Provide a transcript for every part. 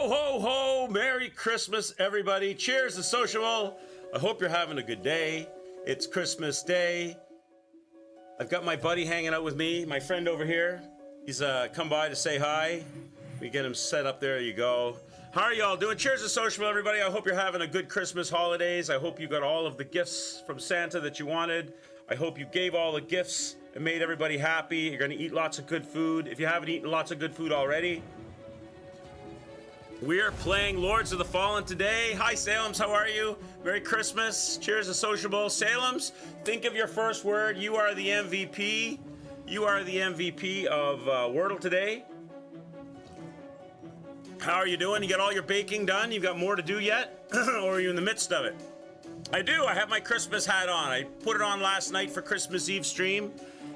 Ho, ho, ho! Merry Christmas, everybody. Cheers to sociable. I hope you're having a good day. It's Christmas Day. I've got my buddy hanging out with me, my friend over here. He's come by to say hi. We get him set up. There you go. How are y'all doing? Cheers to sociable, everybody. I hope you're having a good Christmas holidays. I hope you got all of the gifts from Santa that you wanted. I hope you gave all the gifts and made everybody happy. You're going to eat lots of good food. If you haven't eaten lots of good food already, we are playing Lords of the Fallen today. Hi, Salems. How are you? Merry Christmas. Cheers to sociable. Salems, think of your first word. You are the MVP. You are the MVP of Wordle today. How are you doing? You got all your baking done? You've got more to do yet? Or are you in the midst of it? I do. I have my Christmas hat on. I put it on last night for Christmas Eve stream,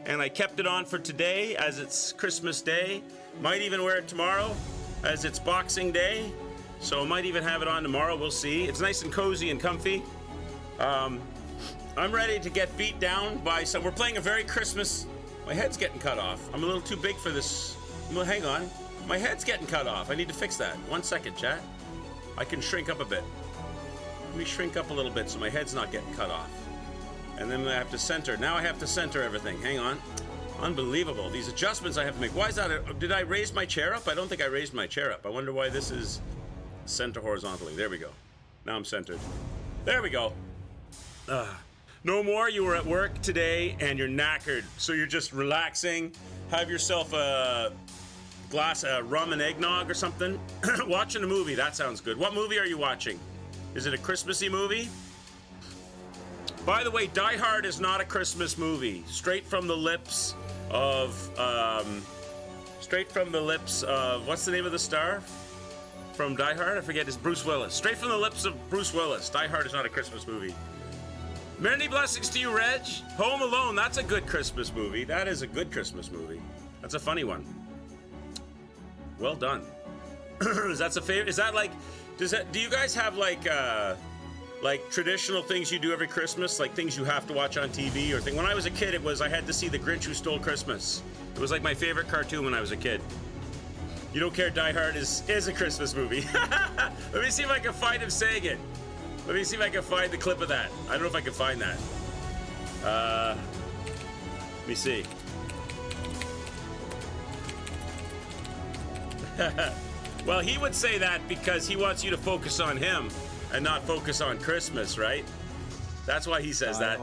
and I kept it on for today as it's Christmas Day. Might even wear it tomorrow as it's Boxing Day, so I might even have it on tomorrow. We'll see. It's nice and cozy and comfy. I'm ready to get beat down by some. We're playing a very Christmas. My head's getting cut off. I'm a little too big for this. Well, hang on. My head's getting cut off. I need to fix that. 1 second, chat. I can shrink up a bit. Let me shrink up a little bit so my head's not getting cut off. And then I have to center. Now I have to center everything. Hang on. Unbelievable. These adjustments I have to make. Why is that? Did I raise my chair up? I don't think I raised my chair up. I wonder why this is center horizontally. There we go. Now I'm centered. There we go. No more. You were at work today and you're knackered. So you're just relaxing. Have yourself a glass of rum and eggnog or something. Watching a movie. That sounds good. What movie are you watching? Is it a Christmassy movie? By the way, Die Hard is not a Christmas movie. Straight from the lips of, what's the name of the star from Die Hard? I forget, it's Bruce Willis. Straight from the lips of Bruce Willis. Die Hard is not a Christmas movie. Many blessings to you, Reg. Home Alone, that's a good Christmas movie. That is a good Christmas movie. That's a funny one. Well done. Is that a favorite? Is that like, do you guys have like traditional things you do every Christmas, like things you have to watch on TV or thing? When I was a kid, I had to see The Grinch Who Stole Christmas. It was like my favorite cartoon when I was a kid. You don't care, Die Hard is a Christmas movie. Let me see if I can find him saying it. Let me see if I can find the clip of that. I don't know if I can find that. Let me see. Well, he would say that because he wants you to focus on him and not focus on Christmas, right? That's why he says that.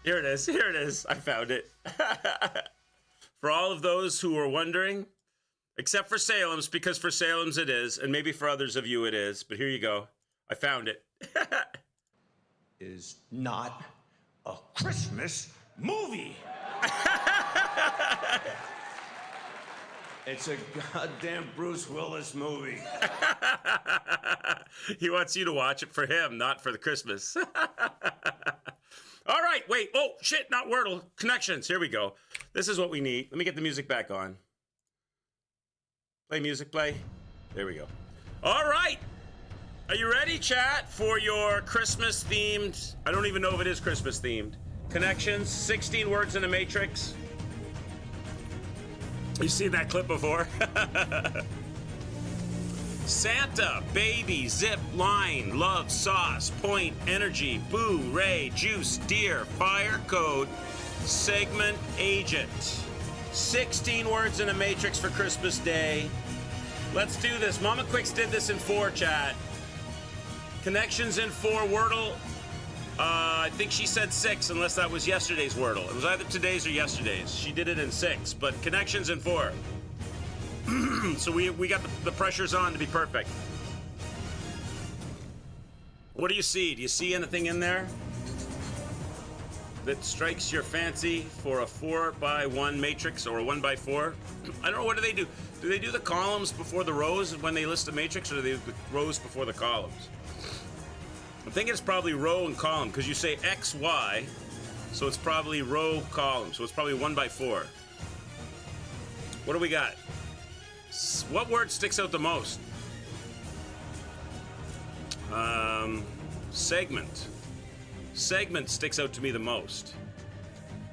Here it is. Here it is. I found it. For all of those who are wondering, except for Salem's, because for Salem's it is, and maybe for others of you it is, but here you go. I found it. Is not a Christmas movie. It's a goddamn Bruce Willis movie. He wants you to watch it for him, not for the Christmas. All right, wait. Oh, shit, not Wordle. Connections. Here we go. This is what we need. Let me get the music back on. Play music, play. There we go. All right. Are you ready, chat, for your Christmas-themed... I don't even know if it is Christmas-themed. Connections, 16 words in a matrix. You've seen that clip before? Santa, baby, zip, line, love, sauce, point, energy, boo, ray, juice, deer, fire, code, segment, agent. 16 words in a matrix for Christmas Day. Let's do this. Mama Quicks did this in 4, chat. Connections in 4, Wordle. I think she said 6, unless that was yesterday's Wordle. It was either today's or yesterday's. She did it in 6, but connections in 4. So we got the pressures on to be perfect. What do you see? Do you see anything in there that strikes your fancy for a 4x1 matrix or a 1x4? I don't know. What do they do? Do they do the columns before the rows when they list a matrix, or do they do the rows before the columns? I think it's probably row and column, because you say X, Y, so it's probably row, column, so it's probably 1x4. What do we got? What word sticks out the most? Segment. Segment sticks out to me the most.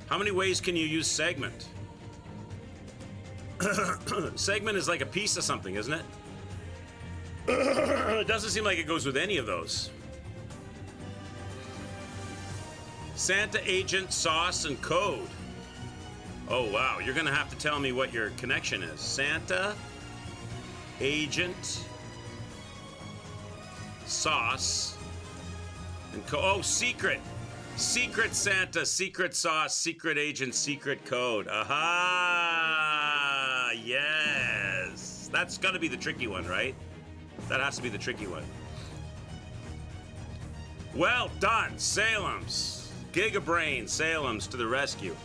How many ways can you use segment? Segment is like a piece of something, isn't it? It doesn't seem like it goes with any of those. Santa agent, sauce, and code. Oh, wow. You're going to have to tell me what your connection is. Santa, agent, sauce, and code. Oh, secret. Secret Santa, secret sauce, secret agent, secret code. Aha! Yes. That's got to be the tricky one, right? That has to be the tricky one. Well done, Salem's. Gigabrain Salem's to the rescue.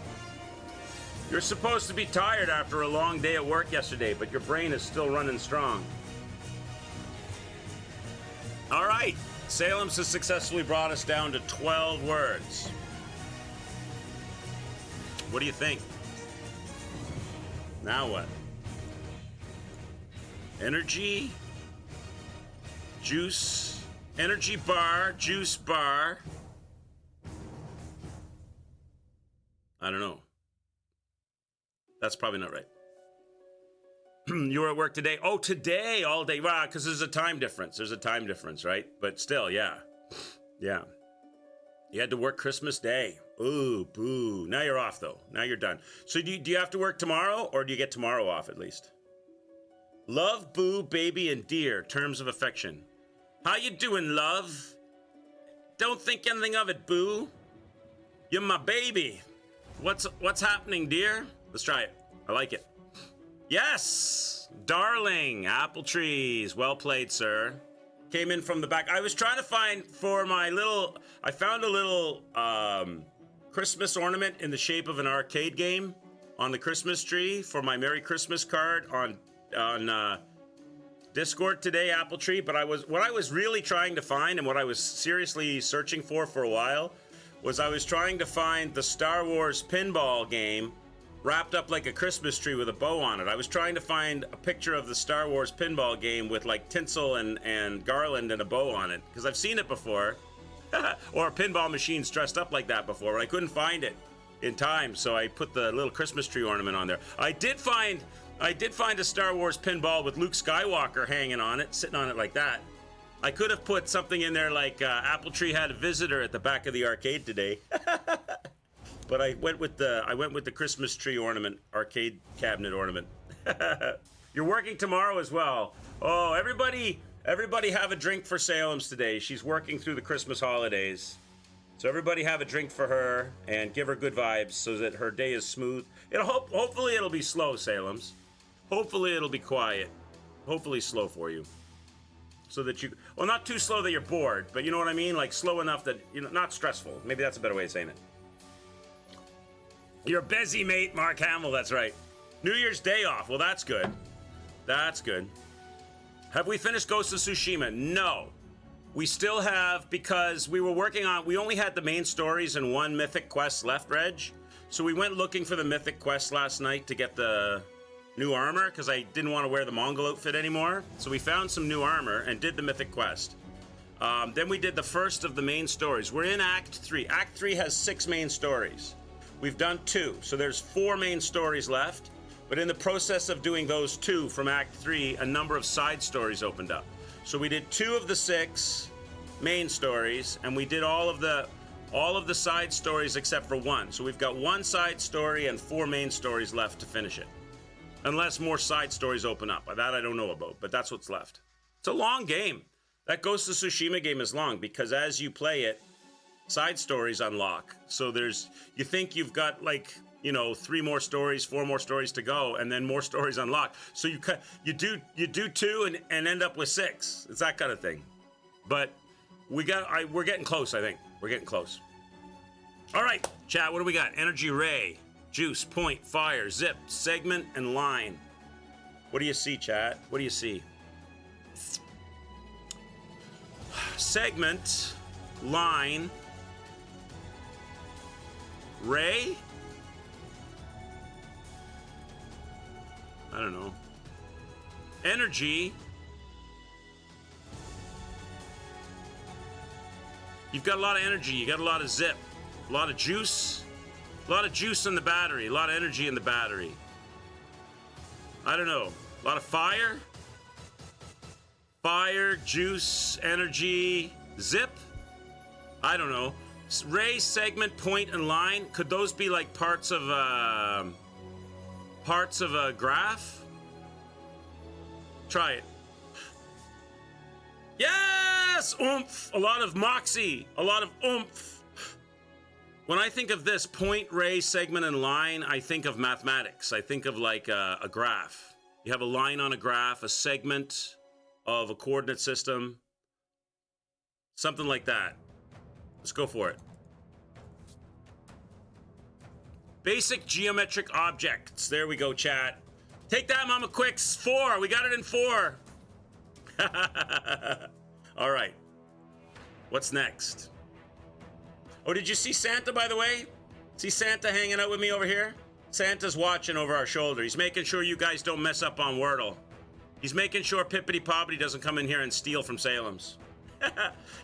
You're supposed to be tired after a long day at work yesterday, but your brain is still running strong. All right. Salem's has successfully brought us down to 12 words. What do you think? Now what? Energy, juice, energy bar, juice bar. I don't know. That's probably not right. You were at work today? Oh, today, all day. Wow, because there's a time difference. There's a time difference, right? But still, yeah. Yeah. You had to work Christmas Day. Ooh, boo. Now you're off, though. Now you're done. So do you have to work tomorrow, or do you get tomorrow off at least? Love, boo, baby, and dear. Terms of affection. How you doing, love? Don't think anything of it, boo. You're my baby. What's happening, dear? Let's try it. I like it. Yes, darling, apple trees. Well played, sir. Came in from the back. I was trying to find for my little. I found a little Christmas ornament in the shape of an arcade game on the Christmas tree for my Merry Christmas card on Discord today, Apple Tree. But what I was really trying to find, and what I was seriously searching for a while, was I was trying to find the Star Wars pinball game wrapped up like a Christmas tree with a bow on it. I was trying to find a picture of the Star Wars pinball game with like tinsel and garland and a bow on it, because I've seen it before. Or pinball machines dressed up like that before, but I couldn't find it in time, so I put the little Christmas tree ornament on there. I did find a Star Wars pinball with Luke Skywalker hanging on it, sitting on it like that. I could have put something in there like Apple Tree had a visitor at the back of the arcade today. But I went with the Christmas tree ornament, arcade cabinet ornament. You're working tomorrow as well. Oh, everybody have a drink for Salem's today. She's working through the Christmas holidays. So everybody have a drink for her and give her good vibes so that her day is smooth. Hopefully it'll be slow, Salem's. Hopefully it'll be quiet. Hopefully slow for you. So that well, not too slow that you're bored, but you know what I mean? Like slow enough that, not stressful. Maybe that's a better way of saying it. You're busy, mate, Mark Hamill, that's right. New Year's Day off. Well, that's good. That's good. Have we finished Ghost of Tsushima? No. We still have, because we only had the main stories and one mythic quest left, Reg. So we went looking for the mythic quest last night to get the new armor, because I didn't want to wear the Mongol outfit anymore. So we found some new armor and did the mythic quest. Then we did the first of the main stories. We're in Act 3. Act 3 has 6 main stories. We've done 2, so there's 4 main stories left. But in the process of doing those 2 from Act 3, a number of side stories opened up. So we did 2 of the 6 main stories, and we did all of the side stories except for 1. So we've got 1 side story and 4 main stories left to finish it. Unless more side stories open up. That I don't know about, but that's what's left. It's a long game. That Ghost of Tsushima game is long, because as you play it, side stories unlock. So you think you've got 3 more stories, 4 more stories to go, and then more stories unlock. So you do 2 and end up with 6. It's that kind of thing. But we're getting close, I think. We're getting close. All right, chat, what do we got? Energy ray, juice, point, fire, zip, segment, and line. What do you see, chat? What do you see? Segment, line, ray? I don't know. Energy. You've got a lot of energy. You got a lot of zip. A lot of juice. A lot of juice in the battery. A lot of energy in the battery. I don't know. A lot of fire. Fire, juice, energy, zip? I don't know. Ray, segment, point, and line. Could those be like parts of a graph? Try it. Yes! Oomph! A lot of moxie. A lot of oomph. When I think of this, point, ray, segment, and line, I think of mathematics. I think of like a graph. You have a line on a graph, a segment of a coordinate system. Something like that. Let's go for it. Basic geometric objects. There we go, chat. Take that, Mama Quicks. 4. We got it in 4. All right. What's next? Oh, did you see Santa, by the way? See Santa hanging out with me over here? Santa's watching over our shoulder. He's making sure you guys don't mess up on Wordle. He's making sure Pippity Poppity doesn't come in here and steal from Salem's.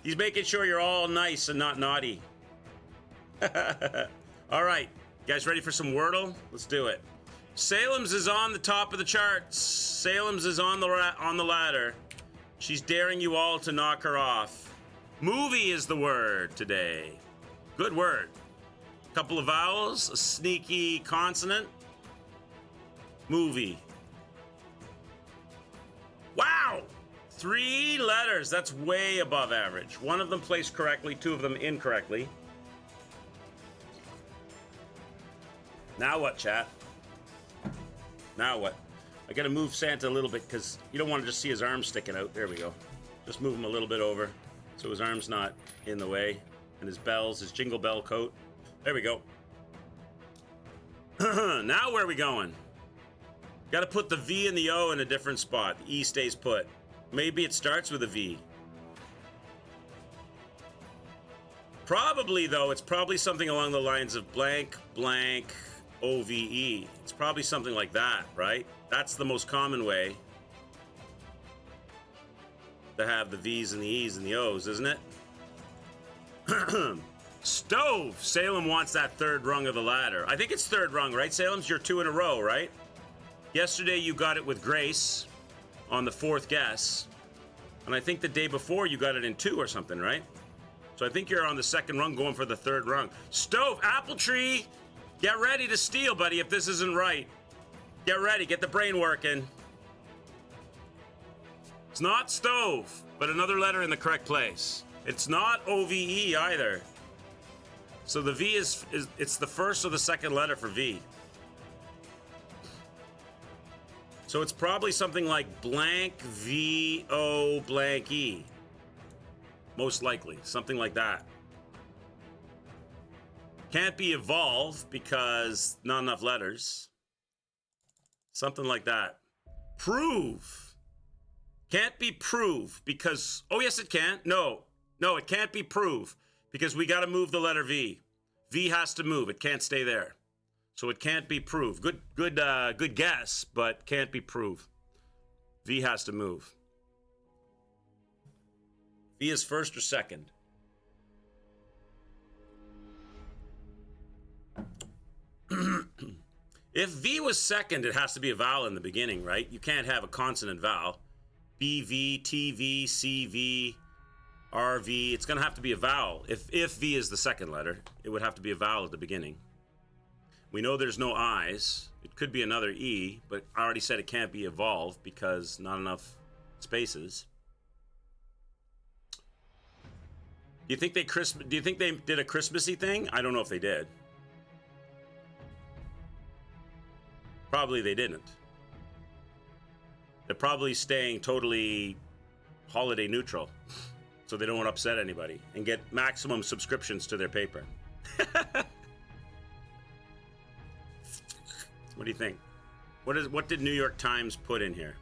He's making sure you're all nice and not naughty. All right. You guys ready for some Wordle? Let's do it. Salem's is on the top of the charts. Salem's is on the ladder. She's daring you all to knock her off. Movie is the word today. Good word. Couple of vowels, a sneaky consonant. Movie. Wow! 3 letters. That's way above average. One of them placed correctly, 2 of them incorrectly. Now what, chat? Now what? I gotta move Santa a little bit because you don't want to just see his arms sticking out. There we go. Just move him a little bit over so his arm's not in the way. And his bells, his jingle bell coat. There we go. Now where are we going? Gotta put the V and the O in a different spot. The E stays put. Maybe it starts with a V. Probably, though, it's probably something along the lines of blank, blank, OVE. It's probably something like that, right? That's the most common way to have the V's and the E's and the O's, isn't it? Stove! Salem wants that 3rd rung of the ladder. I think it's 3rd rung, right, Salem's? You're 2 in a row, right? Yesterday you got it with Grace on the 4th guess. And I think the day before you got it in 2 or something, right? So I think you're on the 2nd rung going for the 3rd rung. Stove! Apple tree! Get ready to steal, buddy, if this isn't right. Get ready. Get the brain working. It's not stove, but another letter in the correct place. It's not OVE either. So the V is it's the 1st or the 2nd letter for V. So it's probably something like blank VO blank E. Most likely. Something like that. Can't be evolve because not enough letters. Something like that. Prove. Can't be prove because... Oh, yes, it can. No, it can't be prove because we got to move the letter V. V has to move. It can't stay there. So it can't be prove. Good guess, but can't be prove. V has to move. V is 1st or 2nd. If V was 2nd, it has to be a vowel in the beginning, right? You can't have a consonant vowel. BV, TV, CV, RV. It's going to have to be a vowel. If V is the 2nd letter, it would have to be a vowel at the beginning. We know there's no I's. It could be another E, but I already said it can't be evolve because not enough spaces. Do you think they did a Christmassy thing? I don't know if they did. Probably they didn't. They're probably staying totally holiday neutral so they don't want to upset anybody and get maximum subscriptions to their paper. What do you think? What did New York Times put in here?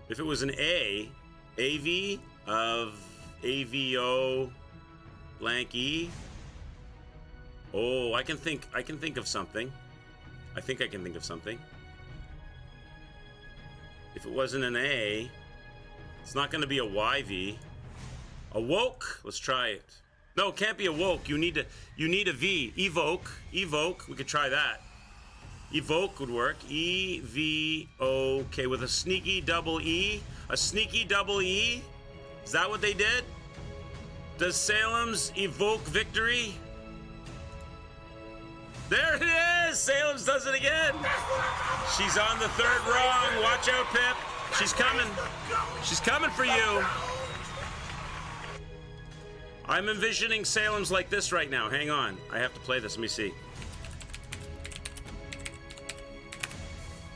If it was an A, AV of AVO blank E. Oh, I can think of something. I think I can think of something. If it wasn't an A, it's not going to be a YV. Awoke. Let's try it. No, it can't be awoke. You need a V. Evoke. We could try that. Evoke would work. E-V-O-K with a sneaky double E. A sneaky double E? Is that what they did? Does Salem's evoke victory? There it is! Salem's does it again! She's on the third rung. Watch out, Pip. She's coming. She's coming for you. I'm envisioning Salem's like this right now. Hang on. I have to play this. Let me see.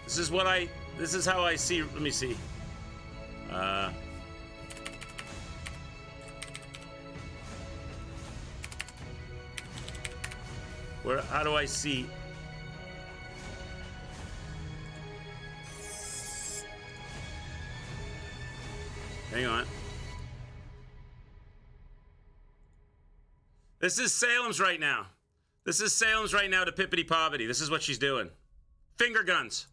This is how I see. Let me see. How do I see? Hang on. This is Salem's right now. This is Salem's right now to Pippity Poppity. This is what she's doing. Finger guns.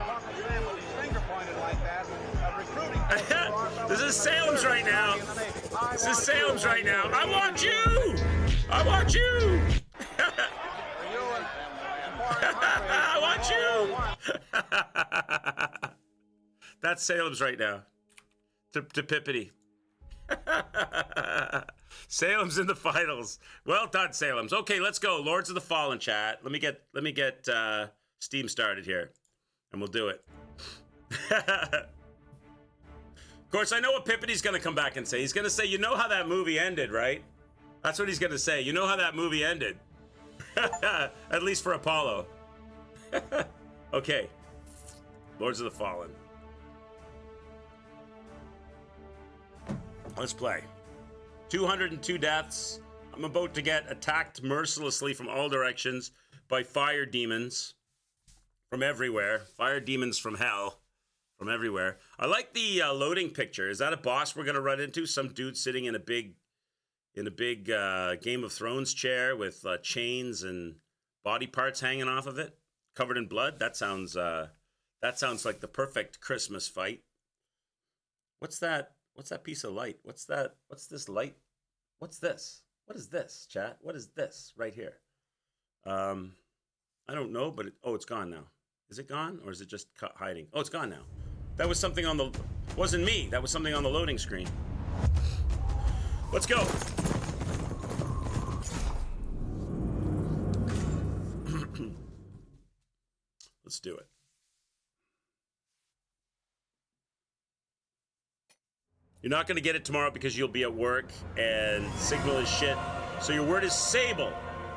This is Salem's right now. This is Salem's right now. I want you! I want you! I want you! That's Salem's right now. To Pippity. Salem's in the finals. Well done, Salem's. Okay, let's go. Lords of the Fallen, chat. Let me get Steam started here, and we'll do it. Of course, I know what Pippity's gonna come back and say. He's gonna say, "You know how that movie ended, right?" That's what he's gonna say. You know how that movie ended. At least for Apollo. Okay. Lords of the Fallen. Let's play. 202 deaths. I'm about to get attacked mercilessly from all directions by fire demons from everywhere. Fire demons from hell from everywhere. I like the loading picture. Is that a boss we're gonna run into? Some dude sitting in a big Game of Thrones chair with chains and body parts hanging off of it, covered in blood. That sounds like the perfect Christmas fight. What's that? What's that piece of light? What's that? What's this light? What's this? What is this, chat? What is this right here? I don't know, but it's gone now. Is it gone, or is it just hiding? Oh, it's gone now. That was something on the. Wasn't me. That was something on the loading screen. Let's go. Let's do it. You're not going to get it tomorrow because you'll be at work and signal is shit. So your word is Sable.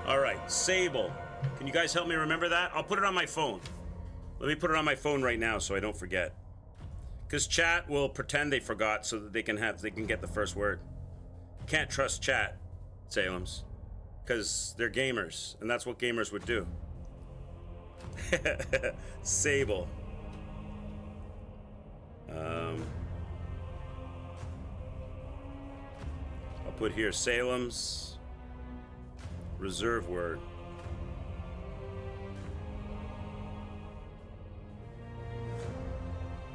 All right, Sable. Can you guys help me remember that? I'll put it on my phone. Let me put it on my phone right now so I don't forget. Because chat will pretend they forgot so that they can get the first word. Can't trust chat, Salem's, because they're gamers, and that's what gamers would do. Sable. I'll put here Salem's reserve word.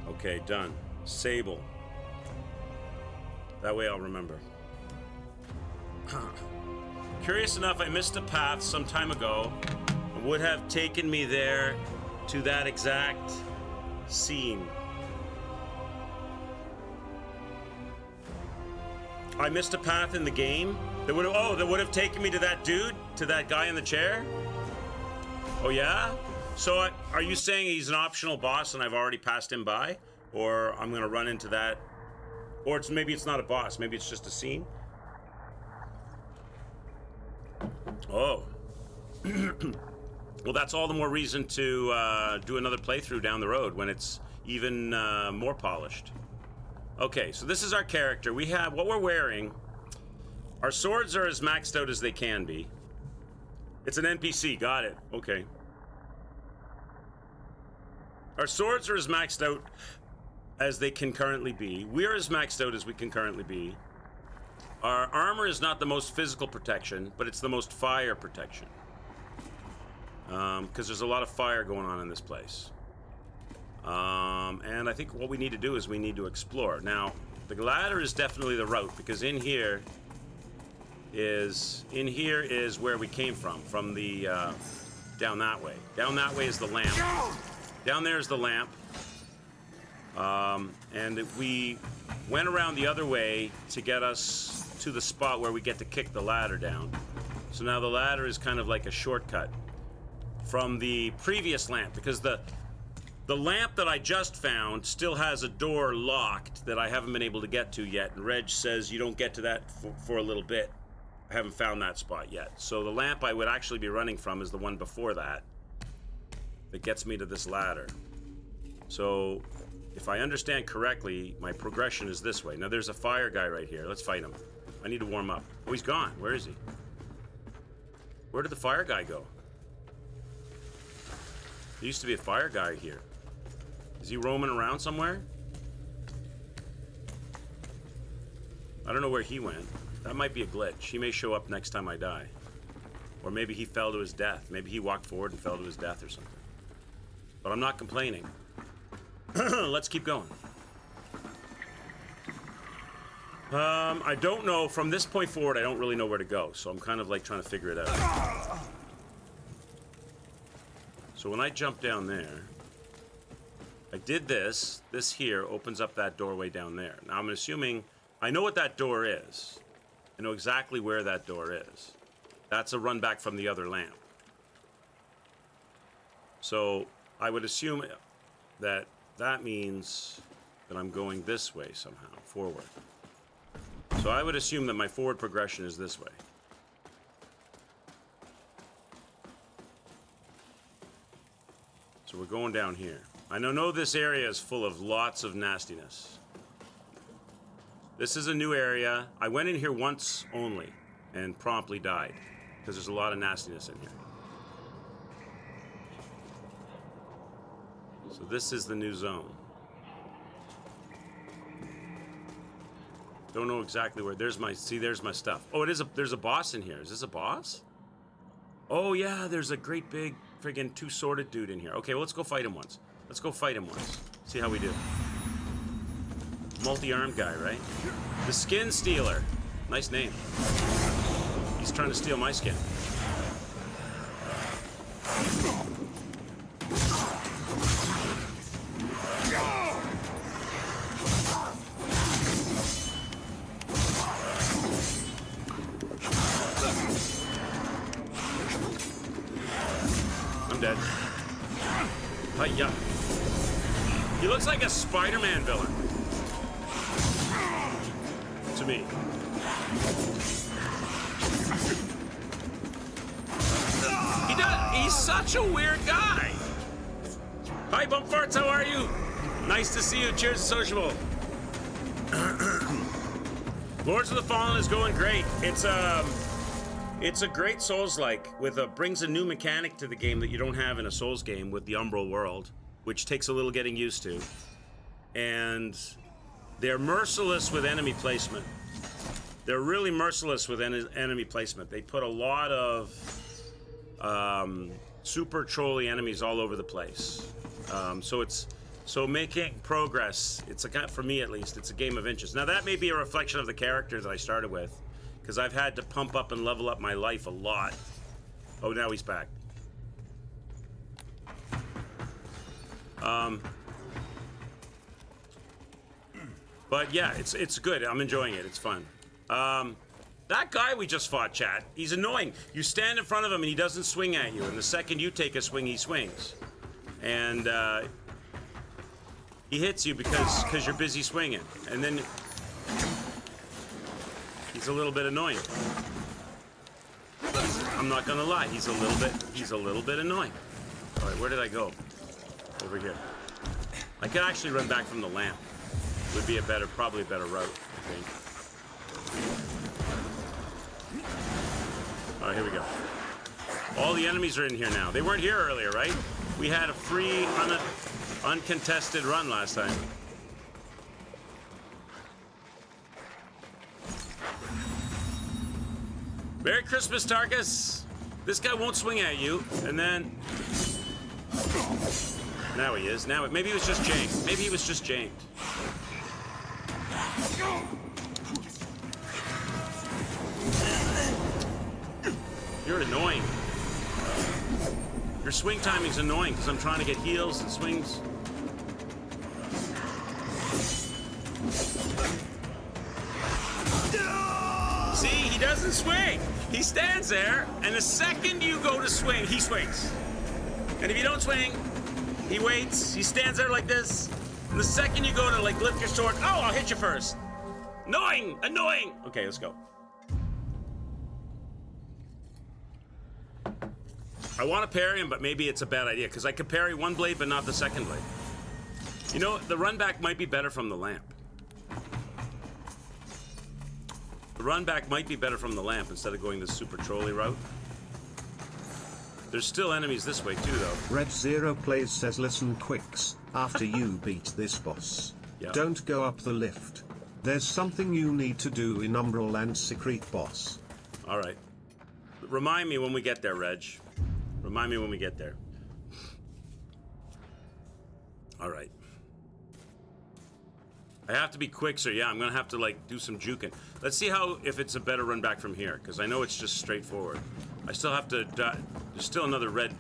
Okay, done. Sable. That way I'll remember. Curious enough, I missed a path some time ago. It would have taken me there to that exact scene. I missed a path in the game that would have taken me to that dude, to that guy in the chair. Oh yeah? So are you saying he's an optional boss and I've already passed him by, or I'm gonna run into that, or maybe it's not a boss, maybe it's just a scene? Oh. Well, that's all the more reason to do another playthrough down the road when it's even more polished. Okay, so this is our character. We have what we're wearing. Our swords are as maxed out as they can be. It's an NPC, got it. Okay. Our swords are as maxed out as they can currently be. We're as maxed out as we can currently be. Our armor is not the most physical protection, but it's the most fire protection. Because there's a lot of fire going on in this place. And I think what we need to do is we need to explore. Now, the ladder is definitely the route, because in here is where we came from the down that way. Down that way is the lamp. Down there is the lamp. And we went around the other way to get us to the spot where we get to kick the ladder down. So now the ladder is kind of like a shortcut from the previous lamp, because the lamp that I just found still has a door locked that I haven't been able to get to yet, and Reg says you don't get to that for a little bit. I haven't found that spot yet. So the lamp I would actually be running from is the one before that gets me to this ladder. So if I understand correctly, my progression is this way. Now there's a fire guy right here. Let's fight him. I need to warm up. Oh, he's gone. Where is he? Where did the fire guy go? There used to be a fire guy here. Is he roaming around somewhere? I don't know where he went. That might be a glitch. He may show up next time I die. Or maybe he fell to his death. Maybe he walked forward and fell to his death or something. But I'm not complaining. Let's keep going. I don't know. From this point forward, I don't really know where to go. So I'm kind of like trying to figure it out. So when I jump down there, I did this. This here opens up that doorway down there. Now I'm assuming I know what that door is. I know exactly where that door is. That's a run back from the other lamp. So I would assume that that means that I'm going this way somehow, forward. So I would assume that my forward progression is this way. So we're going down here. I know this area is full of lots of nastiness. This is a new area. I went in here once only and promptly died because there's a lot of nastiness in here. So this is the new zone. Don't know exactly where. There's my stuff. Oh, there's a boss in here. Is this a boss? Oh yeah, there's a great big friggin' two-sworded dude in here. Okay, well, let's go fight him once. See how we do. Multi-armed guy, right? The Skin Stealer. Nice name. He's trying to steal my skin. I'm dead. Hi-ya. He looks like a Spider-Man villain. To me. He's such a weird guy. Hi, Bump Farts, how are you? Nice to see you. Cheers to Sociable. Lords of the Fallen is going great. It's a great Souls-like brings a new mechanic to the game that you don't have in a Souls game with the Umbral world, which takes a little getting used to. And they're merciless with enemy placement. They're really merciless with enemy placement. They put a lot of super trolly enemies all over the place. So making progress, for me at least, it's a game of inches. Now that may be a reflection of the character that I started with, because I've had to pump up and level up my life a lot. Oh, now he's back. But yeah, it's good. I'm enjoying it. It's fun. That guy we just fought, chat, he's annoying. You stand in front of him and he doesn't swing at you, and the second you take a swing, he swings. And he hits you because you're busy swinging. And then he's a little bit annoying. I'm not gonna lie, he's a little bit annoying. All right, where did I go? Over here. I could actually run back from the lamp. Would be probably a better route, I think. All right, here we go. All the enemies are in here now. They weren't here earlier, right? We had a free, uncontested run last time. Merry Christmas, Tarkus. This guy won't swing at you, and then... Now he is. Now, maybe he was just janked. You're annoying. Your swing timing's annoying because I'm trying to get heals and swings. See, he doesn't swing. He stands there, and the second you go to swing, he swings. And if you don't swing, he waits. He stands there like this. And the second you go to like lift your sword, oh, I'll hit you first. Annoying, annoying. Okay, let's go. I want to parry him, but maybe it's a bad idea because I could parry one blade, but not the second blade. You know, the run back might be better from the lamp. The run back might be better from the lamp instead of going the super trolley route. There's still enemies this way too, though. Red Zero Plays says, listen Quicks, after you beat this boss, Yeah. don't go up the lift. There's something you need to do in Umbral and Secret Boss. All right. Remind me when we get there, Reg. Remind me when we get there. All right. I have to be quick, so yeah, I'm gonna have to like do some juking. Let's see if it's a better run back from here, because I know it's just straightforward. I still have to. There's still another red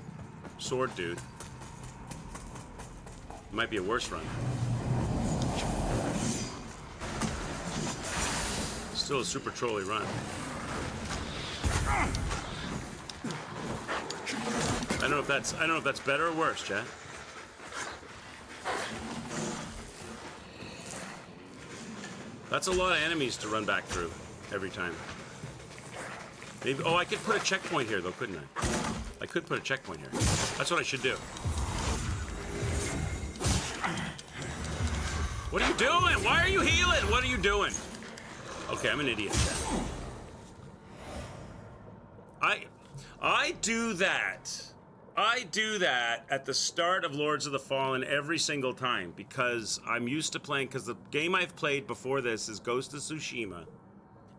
sword dude. It might be a worse run. Still a super trolley run. I don't know if that's better or worse, chat. That's a lot of enemies to run back through every time. Maybe, oh, I could put a checkpoint here though, couldn't I? I could put a checkpoint here. That's what I should do. What are you doing? Why are you healing? What are you doing? Okay, I'm an idiot. I do that. I do that at the start of Lords of the Fallen every single time because I'm used to playing, because the game I've played before this is Ghost of Tsushima,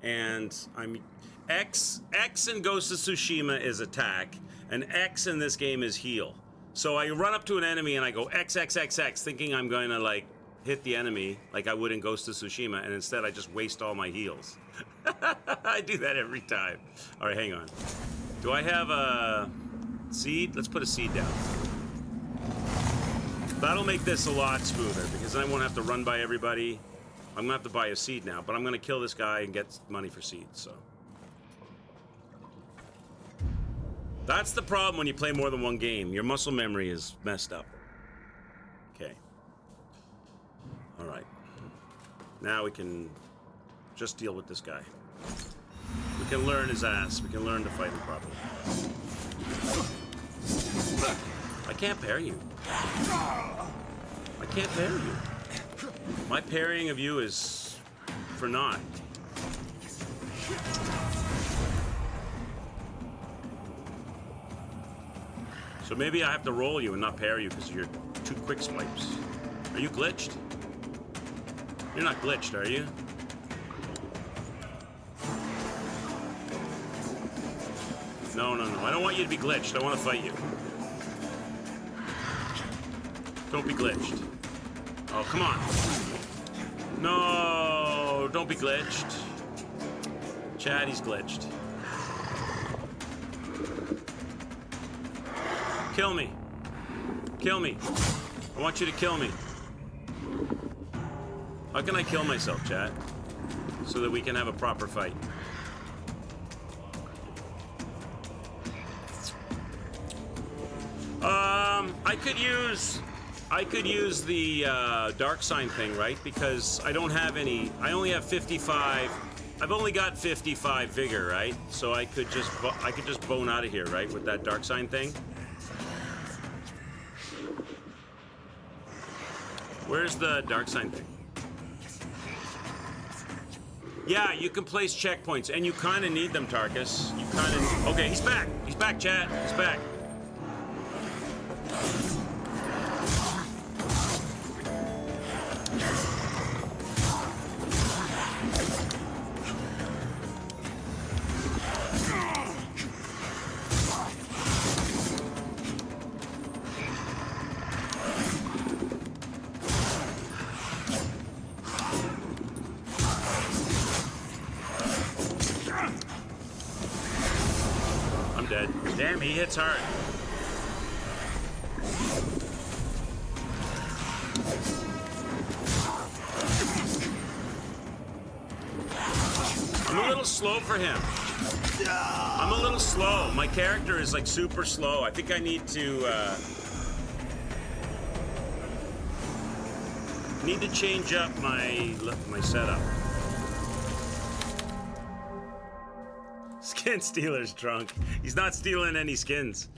and I'm X in Ghost of Tsushima is attack, and X in this game is heal. So I run up to an enemy and I go X, thinking I'm going to like hit the enemy like I would in Ghost of Tsushima, and instead I just waste all my heals. I do that every time. All right, hang on. Do I have a seed? Let's put a seed down. That'll make this a lot smoother because then I won't have to run by everybody. I'm gonna have to buy a seed now, but I'm gonna kill this guy and get money for seeds, so. That's the problem when you play more than one game. Your muscle memory is messed up. Okay. All right. Now we can just deal with this guy. We can learn his ass. We can learn to fight him properly. I can't parry you. I can't parry you. My parrying of you is for naught. So maybe I have to roll you and not parry you because you're too quick swipes. Are you glitched? You're not glitched, are you? No. I don't want you to be glitched. I want to fight you. Don't be glitched. Oh, come on. No, don't be glitched. Chad, he's glitched. Kill me. Kill me. I want you to kill me. How can I kill myself, Chad? So that we can have a proper fight. I could use the dark sign thing, right? Because I don't have any. I only have 55. I've only got 55 vigor, right? So I could just bone out of here, right? With that dark sign thing. Where's the dark sign thing? Yeah, you can place checkpoints, and you kind of need them, Tarkus. You kind of. Okay, he's back. He's back, Chad. He's back. I'm dead. Damn, he hits hard. I'm a little slow for him. I'm a little slow. My character is like super slow. I think I need to change up my setup. Skin stealer's drunk. He's not stealing any skins.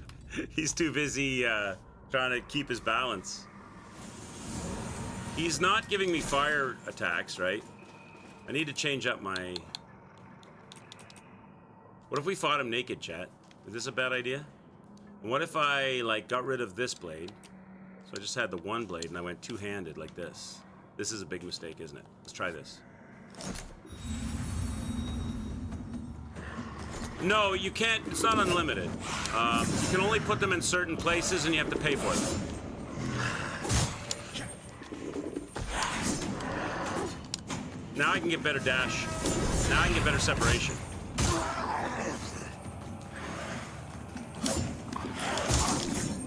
He's too busy trying to keep his balance. He's not giving me fire attacks, right? I need to change up my... What if we fought him naked, chat? Is this a bad idea? And what if I, like, got rid of this blade? So I just had the one blade and I went two-handed like this. This is a big mistake, isn't it? Let's try this. No, you can't. It's not unlimited. You can only put them in certain places and you have to pay for them. Now I can get better dash. Now I can get better separation.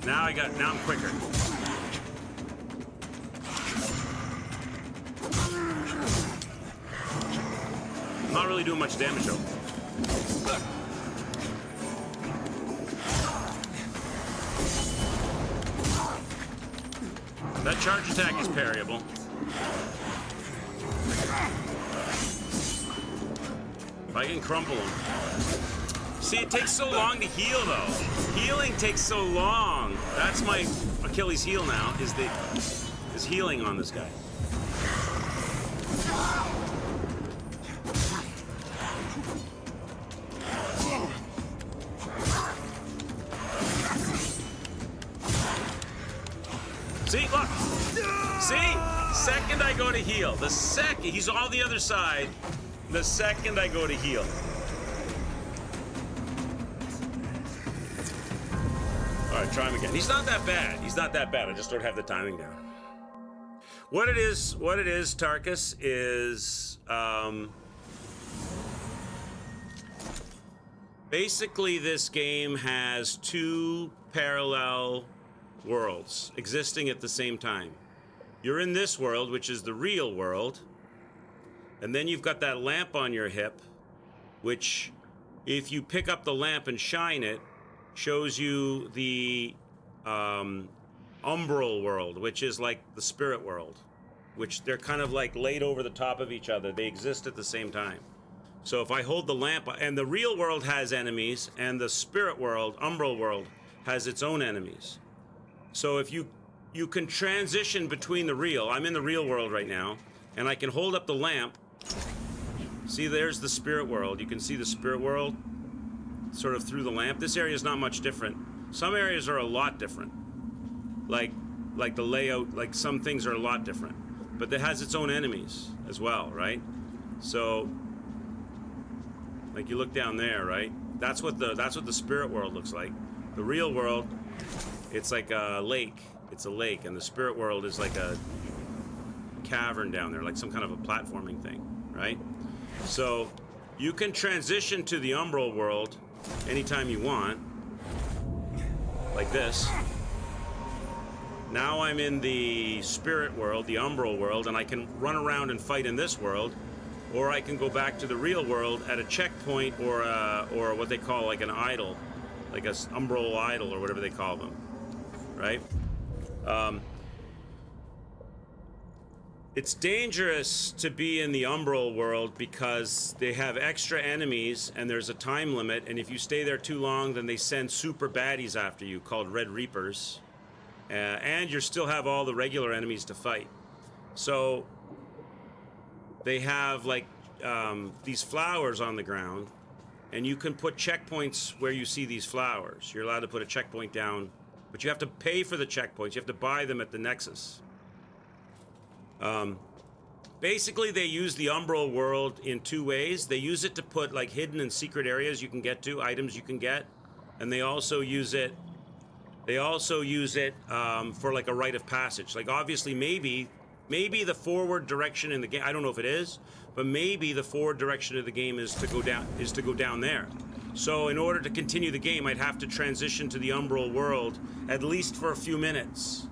Now I'm quicker. I'm not really doing much damage though. That charge attack is parryable. If I can crumple him. See, it takes so long to heal, though. Healing takes so long. That's my Achilles heel now, is healing on this guy. See, look. See? Second I go to heal. The second, he's on the other side. The second I go to heal. All right, try him again. He's not that bad. He's not that bad. I just don't have the timing down. What it is, Tarkus, is basically this game has two parallel worlds existing at the same time. You're in this world, which is the real world, and then you've got that lamp on your hip, which, if you pick up the lamp and shine it, shows you the umbral world, which is like the spirit world, which they're kind of like laid over the top of each other. They exist at the same time. So if I hold the lamp, and the real world has enemies, and the spirit world, umbral world, has its own enemies. So if you can transition between the real, I'm in the real world right now, and I can hold up the lamp. See, there's the spirit world. You can see the spirit world sort of through the lamp. This area is not much different. Some areas are a lot different. Like the layout, like some things are a lot different. But it has its own enemies as well, right? So, like you look down there, right? That's what the spirit world looks like. The real world, it's like a lake. It's a lake, and the spirit world is like a cavern down there, like some kind of a platforming thing, right? So you can transition to the umbral world anytime you want, like this. Now I'm in the spirit world, the umbral world, and I can run around and fight in this world, or I can go back to the real world at a checkpoint, or what they call like an idol, like a umbral idol, or whatever they call them, right? It's dangerous to be in the umbral world because they have extra enemies and there's a time limit, and if you stay there too long, then they send super baddies after you called Red Reapers, and you still have all the regular enemies to fight. So they have like these flowers on the ground, and you can put checkpoints where you see these flowers. You're allowed to put a checkpoint down, but you have to pay for the checkpoints. You have to buy them at the Nexus. Basically, they use the umbral world in two ways. They use it to put like hidden and secret areas you can get to, items you can get, and they also use it. For like a rite of passage. Like obviously, maybe the forward direction in the game. I don't know if it is, but maybe the forward direction of the game is to go down there. So in order to continue the game, I'd have to transition to the Umbral world at least for a few minutes.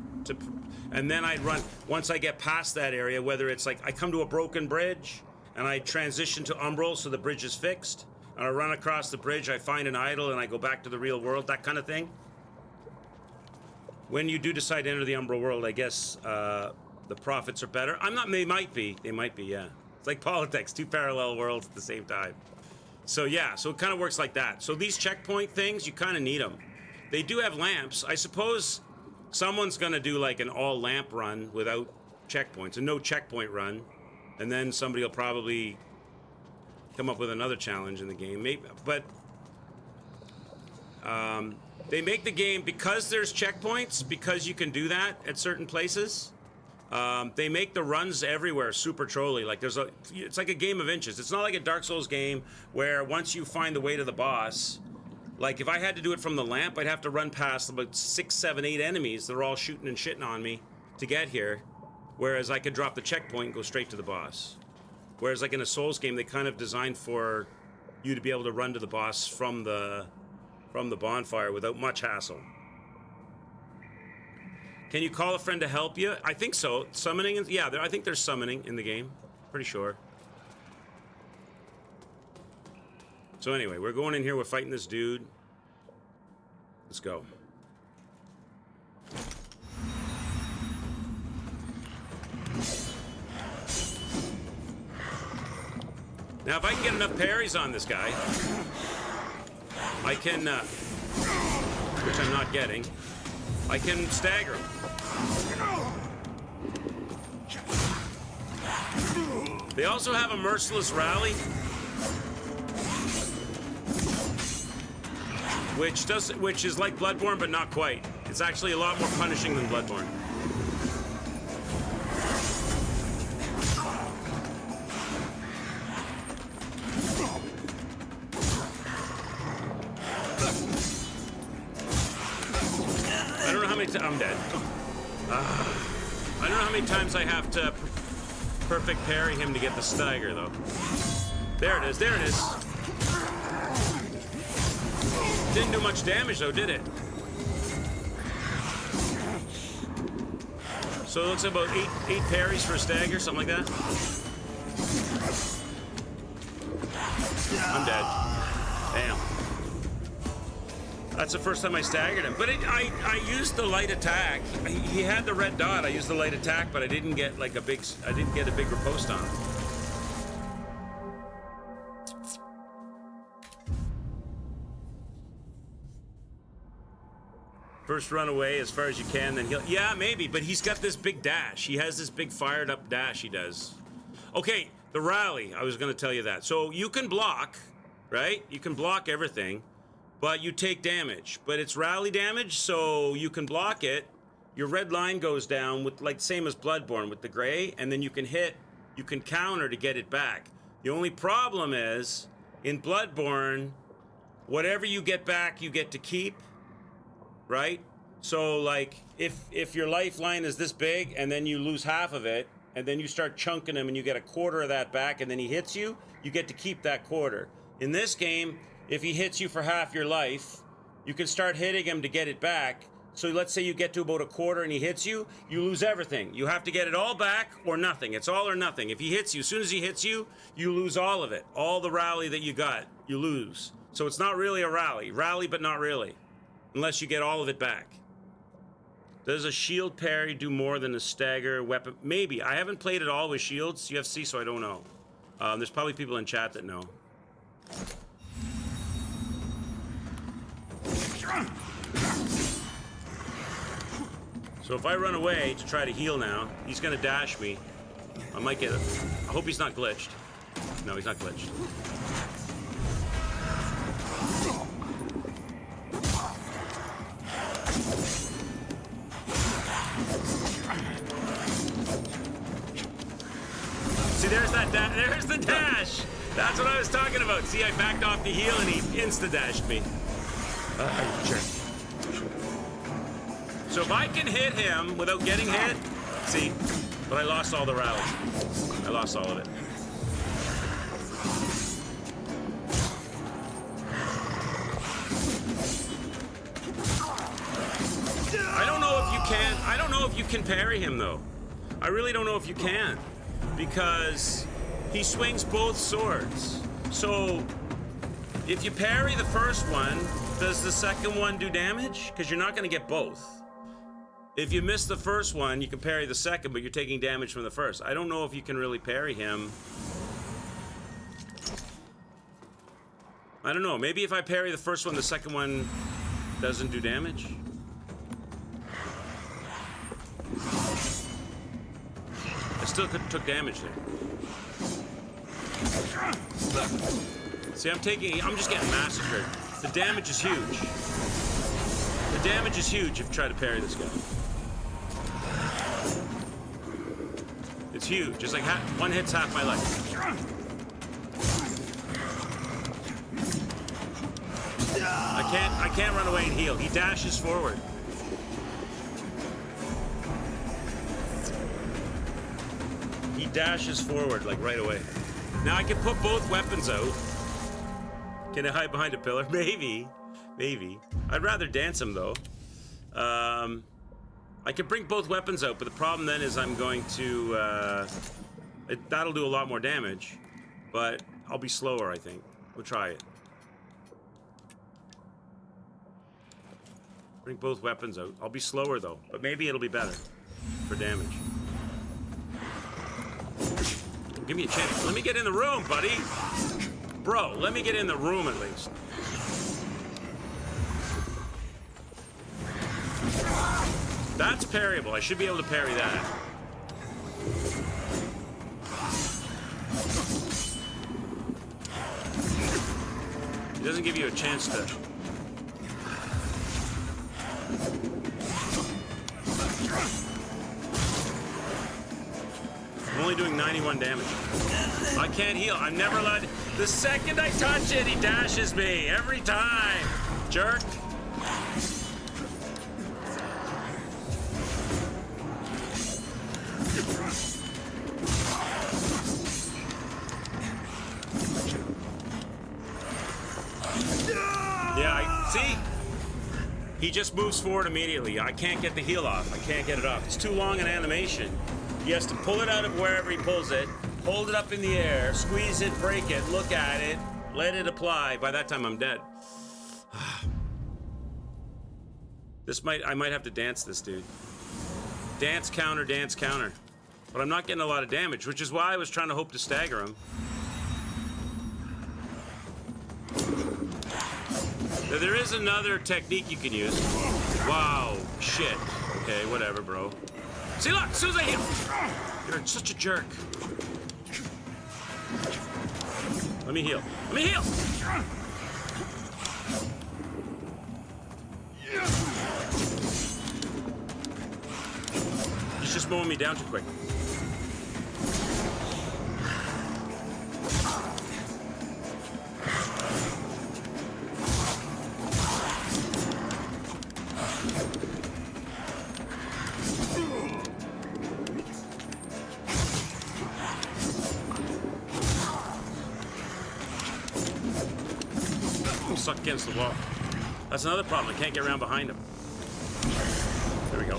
And then I'd run, once I get past that area, whether it's like I come to a broken bridge and I transition to Umbral so the bridge is fixed, and I run across the bridge, I find an idol and I go back to the real world, that kind of thing. When you do decide to enter the Umbral world, I guess the profits are better. They might be, yeah. It's like politics, 2 parallel worlds at the same time. So yeah, so it kind of works like that. So these checkpoint things, you kind of need them. They do have lamps. I suppose someone's gonna do like an all lamp run without checkpoints, a no checkpoint run, and then somebody will probably come up with another challenge in the game. Maybe, but they make the game, because there's checkpoints, because you can do that at certain places. They make the runs everywhere super trolly. Like it's like a game of inches. It's not like a Dark Souls game where once you find the way to the boss, like if I had to do it from the lamp, I'd have to run past about 6, 7, 8 enemies that are all shooting and shitting on me to get here. Whereas I could drop the checkpoint and go straight to the boss. Whereas like in a Souls game, they kind of designed for you to be able to run to the boss from the bonfire without much hassle. Can you call a friend to help you? I think so. Summoning, yeah, I think there's summoning in the game. Pretty sure. So anyway, we're going in here, we're fighting this dude. Let's go. Now, if I can get enough parries on this guy, I can, which I'm not getting, I can stagger him. They also have a merciless rally, which is like Bloodborne, but not quite. It's actually a lot more punishing than Bloodborne. I don't know how many times I'm dead. I don't know how many times I have to perfect parry him to get the stagger, though. There it is, there it is. Didn't do much damage, though, did it? So it looks about eight parries for a stagger, something like that. I'm dead. Damn. That's the first time I staggered him. But I used the light attack. He had the red dot. I used the light attack, but I didn't get like a big riposte on him. First run away as far as you can, then he'll... Yeah, maybe, but he's got this big dash. He has this big fired up dash he does. Okay, the rally. I was going to tell you that. So you can block, right? You can block everything, but you take damage. But it's rally damage, so you can block it. Your red line goes down, with like same as Bloodborne with the gray, and then you can hit, you can counter to get it back. The only problem is, in Bloodborne, whatever you get back, you get to keep. Right? So like if your lifeline is this big and then you lose half of it and then you start chunking him and you get a quarter of that back and then he hits you, you get to keep that quarter. In this game, if he hits you for half your life, you can start hitting him to get it back. So let's say you get to about a quarter and he hits you, you lose everything. You have to get it all back or nothing. It's all or nothing. If he hits you, as soon as he hits you, you lose all of it. All the rally that you got, you lose. So it's not really a rally. Rally, but not really. Unless you get all of it back. Does a shield parry do more than a stagger weapon? Maybe. I haven't played it all with shields, UFC, so I don't know. There's probably people in chat that know. So if I run away to try to heal now, he's gonna dash me. I might get it. I hope he's not glitched. No, he's not glitched. See, there's there's the dash. That's what I was talking about. See, I backed off the heel and he insta-dashed me. Sure. So if I can hit him without getting hit, see, but I lost all the rallies. I lost all of it. can't. I don't know if you can parry him though. I really don't know if you can, because he swings both swords. So if you parry the first one, does the second one do damage? Because you're not going to get both. If you miss the first one, you can parry the second, but you're taking damage from the first. I don't know if you can really parry him. I don't know. Maybe if I parry the first one, the second one doesn't do damage. I still took damage there. See, I'm just getting massacred. The damage is huge. The damage is huge if you try to parry this guy. It's huge. It's like one hit's half my life. I can't run away and heal. He dashes forward. He dashes forward like right away. Now I can put both weapons out. Can I hide behind a pillar? Maybe. Maybe. I'd rather dance him though. I can bring both weapons out, but the problem then is I'm going to... that'll do a lot more damage, but I'll be slower, I think. We'll try it. Bring both weapons out. I'll be slower though, but maybe it'll be better for damage. Give me a chance. Let me get in the room, buddy. Bro, let me get in the room at least. That's parryable. I should be able to parry that. It doesn't give you a chance to... I'm only doing 91 damage. I can't heal. I'm never allowed... The second I touch it, he dashes me. Every time. Jerk. Yeah, see? He just moves forward immediately. I can't get the heal off. I can't get it off. It's too long an animation. He has to pull it out of wherever he pulls it, hold it up in the air, squeeze it, break it, look at it, let it apply. By that time, I'm dead. I might have to dance this dude. Dance counter, dance counter. But I'm not getting a lot of damage, which is why I was trying to hope to stagger him. Now, there is another technique you can use. Wow, shit. Okay, whatever, bro. See, look, as soon as I heal. You're such a jerk. Let me heal. Let me heal! He's just mowing me down too quick. Stuck against the wall. That's another problem. I can't get around behind him. There we go.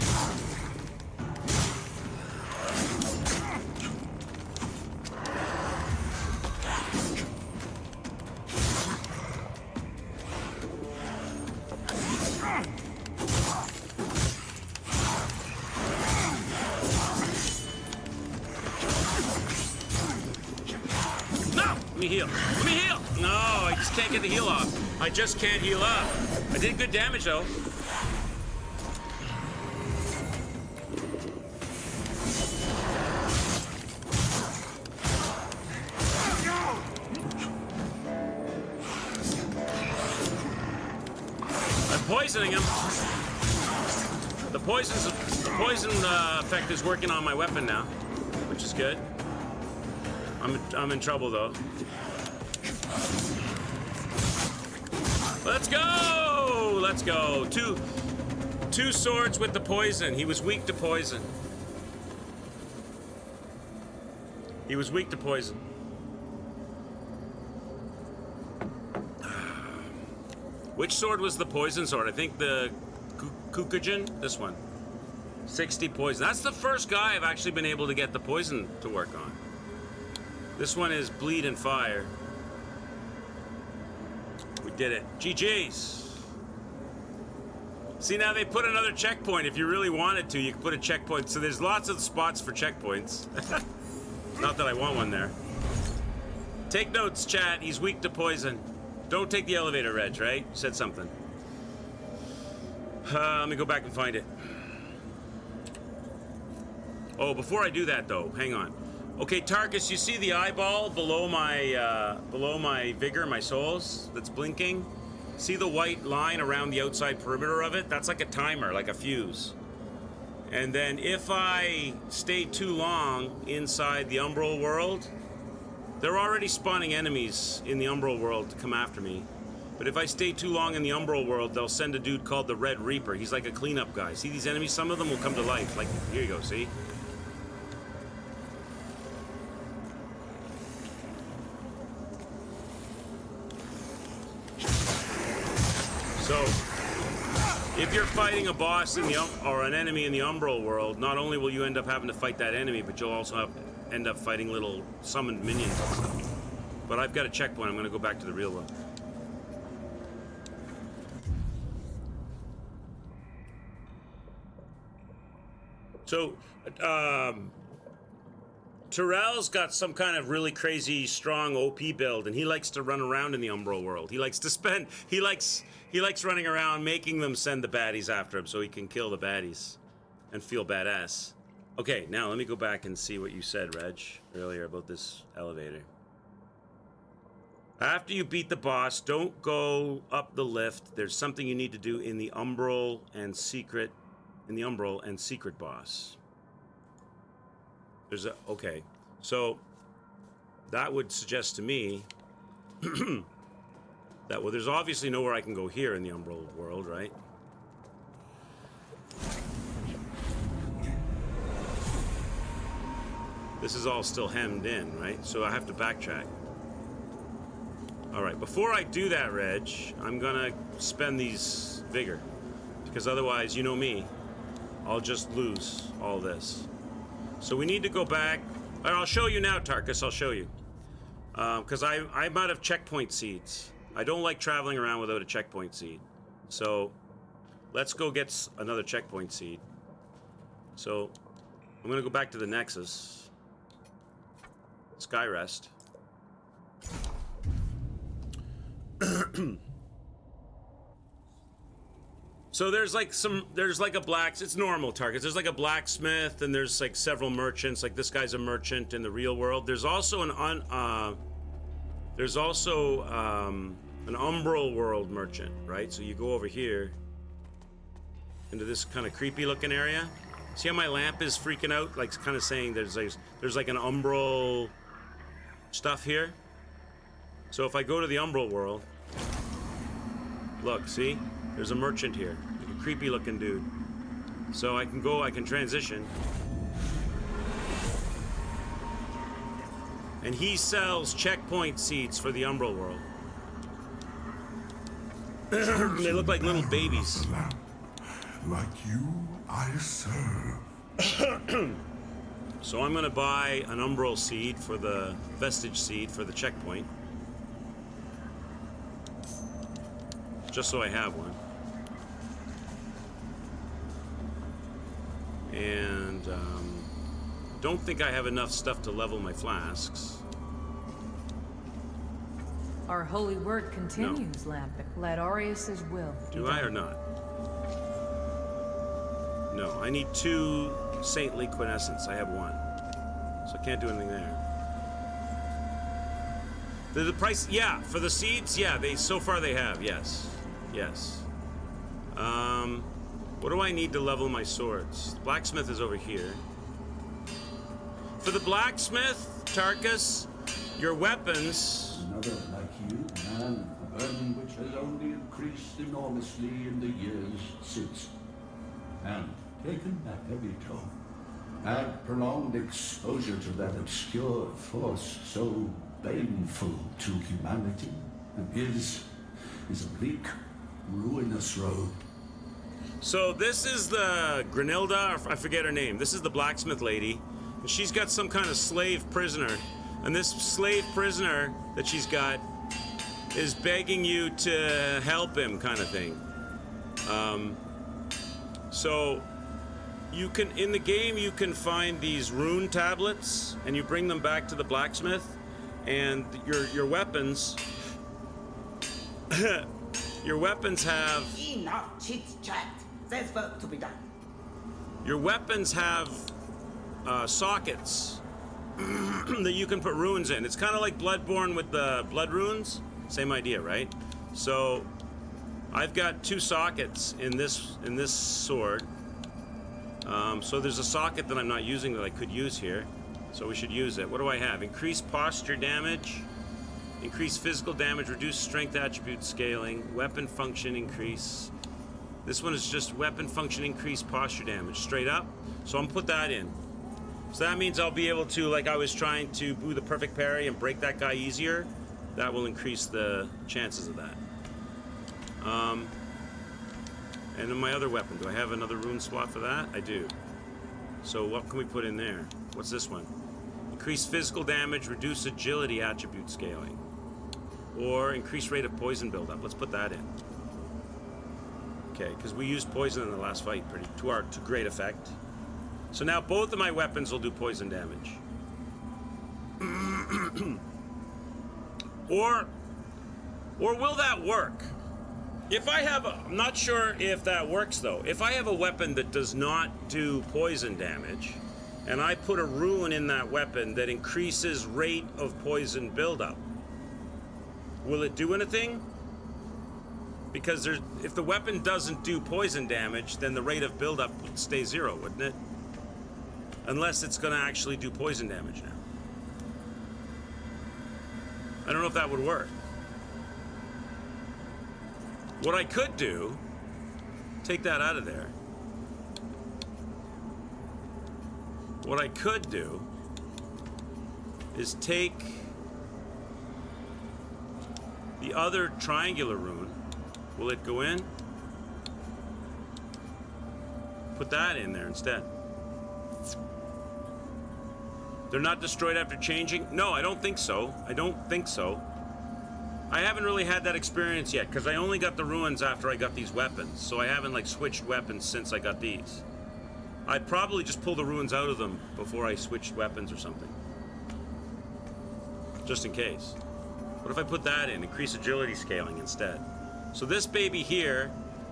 No! Let me heal. Let me heal! No, I just can't get the heal off. I just can't heal up. I did good damage, though. I'm poisoning him. The poison effect is working on my weapon now, which is good. I'm in trouble, though. Let's go! Let's go. Two swords with the poison. He was weak to poison. He was weak to poison. Which sword was the poison sword? I think the Kukujin? This one. 60 poison. That's the first guy I've actually been able to get the poison to work on. This one is bleed and fire. We did it. GG's. See, now they put another checkpoint. If you really wanted to, you could put a checkpoint. So there's lots of spots for checkpoints. Not that I want one there. Take notes, chat. He's weak to poison. Don't take the elevator, Reg, right? You said something. Let me go back and find it. Oh, before I do that, though, hang on. Okay, Tarkus, you see the eyeball below my vigor, my souls, that's blinking? See the white line around the outside perimeter of it? That's like a timer, like a fuse. And then if I stay too long inside the Umbral world, they're already spawning enemies in the Umbral world to come after me. But if I stay too long in the Umbral world, they'll send a dude called the Red Reaper. He's like a cleanup guy. See these enemies? Some of them will come to life. Like, here you go, see? So, if you're fighting a boss in the or an enemy in the Umbral world, not only will you end up having to fight that enemy, but you'll also end up fighting little summoned minions and stuff. But I've got a checkpoint. I'm going to go back to the real world. So, Terrell's got some kind of really crazy, strong OP build, and he likes to run around in the Umbral world. He likes to spend. He likes running around, making them send the baddies after him, so he can kill the baddies, and feel badass. Okay, now let me go back and see what you said, Reg, earlier about this elevator. After you beat the boss, don't go up the lift. There's something you need to do in the Umbral and secret boss. There's a, okay, so that would suggest to me that, well, there's obviously nowhere I can go here in the Umbral world, right? This is all still hemmed in, right? So I have to backtrack. All right, before I do that, Reg, I'm gonna spend these vigor, because otherwise, you know me, I'll just lose all this. So we need to go back. I'll show you now, Tarkus, I'll show you. Because I'm out of checkpoint seeds. I don't like traveling around without a checkpoint seed. So let's go get another checkpoint seed. So I'm gonna go back to the Nexus. Skyrest. So there's like a it's normal targets. There's like a blacksmith, and there's like several merchants. Like this guy's a merchant in the real world. There's also an Umbral world merchant, right? So you go over here into this kind of creepy looking area. See how my lamp is freaking out? Like kind of saying there's like an Umbral stuff here. So if I go to the Umbral world, look, see? There's a merchant here, like a creepy looking dude. So I can transition. And he sells checkpoint seeds for the Umbral world. They look like little babies. Like you, I serve. So I'm gonna buy an Umbral seed for the vestige seed for the checkpoint. Just so I have one. And don't think I have enough stuff to level my flasks. Our holy word continues, Lampic. Let Aureus's will be Do done. I or not? No, I need 2 saintly quintessence. I have 1. So I can't do anything there. The price, yeah, for the seeds, yeah, so far they have, yes. Yes. What do I need to level my swords? Blacksmith is over here. For the blacksmith, Tarkus, your weapons. Another like you, man, a burden which has only increased enormously in the years since. And taken back every toll. And prolonged exposure to that obscure force so baneful to humanity. And is a bleak, ruinous road. So this is the Grenilda, I forget her name. This is the blacksmith lady. And she's got some kind of slave prisoner. And this slave prisoner that she's got is begging you to help him, kind of thing. So you can, in the game, you can find these rune tablets and you bring them back to the blacksmith, and your weapons your weapons have Enough chit chat. There's work to be done. your weapons have sockets that you can put runes in. It's kind of like Bloodborne with the blood runes. Same idea, right? So I've got 2 sockets in this sword. So there's a socket that I'm not using that I could use here. So we should use it. What do I have? Increased posture damage, increased physical damage, reduced strength attribute scaling, weapon function increase. This one is just weapon function increase, posture damage, straight up. So I'm gonna put that in. So that means I'll be able to, like I was trying to do the perfect parry and break that guy easier. That will increase the chances of that. And then my other weapon, do I have another rune slot for that? I do. So what can we put in there? What's this one? Increase physical damage, reduce agility attribute scaling. Or increase rate of poison buildup. Let's put that in. Okay, because we used poison in the last fight to great effect. So now both of my weapons will do poison damage. Or will that work? If I have I'm not sure if that works though. If I have a weapon that does not do poison damage, and I put a rune in that weapon that increases rate of poison buildup, will it do anything? Because if the weapon doesn't do poison damage, then the rate of buildup would stay 0, wouldn't it? Unless it's going to actually do poison damage now. I don't know if that would work. What I could do, take that out of there. What I could do is take the other triangular rune. Will it go in? Put that in there instead. They're not destroyed after changing? No, I don't think so. I don't think so. I haven't really had that experience yet, because I only got the ruins after I got these weapons. So I haven't, like, switched weapons since I got these. I'd probably just pull the ruins out of them before I switched weapons or something. Just in case. What if I put that in? Increase agility scaling instead. So this baby here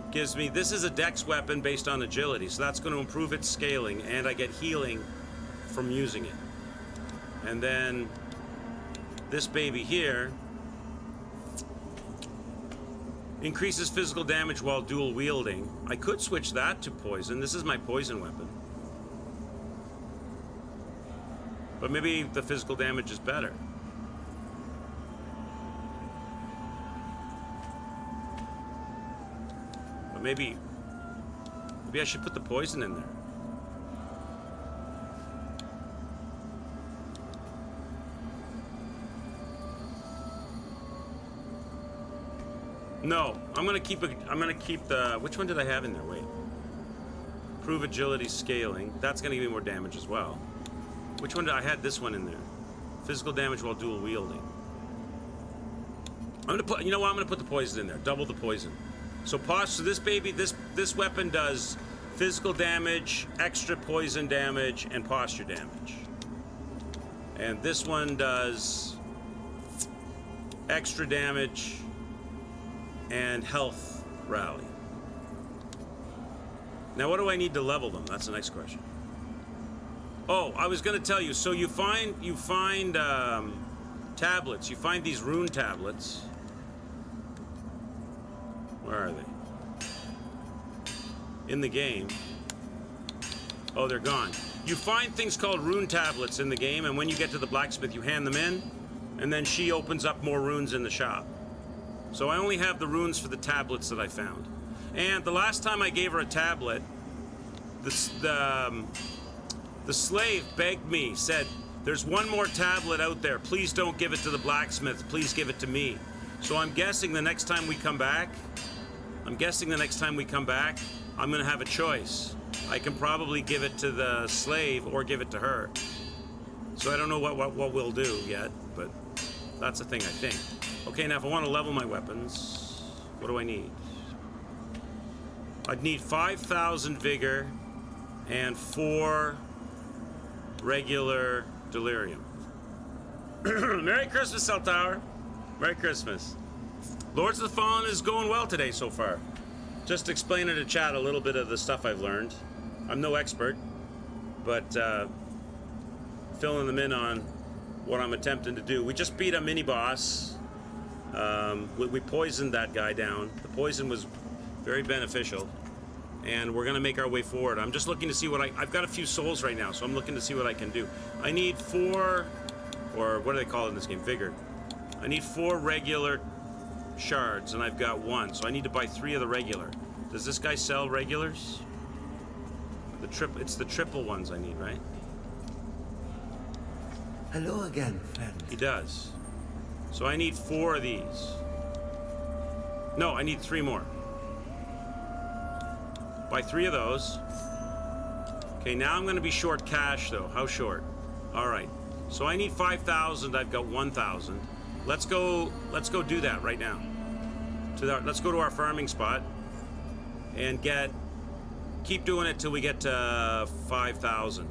gives me... This is a dex weapon based on agility, so that's going to improve its scaling, and I get healing from using it. And then this baby here increases physical damage while dual wielding. I could switch that to poison. This is my poison weapon. But maybe the physical damage is better. But maybe I should put the poison in there. No, I'm gonna keep the, which one did I have in there? Wait. Improve agility scaling. That's gonna give me more damage as well. Which one did I had this one in there? Physical damage while dual wielding. I'm gonna put, you know what? I'm gonna put the poison in there. Double the poison. So this baby, this weapon does physical damage, extra poison damage, and posture damage. And this one does extra damage and health rally. Now, what do I need to level them? That's the next question. Oh, I was going to tell you. So you find tablets. You find these rune tablets. Where are they? In the game. Oh, they're gone. You find things called rune tablets in the game, and when you get to the blacksmith, you hand them in, and then she opens up more runes in the shop. So I only have the runes for the tablets that I found. And the last time I gave her a tablet, the slave begged me, said, "There's one more tablet out there. Please don't give it to the blacksmith. Please give it to me." So I'm guessing the next time we come back, I'm gonna have a choice. I can probably give it to the slave or give it to her. So I don't know what we'll do yet, but that's the thing, I think. Okay, now if I want to level my weapons, what do I need? I'd need 5,000 vigor and 4 regular delirium. Merry Christmas, Cell Tower. Merry Christmas. Lords of the Fallen is going well today so far. Just explaining to chat a little bit of the stuff I've learned. I'm no expert, but filling them in on what I'm attempting to do. We just beat a mini-boss. We poisoned that guy down. The poison was very beneficial. And we're going to make our way forward. I'm just looking to see what I've got a few souls right now, so I'm looking to see what I can do. I need 4, or what do they call it in this game? Vigor. I need 4 regular shards, and I've got 1, so I need to buy 3 of the regular. Does this guy sell regulars? It's the triple ones I need, right? Hello again, friend. He does. So I need 4 of these. No, I need 3 more. Buy 3 of those. Okay, now I'm going to be short cash, though. How short? All right. So I need 5,000. I've got 1,000. Let's go do that right now. Let's go to our farming spot and keep doing it till we get to 5,000,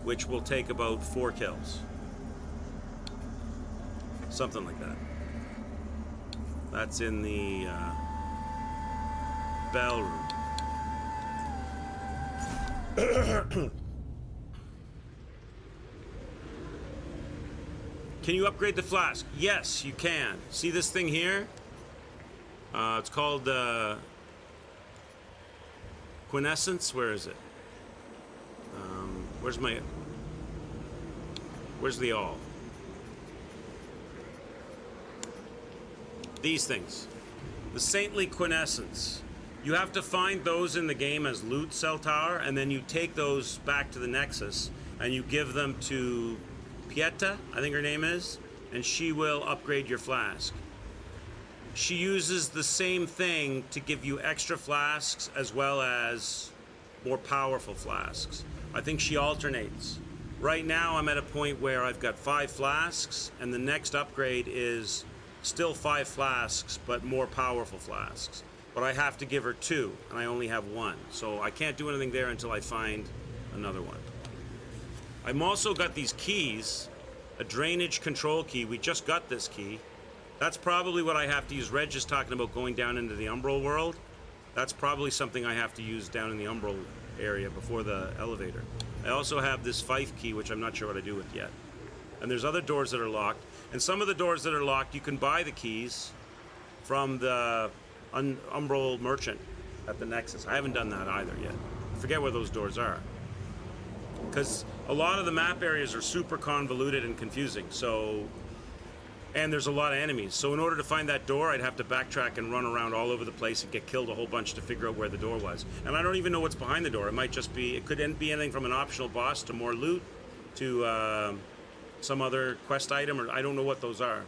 which will take about 4 kills. Something like that. That's in the bell room. Can you upgrade the flask? Yes, you can. See this thing here? It's called Quintessence. Where is it? Where's the all? These things. The Saintly Quintessence. You have to find those in the game as loot, Cell Tower, and then you take those back to the Nexus and you give them to Pieta, I think her name is, and she will upgrade your flask. She uses the same thing to give you extra flasks as well as more powerful flasks. I think she alternates. Right now I'm at a point where I've got 5 flasks, and the next upgrade is still 5 flasks, but more powerful flasks. But I have to give her 2, and I only have 1. So I can't do anything there until I find another one. I've also got these keys, a drainage control key. We just got this key. That's probably what I have to use. Reg is talking about going down into the Umbral world. That's probably something I have to use down in the Umbral area before the elevator. I also have this Fife key, which I'm not sure what to do with yet. And there's other doors that are locked. And some of the doors that are locked, you can buy the keys from the Umbral merchant at the Nexus. I haven't done that either yet. I forget where those doors are. Because a lot of the map areas are super convoluted and confusing. And there's a lot of enemies. So in order to find that door, I'd have to backtrack and run around all over the place and get killed a whole bunch to figure out where the door was. And I don't even know what's behind the door. It might just be, it could be anything from an optional boss to more loot to some other quest item, or I don't know what those are.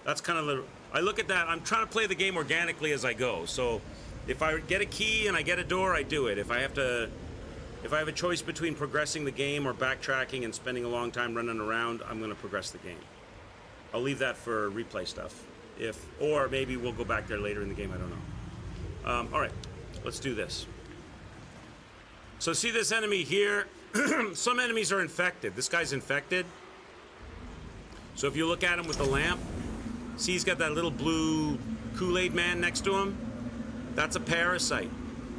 That's kind of the, I look at that, I'm trying to play the game organically as I go. So if I get a key and I get a door, I do it. If I have a choice between progressing the game or backtracking and spending a long time running around, I'm going to progress the game. I'll leave that for replay stuff. Or maybe we'll go back there later in the game, I don't know. All right, let's do this. So see this enemy here? Some enemies are infected. This guy's infected. So if you look at him with the lamp, see he's got that little blue Kool-Aid man next to him? That's a parasite.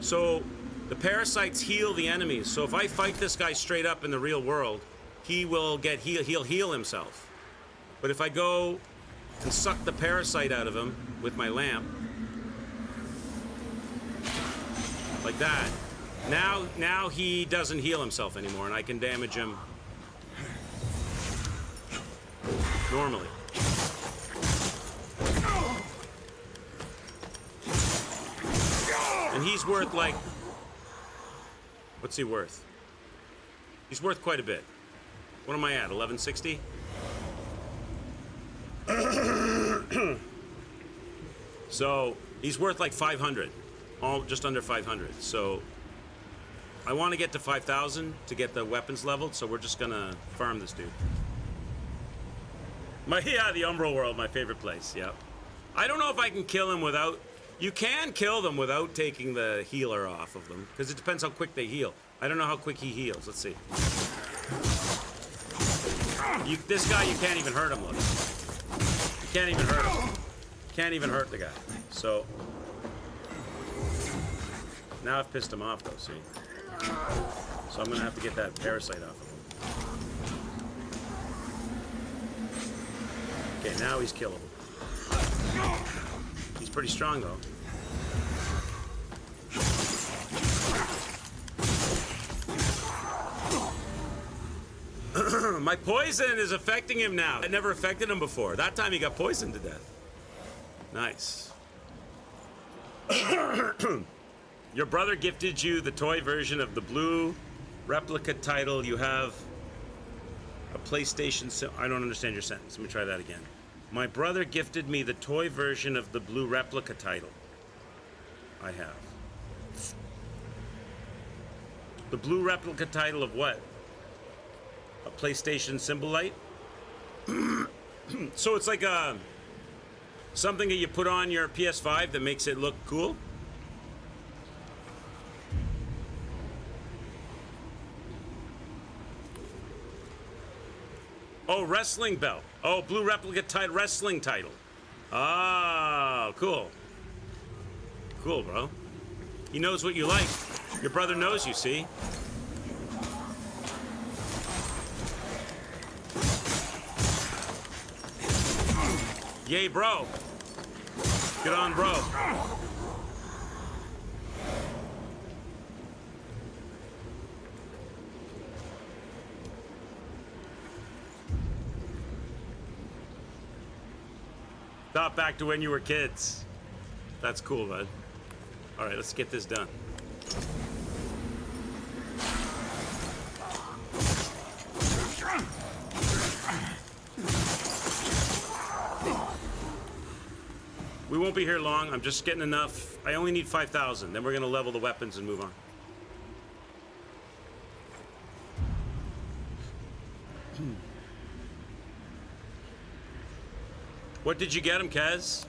So the parasites heal the enemies. So if I fight this guy straight up in the real world, he'll heal himself. But if I go and suck the parasite out of him with my lamp, like that, now he doesn't heal himself anymore, and I can damage him normally. And he's worth like, what's he worth? He's worth quite a bit. What am I at, 1160? So he's worth like 500 just under 500. So I want to get to 5,000 to get the weapons leveled. So we're just gonna farm this dude. The Umbral World, my favorite place. Yep. I don't know if I can kill him without. You can kill them without taking the healer off of them, because it depends how quick they heal. I don't know how quick he heals. Let's see. This guy, you can't even hurt him, look. You can't even hurt him. Can't even hurt the guy. So, now I've pissed him off, though, see? So I'm going to have to get that parasite off of him. Okay, now he's killable. He's pretty strong, though. My poison is affecting him now. It never affected him before. That time he got poisoned to death. Nice. Your brother gifted you the toy version of the blue replica title. You have a PlayStation. I don't understand your sentence. Let me try that again. My brother gifted me the toy version of the blue replica title. I have. The blue replica title of what? A PlayStation symbol light? So it's like something that you put on your PS5 that makes it look cool? Oh, wrestling belt. Oh, blue replica wrestling title. Oh, cool. Cool, bro. He knows what you like. Your brother knows you, see? Yay, bro. Good on, bro. Thought back to when you were kids. That's cool, bud. All right, let's get this done. We won't be here long. I'm just getting enough. I only need 5,000. Then we're going to level the weapons and move on. What did you get him, Kaz?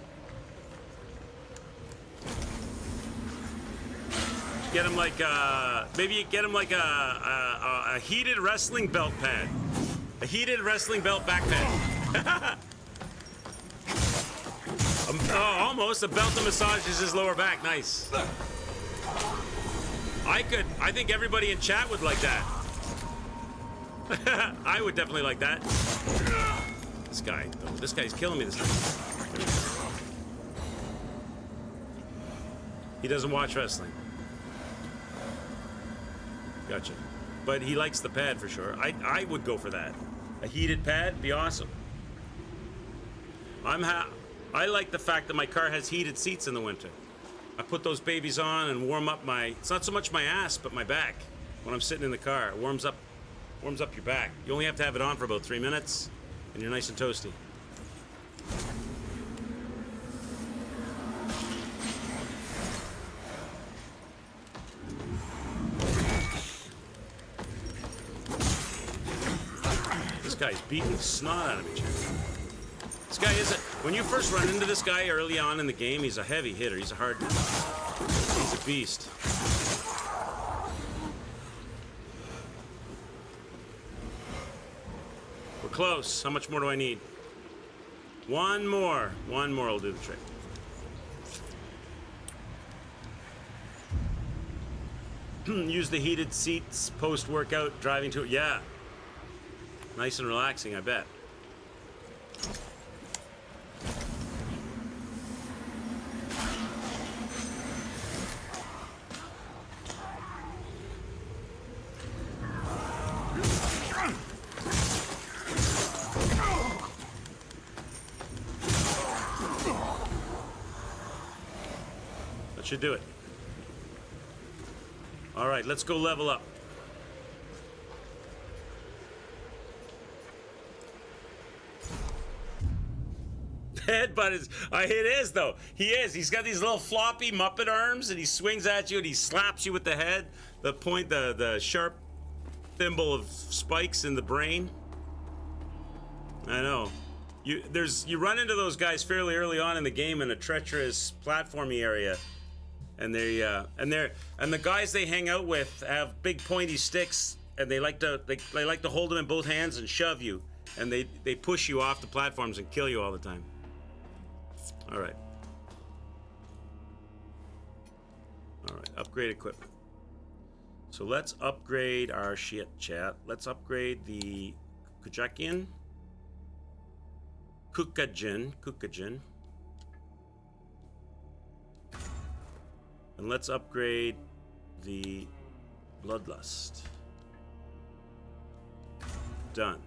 Get him like maybe you get him like a heated wrestling belt pad. A heated wrestling belt back pad. Oh, almost a belt that massages his lower back. Nice. I think everybody in chat would like that. I would definitely like that. This guy's killing me this time. He doesn't watch wrestling. Gotcha. But he likes the pad for sure. I would go for that. A heated pad, be awesome. I like the fact that my car has heated seats in the winter. I put those babies on and warm up it's not so much my ass, but my back. When I'm sitting in the car, it warms up your back. You only have to have it on for about 3 minutes, and you're nice and toasty. This guy's beating the snot out of me, Jim. This guy when you first run into this guy early on in the game, he's a heavy hitter. He's a hard hitter. He's a beast. We're close. How much more do I need? One more. One more will do the trick. Use the heated seats post-workout driving to it. Yeah. Nice and relaxing, I bet. That should do it. All right, let's go level up. head, but it is though. He is. He's got these little floppy Muppet arms, and he swings at you and he slaps you with the head. The sharp thimble of spikes in the brain. I know. You run into those guys fairly early on in the game in a treacherous platformy area, and the guys they hang out with have big pointy sticks, and they like to hold them in both hands and shove you, and they push you off the platforms and kill you all the time. All right, upgrade equipment. So let's upgrade our shit, chat. Let's upgrade the Kukajan. And let's upgrade the Bloodlust. Done.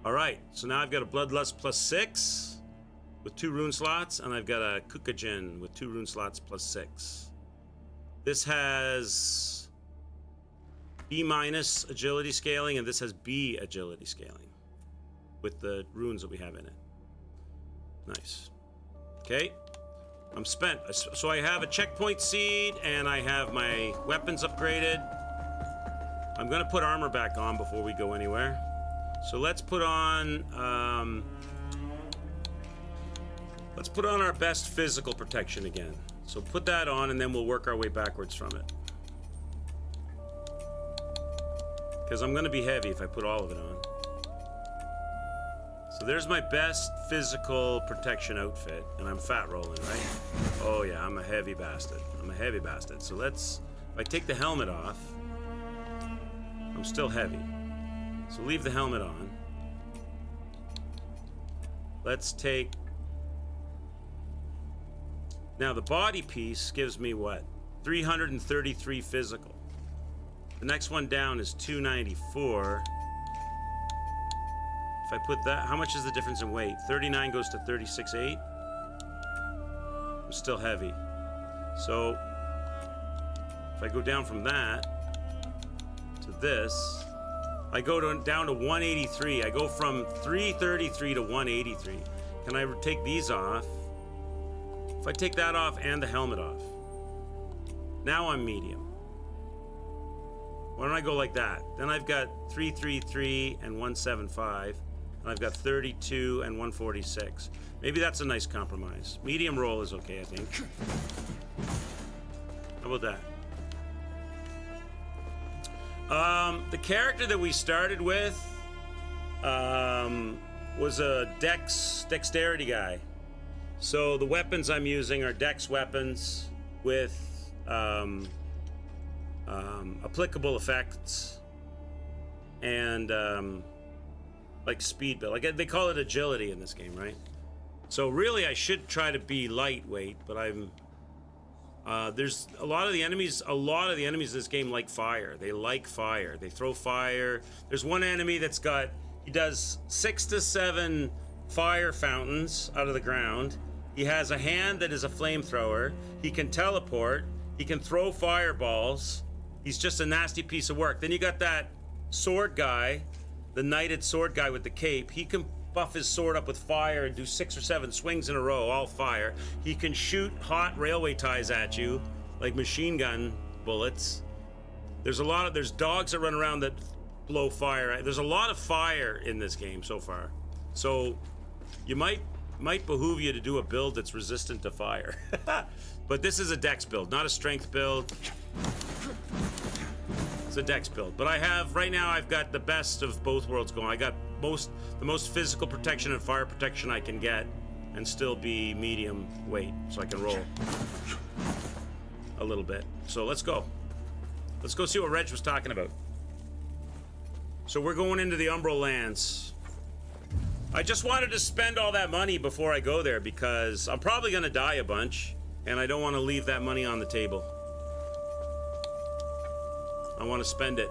All right, so now I've got a Bloodlust +6 with 2 rune slots, and I've got a Kukajan with 2 rune slots +6. This has B- agility scaling, and this has B agility scaling with the runes that we have in it. Nice. Okay, I'm spent. So I have a checkpoint seed, and I have my weapons upgraded. I'm gonna put armor back on before we go anywhere. So let's put on our best physical protection again. So put that on, and then we'll work our way backwards from it. Because I'm gonna be heavy if I put all of it on. So there's my best physical protection outfit, and I'm fat rolling, right? Oh yeah, I'm a heavy bastard. So if I take the helmet off, I'm still heavy. So leave the helmet on. Let's take, now the body piece gives me what? 333 physical. The next one down is 294. If I put that, how much is the difference in weight? 39 goes to 36.8. I'm still heavy. So if I go down from that to this, I go down to 183. I go from 333 to 183. Can I take these off? If I take that off and the helmet off, now I'm medium. Why don't I go like that? Then I've got 333 and 175, and I've got 32 and 146. Maybe that's a nice compromise. Medium roll is okay, I think. How about that? The character that we started with was a dexterity guy. So the weapons I'm using are dex weapons with applicable effects and like speed build. Like they call it agility in this game, right? So really I should try to be lightweight, but I'm there's a lot of the enemies in this game like fire. They like fire. They throw fire. There's one enemy that's got, he does 6 to 7 fire fountains out of the ground. He has a hand that is a flamethrower. He can teleport. He can throw fireballs. He's just a nasty piece of work. Then you got that sword guy, the knighted sword guy with the cape. He can buff his sword up with fire and do 6 or 7 swings in a row, all fire. He can shoot hot railway ties at you like machine gun bullets. There's dogs that run around that blow fire. There's a lot of fire in this game so far. So you might behoove you to do a build that's resistant to fire. But this is a dex build, not a strength build. It's a dex build. But right now I've got the best of both worlds going. I got the most physical protection and fire protection I can get and still be medium weight, so I can roll a little bit. So let's go. Let's go see what Reg was talking about. So we're going into the Umbral Lands. I just wanted to spend all that money before I go there because I'm probably gonna die a bunch and I don't want to leave that money on the table. I want to spend it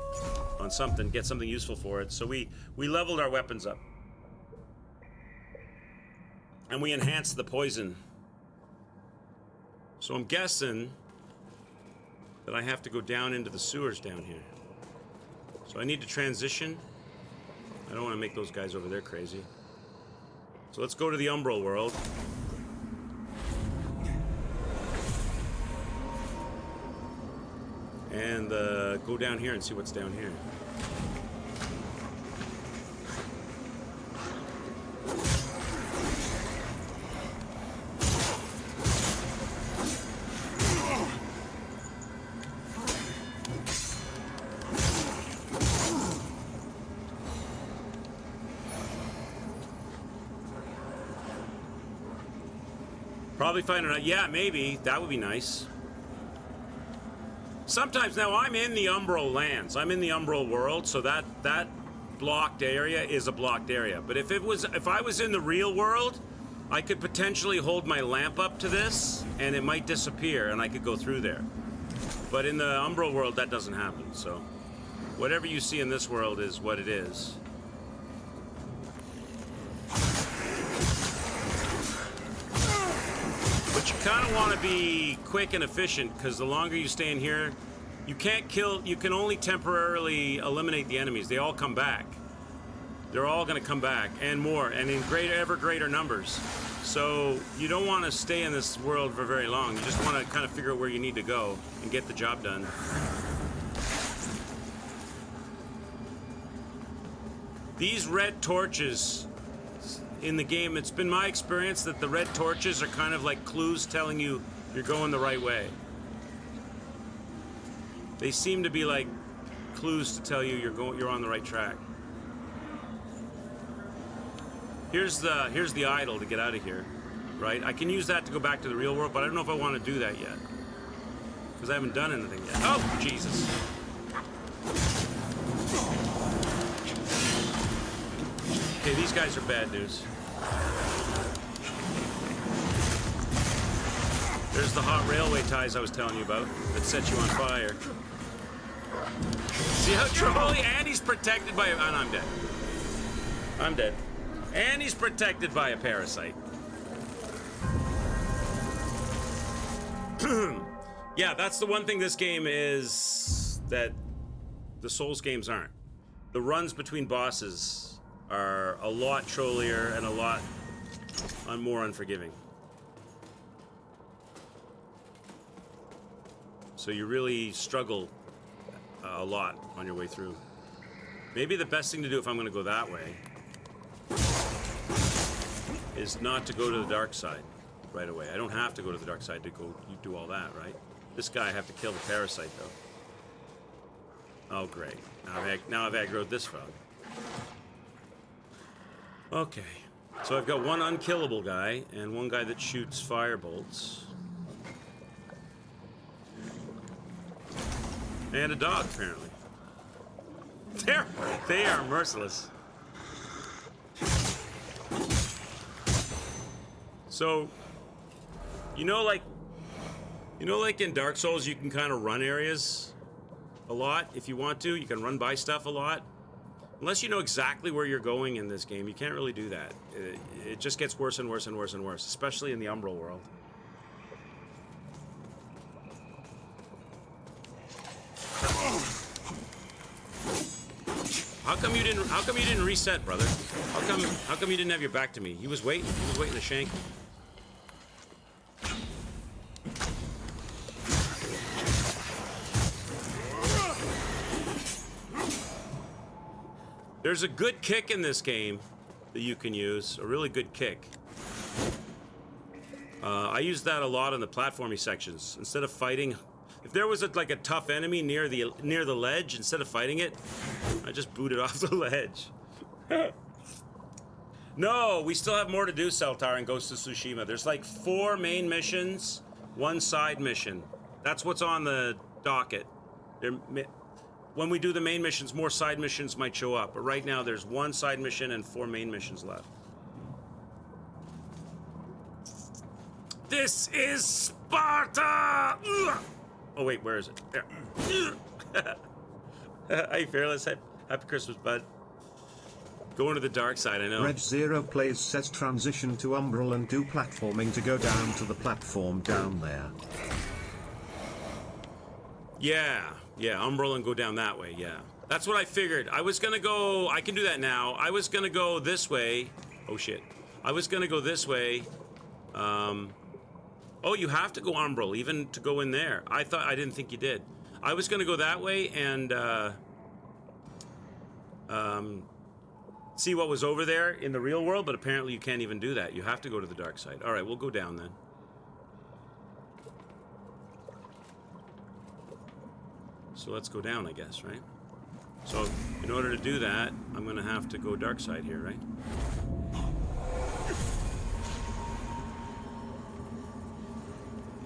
on something, get something useful for it. So we leveled our weapons up. And we enhanced the poison. So I'm guessing that I have to go down into the sewers down here. So I need to transition. I don't want to make those guys over there crazy. So let's go to the Umbral world. And go down here and see what's down here. Probably find it. Yeah, maybe. That would be nice. Sometimes, now I'm in the Umbral lands. I'm in the Umbral world, so that blocked area is a blocked area. But if I was in the real world, I could potentially hold my lamp up to this, and it might disappear, and I could go through there. But in the Umbral world, that doesn't happen. So, whatever you see in this world is what it is. But you kind of want to be quick and efficient, because the longer you stay in here, you can't kill, you can only temporarily eliminate the enemies. They all come back. They're all going to come back, and more, and in ever greater numbers. So you don't want to stay in this world for very long. You just want to kind of figure out where you need to go and get the job done. These red torches in the game, it's been my experience that the red torches are kind of like clues telling you you're going the right way. They seem to be like clues to tell you you're on the right track. Here's the idol to get out of here, right? I can use that to go back to the real world, but I don't know if I want to do that yet, because I haven't done anything yet. Oh, Jesus. Okay, these guys are bad news. There's the hot railway ties I was telling you about that set you on fire. See how trolly? And he's protected by... And I'm dead. I'm dead. And he's protected by a parasite. Yeah, that's the one thing this game is that the Souls games aren't. The runs between bosses are a lot trollier and a lot more unforgiving. So you really struggle a lot on your way through. Maybe the best thing to do if I'm going to go that way is not to go to the dark side right away. I don't have to go to the dark side to go do all that, right? This guy I have to kill the parasite though. Oh great. Now I've aggroed this frog. Okay, so I've got one unkillable guy and one guy that shoots fire bolts. And a dog, apparently. They are merciless. So, you know like in Dark Souls, you can kind of run areas a lot if you want to. You can run by stuff a lot. Unless you know exactly where you're going in this game, you can't really do that. It just gets worse and worse and worse and worse, especially in the Umbral world. How come you didn't reset, brother? How come you didn't have your back to me? He was waiting to shank me. There's a good kick in this game that you can use, a really good kick. I use that a lot in the platforming sections. Instead of fighting, if there was like a tough enemy near the ledge, instead of fighting it, I just boot it off the ledge. No, we still have more to do, Celtar, in Ghost of Tsushima. There's like 4 main missions, 1 side mission. That's what's on the docket. When we do the main missions, more side missions might show up. But right now, there's 1 side mission and 4 main missions left. This is Sparta! Ugh! Oh, wait, where is it? There. Hey, Fearless. Happy Christmas, bud. Going to the dark side, I know. Red Zero Plays says transition to Umbral and do platforming to go down to the platform down there. Yeah, Umbral and go down that way, yeah. That's what I figured. I was gonna go, I can do that now. I was gonna go this way. Oh shit. I was gonna go this way. Oh, you have to go Umbral even to go in there. I didn't think you did. I was gonna go that way and see what was over there in the real world, but apparently you can't even do that. You have to go to the dark side. All right, we'll go down then. So let's go down, I guess, right? So in order to do that, I'm gonna have to go dark side here, right?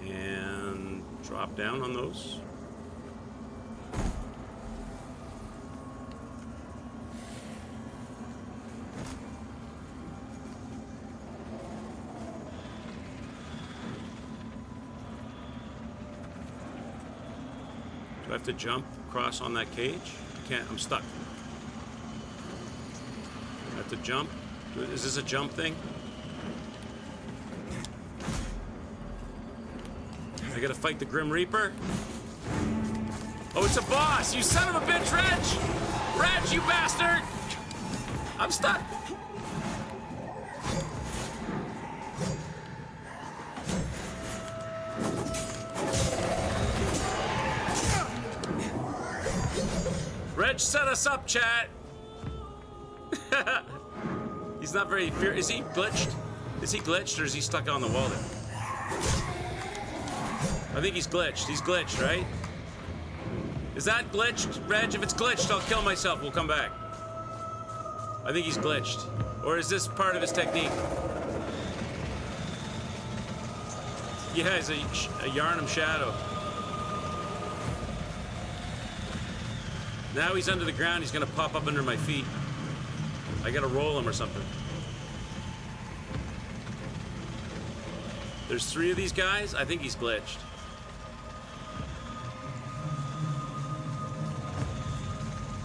And drop down on those. Do I have to jump across on that cage? I can't, I'm stuck. I have to jump? Is this a jump thing? I gotta fight the Grim Reaper? Oh, it's a boss! You son of a bitch, Reg! Reg, you bastard! I'm stuck! Reg set us up, chat! He's not very fear. Is he glitched? Is he glitched or is he stuck on the wall there? I think he's glitched. He's glitched, right? Is that glitched, Reg? If it's glitched, I'll kill myself. We'll come back. I think he's glitched. Or is this part of his technique? Yeah, he's a Yharnam Shadow. Now he's under the ground. He's gonna pop up under my feet. I gotta roll him or something. There's 3 of these guys. I think he's glitched.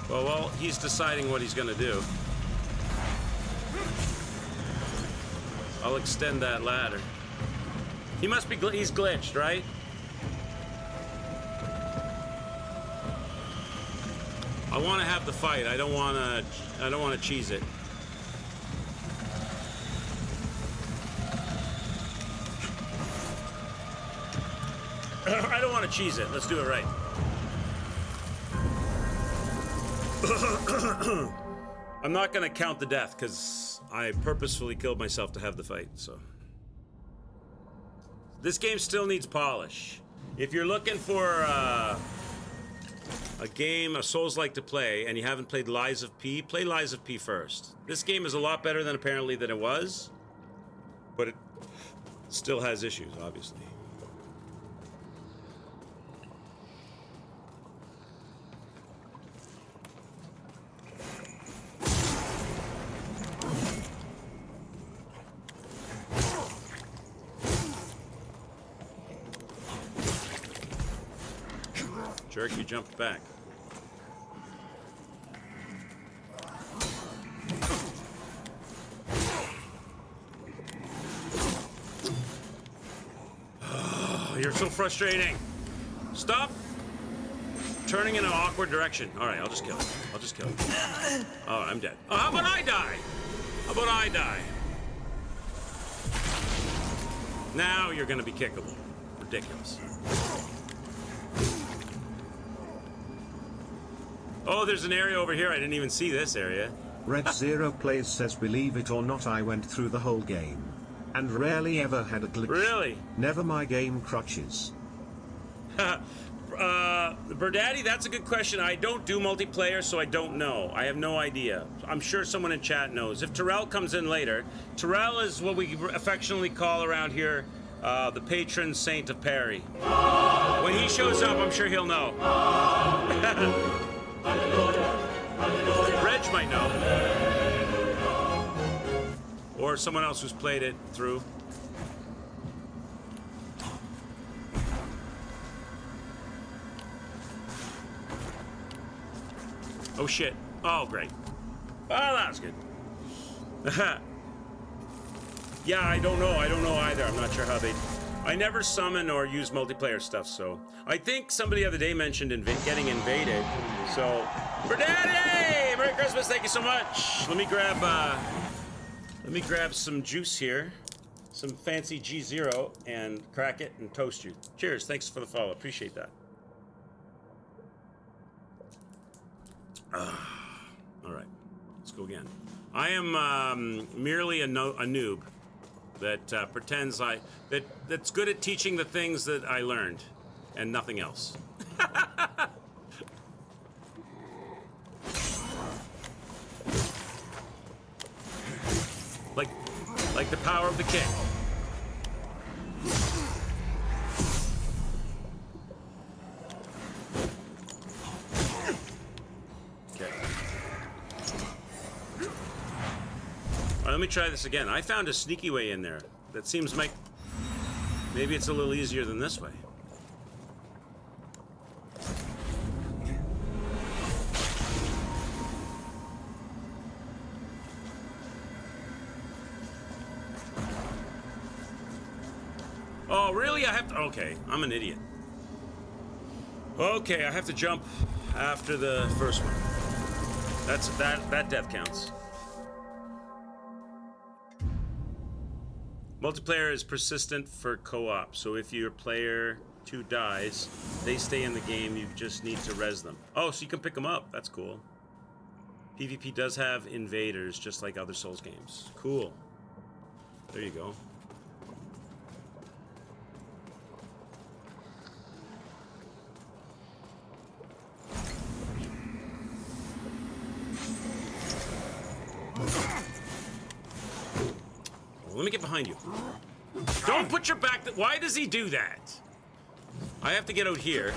Well, while he's deciding what he's gonna do, I'll extend that ladder. He must be he's glitched, right? I want to have the fight. I don't want to cheese it. I don't want to cheese it. Let's do it right. I'm not going to count the death because I purposefully killed myself to have the fight. So this game still needs polish. If you're looking for a game, a Souls-like to play, and you haven't played Lies of P, play Lies of P first. This game is a lot better than apparently than it was, but it still has issues, obviously. Jerk, you jumped back. Oh, you're so frustrating. Stop turning in an awkward direction. All right, I'll just kill him. I'll just kill him. Oh, I'm dead. Oh, how about I die? How about I die? Now you're gonna be kickable. Ridiculous. Oh, there's an area over here. I didn't even see this area. Red Zero Plays says, believe it or not, I went through the whole game and rarely ever had a glitch. Really? Never my game crutches. Birdaddy, that's a good question. I don't do multiplayer, so I don't know. I have no idea. I'm sure someone in chat knows. If Terrell comes in later, Terrell is what we affectionately call around here the patron saint of Perry. When he shows up, I'm sure he'll know. Reg might know. Or someone else who's played it through. Oh shit. Oh great. Oh, that was good. Yeah, I don't know either. I'm not sure how they... I never summon or use multiplayer stuff, so... I think somebody the other day mentioned getting invaded, so... For Daddy! Merry Christmas, thank you so much! Let me grab Let me grab some juice here, some fancy G0, and crack it and toast you. Cheers. Thanks for the follow. Appreciate that. All right. Let's go again. I am merely a noob that pretends that's good at teaching the things that I learned and nothing else. Like the power of the kick. Okay. All right, let me try this again. I found a sneaky way in there that seems like maybe it's a little easier than this way. Oh, really? I have to... Okay, I'm an idiot. Okay, I have to jump after the first one. That death counts. Multiplayer is persistent for co-op, so if your player 2 dies, they stay in the game, you just need to res them. Oh, so you can pick them up. That's cool. PvP does have invaders, just like other Souls games. Cool. There you go. Let me get behind you. Don't put your back... Why does he do that? I have to get out here.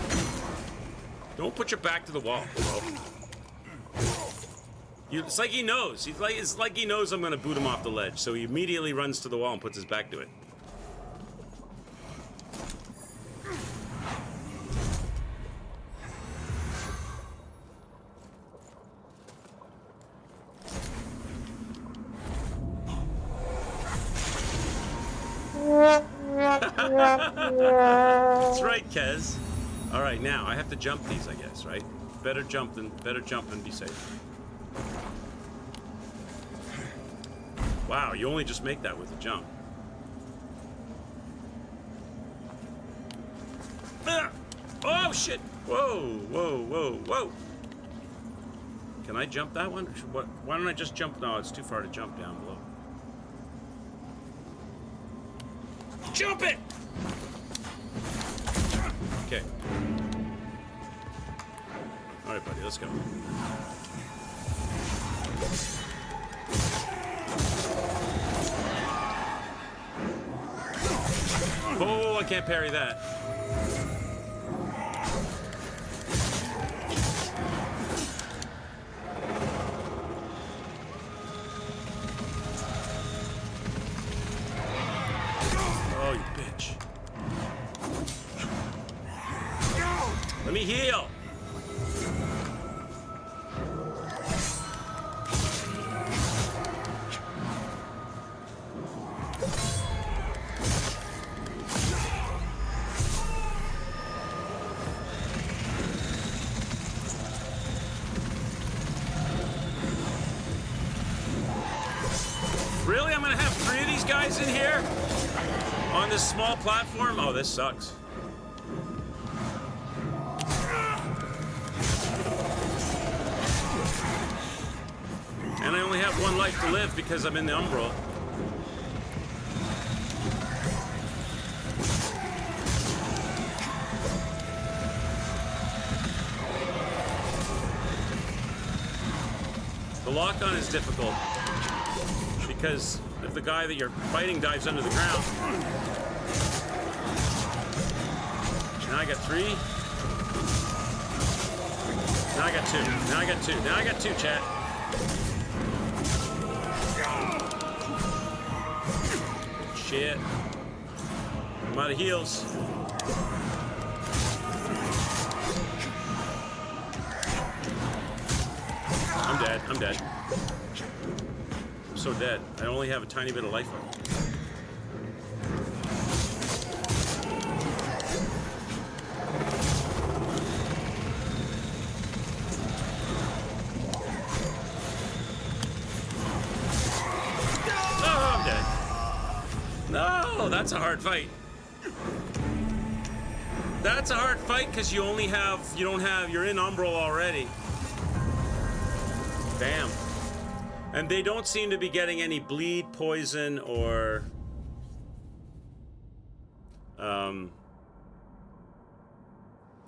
Don't put your back to the wall. It's like he knows. It's like he knows I'm going to boot him off the ledge. So he immediately runs to the wall and puts his back to it. That's right, Kez. All right, now I have to jump these, I guess, right? Better jump than be safe. Wow, you only just make that with a jump. Ah! Oh shit! Whoa, whoa, whoa, whoa! Can I jump that one? Why don't I just jump? No, it's too far to jump down below. Jump it! Okay. All right, buddy, let's go. Oh, I can't parry that. Oh, you bitch. Let me heal. Really? I'm gonna have 3 of these guys in here? On this small platform? Oh, this sucks. And I only have 1 life to live because I'm in the Umbral. The lock-on is difficult because if the guy that you're fighting dives under the ground. Now I got 3. Now I got 2. Now I got 2. Now I got 2, chat. Shit. I'm out of heals. I'm dead. I'm dead. I'm so dead. I only have a tiny bit of life left. That's a hard fight. That's a hard fight because you're in Umbral already. Damn. And they don't seem to be getting any bleed, poison, or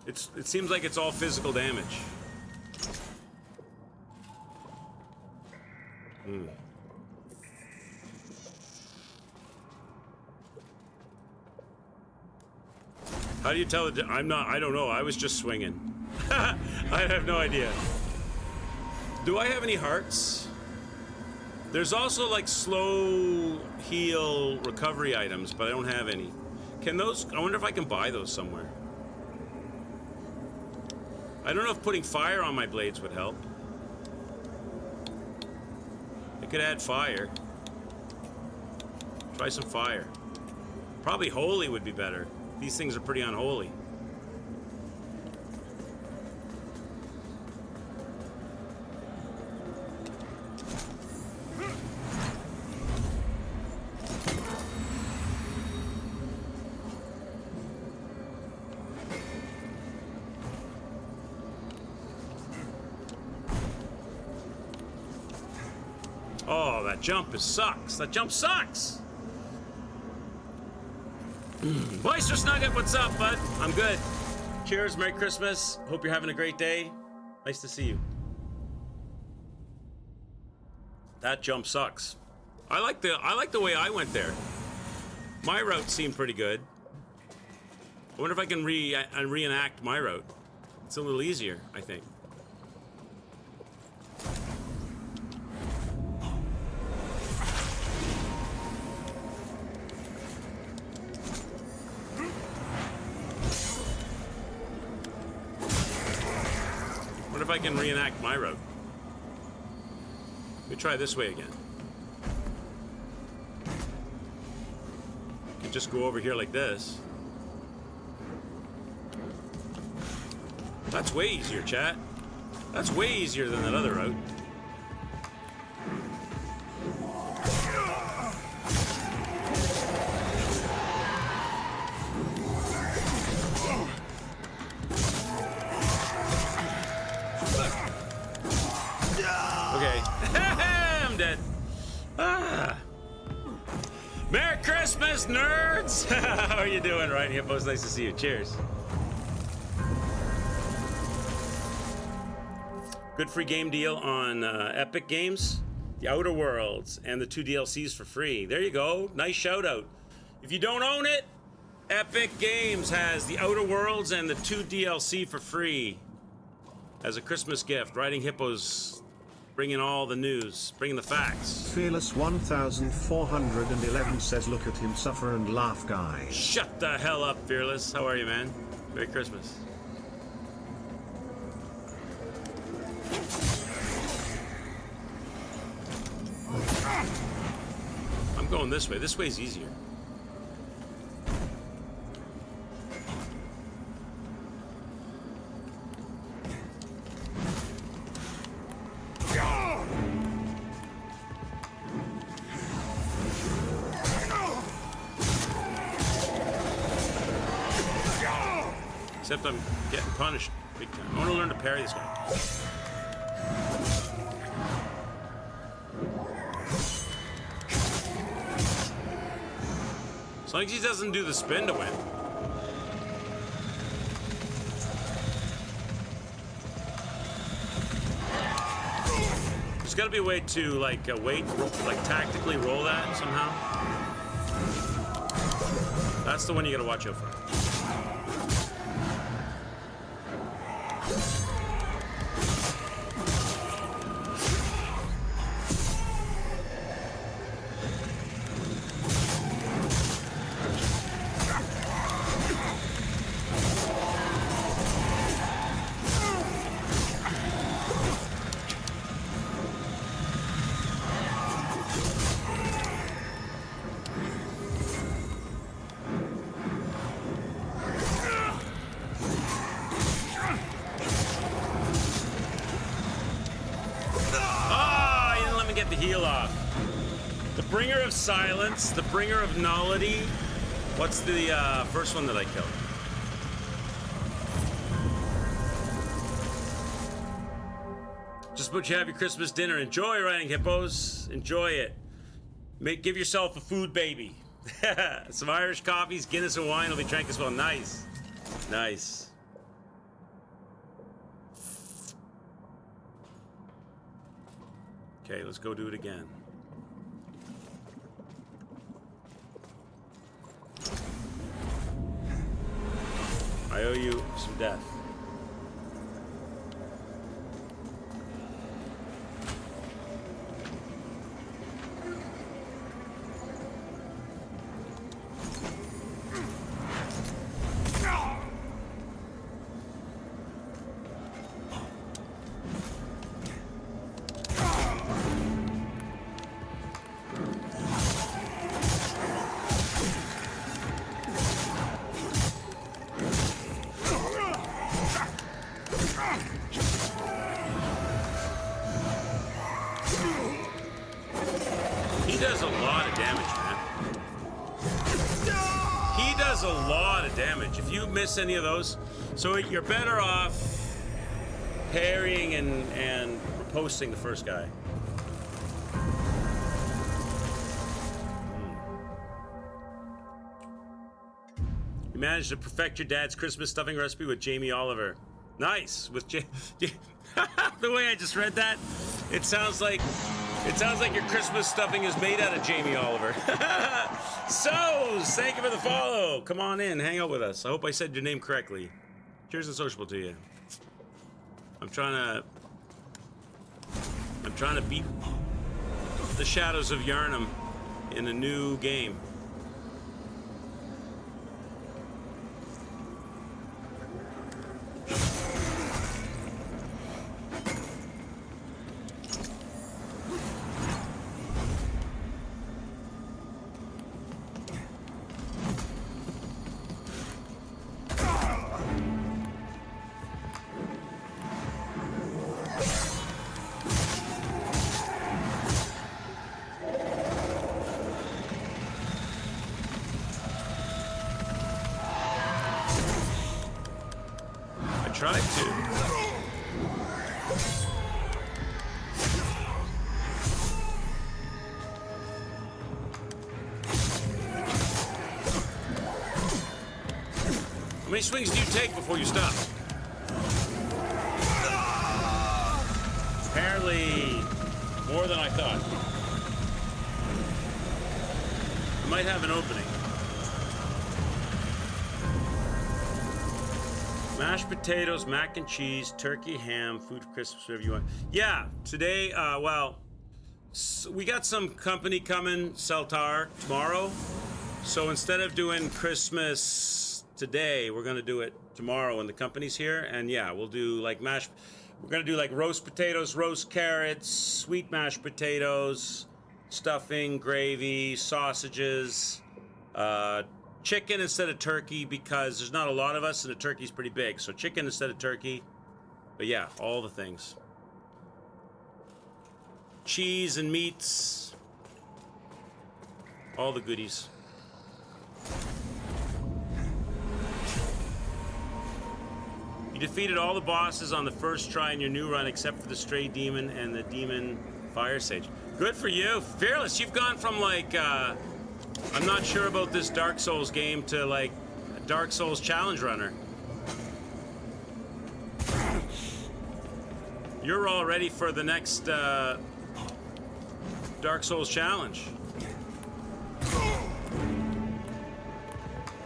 it seems like it's all physical damage. How do you tell it? I don't know. I was just swinging. I have no idea. Do I have any hearts? There's also like slow heal recovery items, but I don't have any. Can those? I wonder if I can buy those somewhere. I don't know if putting fire on my blades would help. I could add fire. Try some fire. Probably holy would be better. These things are pretty unholy. Oh, that jump sucks. That jump sucks. Meister Snugget, what's up, bud? I'm good. Cheers, Merry Christmas. Hope you're having a great day. Nice to see you. That jump sucks. I like the way I went there. My route seemed pretty good. I wonder if I can reenact my route. It's a little easier, I think. If I can reenact my route. Let me try this way again. I can just go over here like this. That's way easier, chat. That's way easier than that other route. Merry Christmas, nerds! How are you doing, Right Hippos? Nice to see you. Cheers. Good free game deal on Epic Games, The Outer Worlds, and the 2 DLCs for free. There you go. Nice shout out. If you don't own it, Epic Games has The Outer Worlds and the 2 DLC for free as a Christmas gift. Riding Hippos, bringing all the news, bringing the facts. Fearless 1411 says, look at him suffer and laugh, guy. Shut the hell up, Fearless. How are you, man? Merry Christmas. I'm going this way. This way's easier. Except I'm getting punished big time. I want to learn to parry this guy. As long as he doesn't do the spin to win. There's got to be a way to like tactically roll that somehow. That's the one you got to watch out for. Silence, the bringer of nullity, What's the first one that I killed? Just about you have your Christmas dinner. Enjoy riding hippos. Enjoy it. Give yourself a food baby. Some Irish coffees, Guinness and wine will be drank as well. Nice. Nice. Okay, let's go do it again. I owe you some death. He does a lot of damage, man. He does a lot of damage. If you miss any of those, so you're better off parrying and riposting the first guy. You managed to perfect your dad's Christmas stuffing recipe with Jamie Oliver. Nice. With the way I just read that, it sounds like your Christmas stuffing is made out of Jamie Oliver. So, thank you for the follow. Come on in, hang out with us. I hope I said your name correctly. Cheers and sociable to you. I'm trying to beat the Shadows of Yharnam in a new game. Tried to. How many swings do you take before you stop? Apparently more than I thought. I might have an opening. Mashed potatoes, mac and cheese, turkey, ham, food for Christmas, whatever you want. Yeah, today, we got some company coming, Celtar, tomorrow. So instead of doing Christmas today, we're gonna do it tomorrow when the company's here. And yeah, we'll do like we're gonna do like roast potatoes, roast carrots, sweet mashed potatoes, stuffing, gravy, sausages, chicken instead of turkey because there's not a lot of us and the turkey's pretty big. So chicken instead of turkey. But yeah, all the things. Cheese and meats. All the goodies. You defeated all the bosses on the first try in your new run except for the stray demon and the demon fire sage. Good for you. Fearless, you've gone from like I'm not sure about this Dark Souls game to like a Dark Souls challenge runner. You're all ready for the next Dark Souls challenge.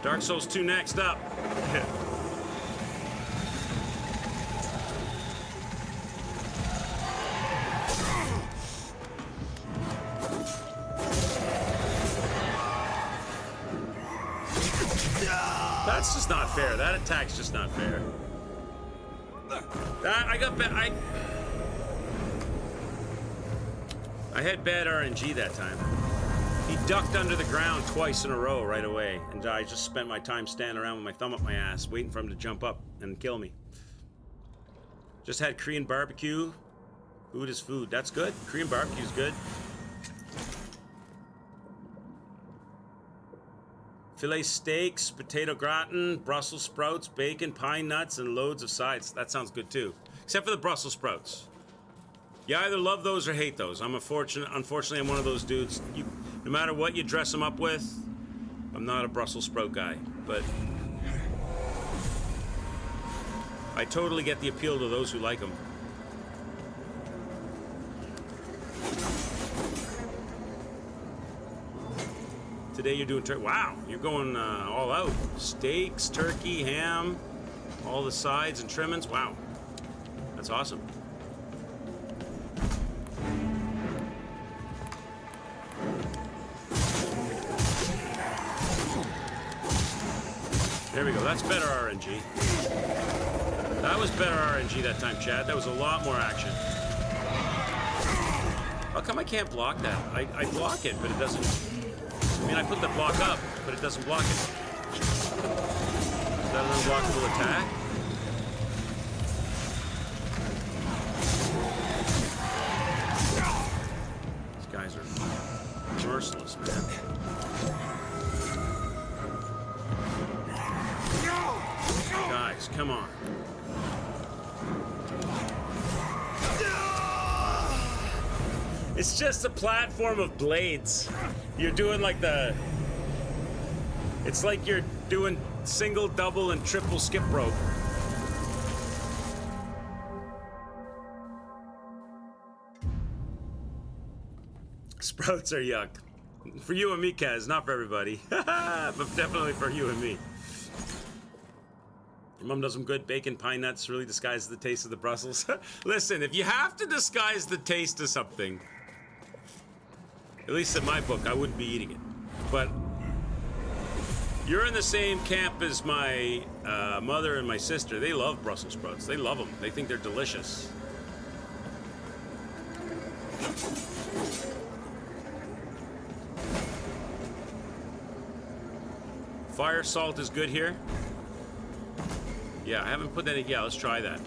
Dark Souls 2 next up. That's just not fair. That attack's just not fair. I had bad RNG that time. He ducked under the ground twice in a row right away, and I just spent my time standing around with my thumb up my ass, waiting for him to jump up and kill me. Just had Korean barbecue. Food is food. That's good. Korean barbecue's good. Filet steaks, potato gratin, Brussels sprouts, bacon, pine nuts, and loads of sides. That sounds good too. Except for the Brussels sprouts. You either love those or hate those. Unfortunately, I'm one of those dudes. No matter what you dress them up with, I'm not a Brussels sprout guy. But I totally get the appeal to those who like them. Today you're doing turkey. Wow, you're going all out. Steaks, turkey, ham, all the sides and trimmings. Wow, that's awesome. There we go. That's better RNG. That was better RNG that time, Chad. That was a lot more action. How come I can't block that? I block it, but it doesn't. I mean, I put the block up, but it doesn't block it. Is that an unblockable attack? These guys are merciless, man. Guys, come on. It's just a platform of blades. You're doing like it's like you're doing single, double, and triple skip rope. Sprouts are yuck. For you and me, Kaz, not for everybody. But definitely for you and me. Your mom does some good bacon, pine nuts, really disguises the taste of the Brussels. Listen, if you have to disguise the taste of something, at least in my book, I wouldn't be eating it. But you're in the same camp as my mother and my sister. They love Brussels sprouts. They love them. They think they're delicious. Fire salt is good here. Yeah, I haven't put any. Yeah, let's try that.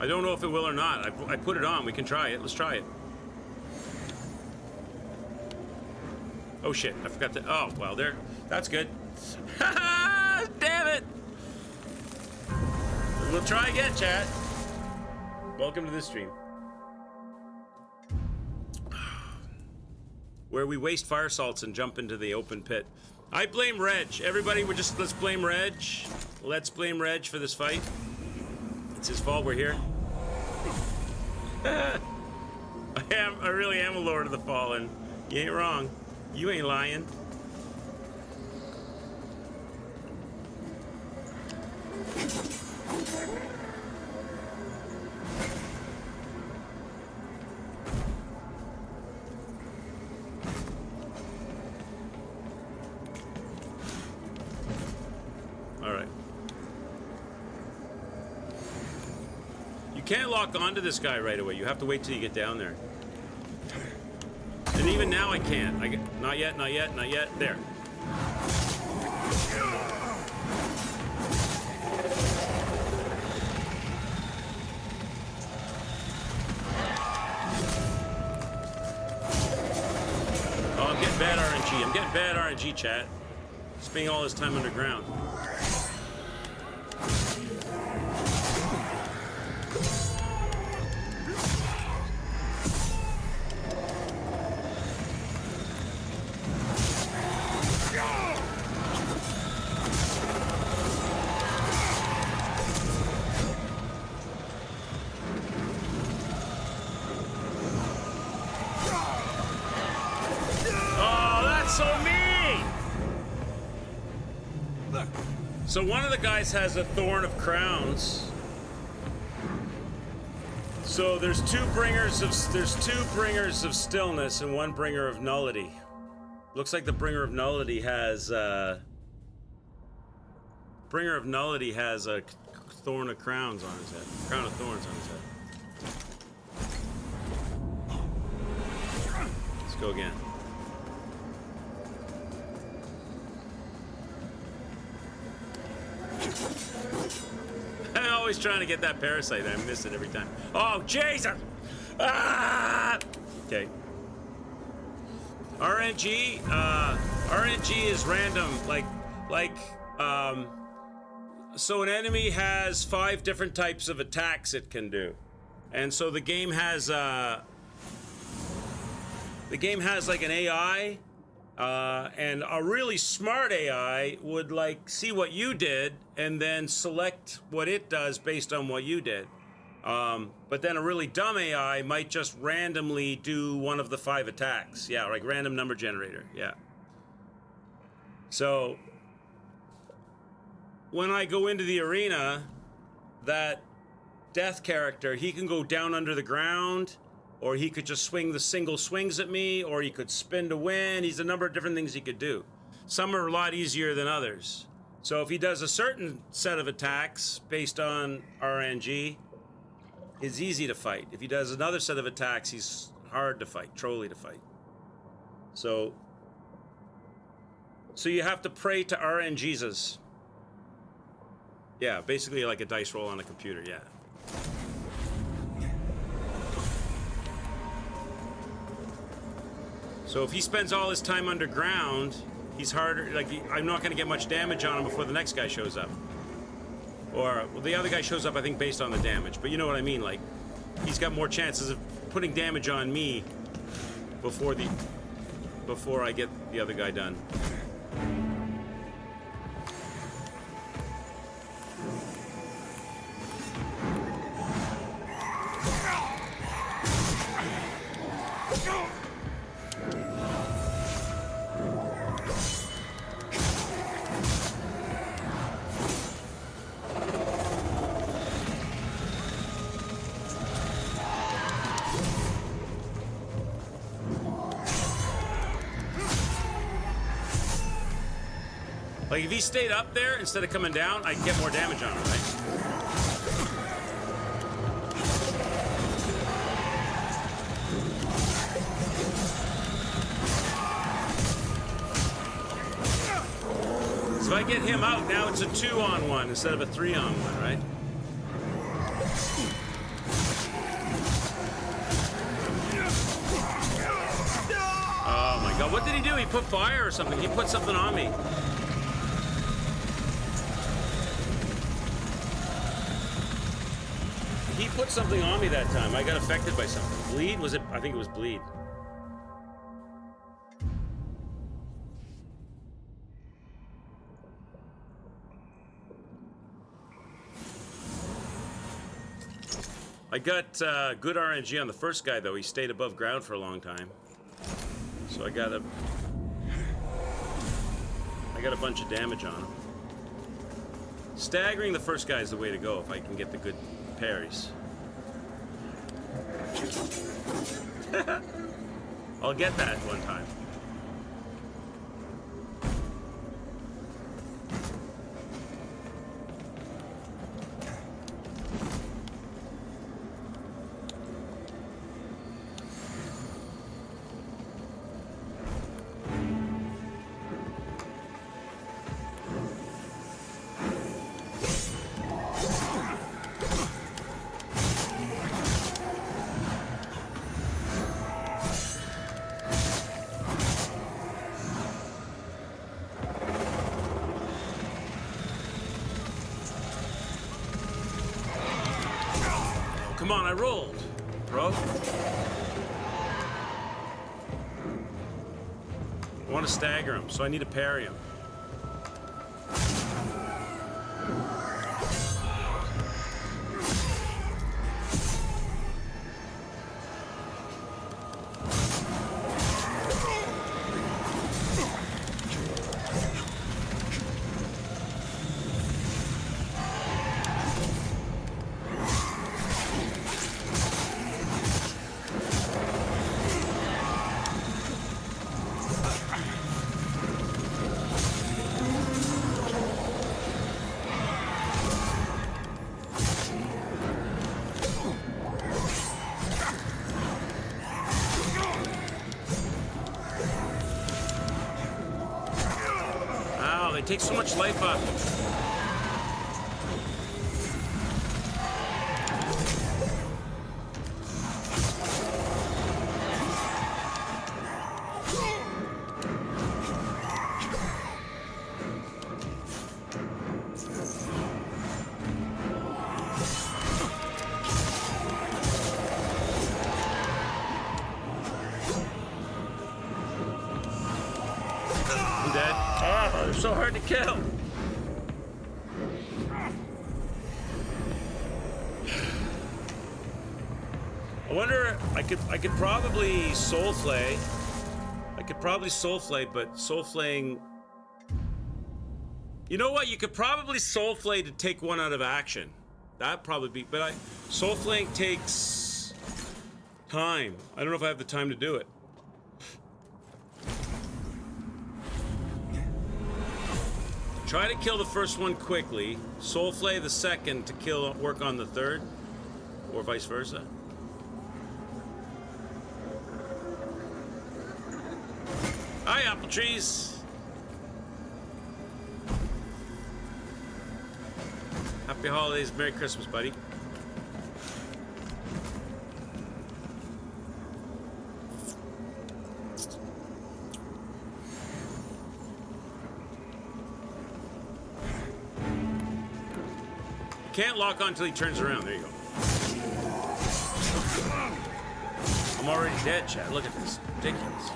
I don't know if it will or not. I put it on. We can try it. Let's try it. Oh shit, I forgot to. Oh, well, there. That's good. Damn it! We'll try again, chat. Welcome to the stream. Where we waste fire salts and jump into the open pit. I blame Reg. Everybody, let's blame Reg. Let's blame Reg for this fight. It's his fault we're here. I really am a Lord of the Fallen. You ain't wrong. You ain't lying. All right. You can't lock onto this guy right away. You have to wait till you get down there. And even now I can't. Not yet, not yet, not yet. There. Oh, I'm getting bad RNG. I'm getting bad RNG, chat. Spending all this time underground. So one of the guys has a Thorn of Crowns. So there's two bringers of stillness and one bringer of nullity. Looks like the bringer of nullity has a Thorn of Crowns on his head. Crown of Thorns on his head. Let's go again. I'm always trying to get that parasite and I miss it every time. Oh, Jesus! Ah! Okay. RNG, RNG is random. So an enemy has 5 different types of attacks it can do, and so the game has like an AI, and a really smart AI would like see what you did and then select what it does based on what you did. But then a really dumb AI might just randomly do one of the 5 attacks. Yeah, like random number generator. Yeah. So when I go into the arena, that death character, he can go down under the ground, or he could just swing the single swings at me, or he could spin to win. He's a number of different things he could do. Some are a lot easier than others. So if he does a certain set of attacks based on RNG, it's easy to fight. If he does another set of attacks, he's hard to fight, trolly to fight. So you have to pray to RNGesus. Yeah, basically like a dice roll on a computer, yeah. So if he spends all his time underground, he's harder, like, I'm not going to get much damage on him before the next guy shows up. Or, well, the other guy shows up, I think, based on the damage. But you know what I mean, like, he's got more chances of putting damage on me before I get the other guy done. Like, if he stayed up there instead of coming down, I'd get more damage on him, right? So if I get him out, now it's a 2-on-1 instead of a 3-on-1, right? Oh my god, what did he do? He put fire or something. He put something on me. He put something on me that time. I got affected by something. Bleed? Was it? I think it was bleed. I got good RNG on the first guy, though. He stayed above ground for a long time. So I got a bunch of damage on him. Staggering the first guy is the way to go if I can get the good parries. I'll get that one time. Come on, I rolled, bro. I want to stagger him, so I need to parry him. They take so much life up. so hard to kill. I wonder, I could probably soul flay. I could probably soul flay, but soul flaying. You know what? You could probably soul flay to take one out of action. That'd probably be, but soul flaying takes time. I don't know if I have the time to do it. Try to kill the first one quickly. Soul flay the second to work on the third, or vice versa. Hi, apple trees. Happy holidays, Merry Christmas, buddy. Can't lock on until he turns around. There you go. I'm already dead, Chad. Look at this. Ridiculous.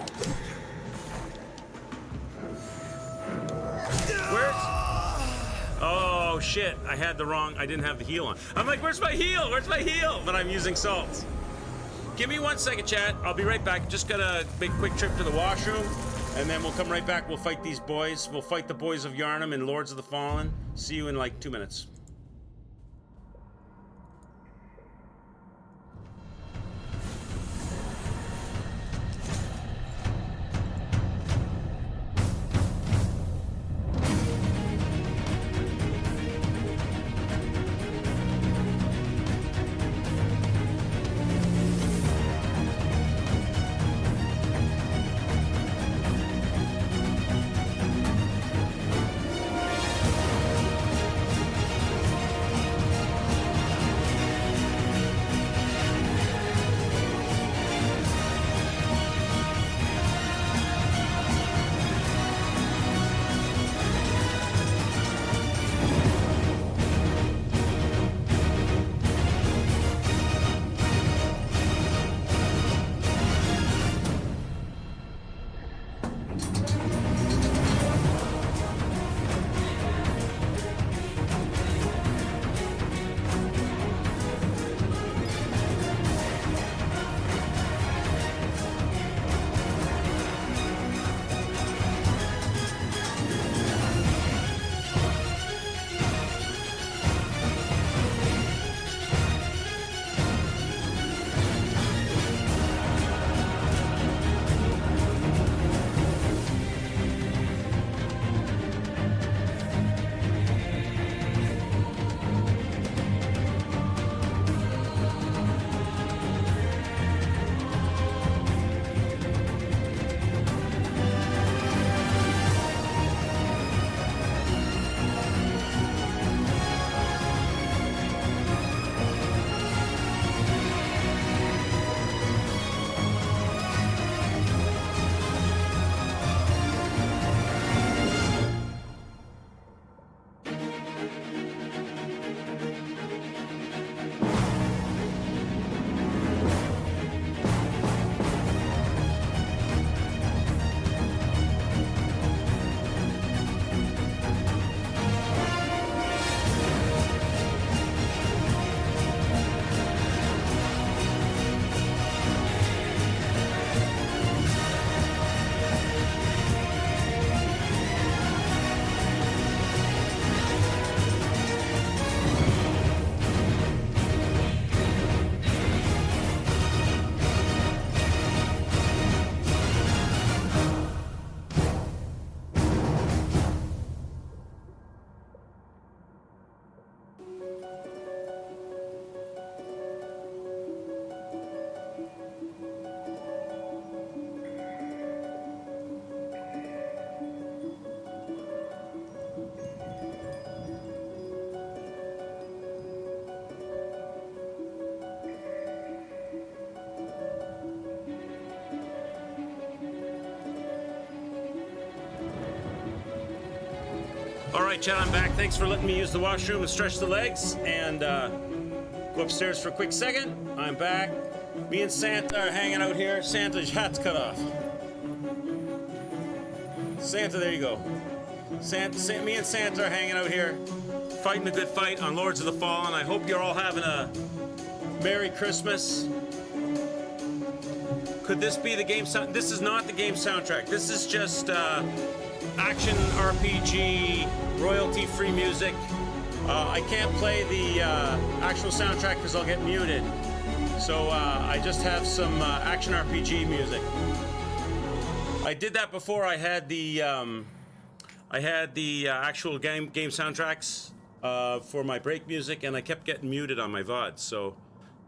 Where's... Oh, shit. I didn't have the heal on. I'm like, where's my heal? Where's my heal? But I'm using salts. Give me 1 second, chat. I'll be right back. Just gotta make a quick trip to the washroom, and then we'll come right back. We'll fight these boys. We'll fight the boys of Yharnam and Lords of the Fallen. See you in like 2 minutes. All right, Chad, I'm back. Thanks for letting me use the washroom and stretch the legs and go upstairs for a quick second. I'm back. Me and Santa are hanging out here. Santa's hat's cut off. Santa, there you go. Me and Santa are hanging out here, fighting the good fight on Lords of the Fallen. I hope you're all having a Merry Christmas. Could this be the game sound? This is not the game soundtrack. This is just action RPG, royalty-free music. I can't play the actual soundtrack because I'll get muted. So I just have some action RPG music. I did that before. I had the actual game soundtracks for my break music, and I kept getting muted on my VODs. So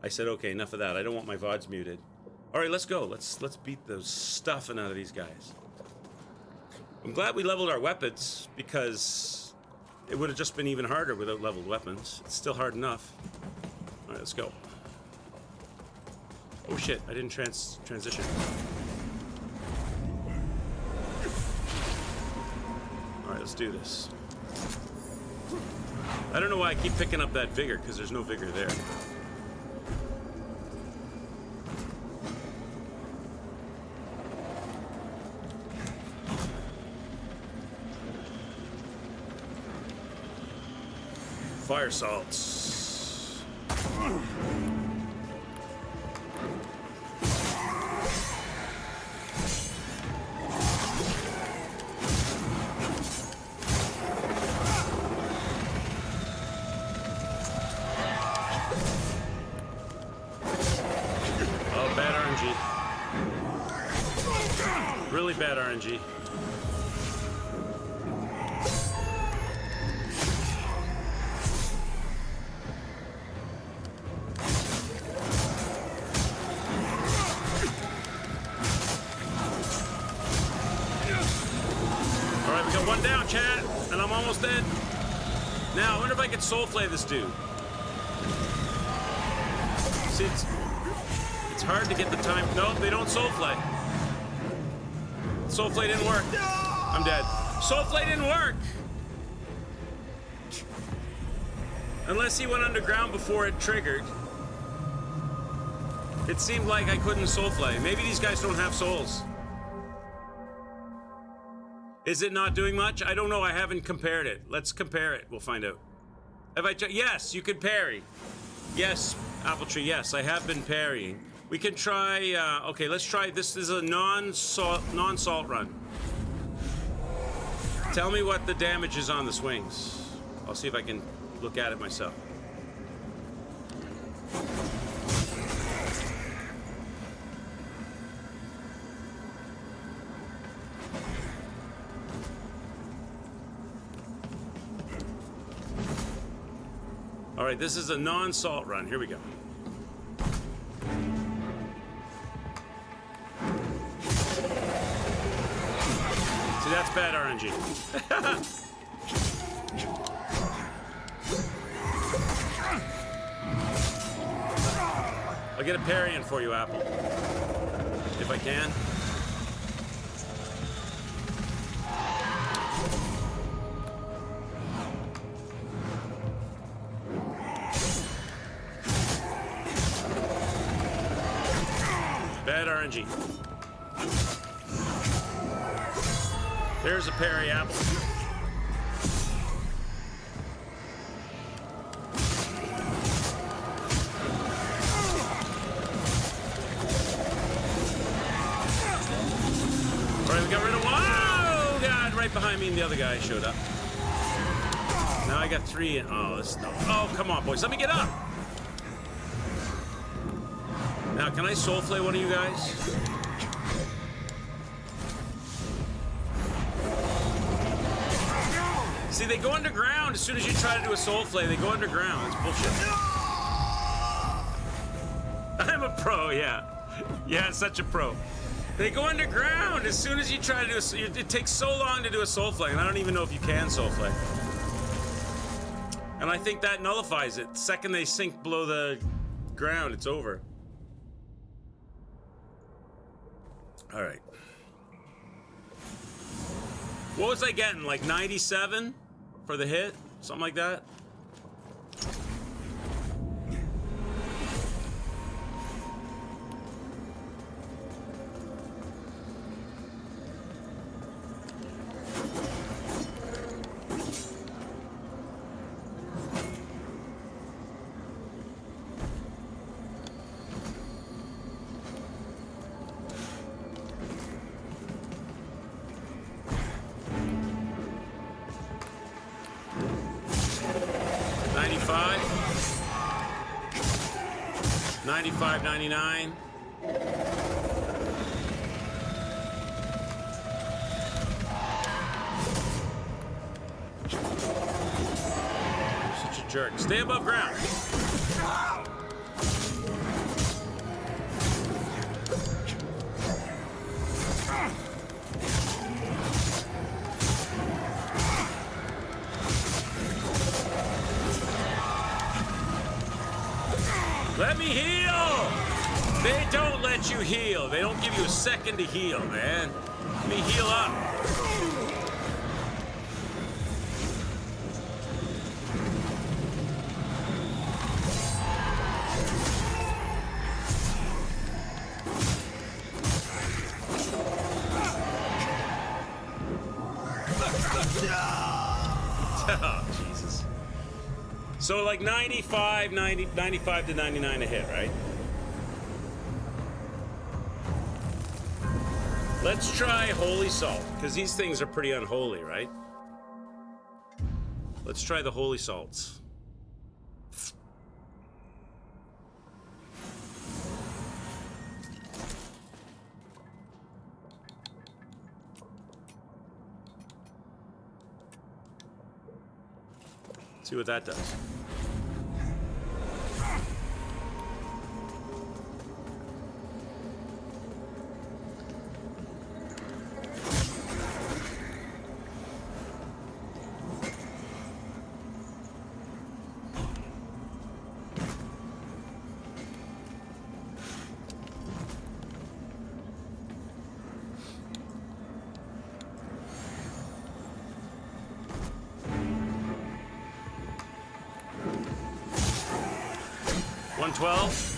I said, okay, enough of that. I don't want my VODs muted. All right, let's go. Let's beat the stuffing out of these guys. I'm glad we leveled our weapons because it would have just been even harder without leveled weapons. It's still hard enough. All right, let's go. Oh shit! I didn't transition. All right, let's do this. I don't know why I keep picking up that vigor because there's no vigor there. Fire salts. Oh, bad RNG. Really bad RNG. One down, chat, and I'm almost dead. Now, I wonder if I could soul flay this dude. See, it's hard to get the time. No, they don't soul flay. Soul flay didn't work. I'm dead. Soul flay didn't work. Unless he went underground before it triggered. It seemed like I couldn't soul flay. Maybe these guys don't have souls. Is it not doing much? I don't know. I haven't compared it. Let's compare it. We'll find out. Have I? Yes, you can parry. Yes, Apple Tree. Yes, I have been parrying. We can try. Okay, let's try. This is a non-salt run. Tell me what the damage is on the swings. I'll see if I can look at it myself. All right, this is a non-salt run. Here we go. See, that's bad RNG. I'll get a parry in for you, Apple. If I can. Bad RNG. There's a parry, Apple. All right, we got rid of one. Oh, God, right behind me, and the other guy showed up. Now I got three. Oh, this is no. Oh, come on, boys. Let me get up. Now, can I soul flay one of you guys? See, they go underground as soon as you try to do a soul flay. They go underground. It's bullshit. I'm a pro, yeah. Yeah, such a pro. They go underground as soon as you try to do a... It takes so long to do a soul flay, and I don't even know if you can soul flay. And I think that nullifies it. The second they sink below the ground, it's over. All right. What was I getting? Like 97 for the hit? Something like that? 95.99. Such a jerk. Stay above ground. Let me heal! They don't let you heal. They don't give you a second to heal, man. Let me heal up. Oh, Jesus. So like 95 to 99 a hit, right? Let's try Holy Salt, because these things are pretty unholy, right? Let's try the Holy Salts. See what that does. $112.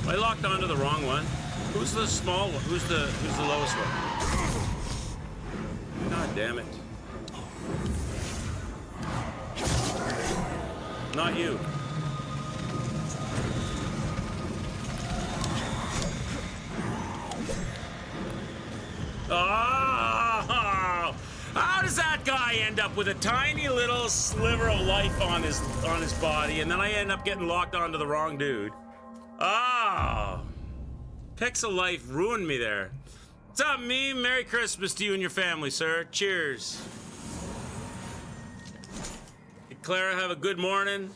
I locked onto the wrong one. Who's the small one? Who's the lowest one? God damn it. Not you. Oh! How does that guy end up with a tiny little sliver of life on his body, and then I end up getting locked onto the wrong dude? Oh, Pixel Life ruined me there. What's up, me? Merry Christmas to you and your family, sir. Cheers. Hey, Clara, have a good morning.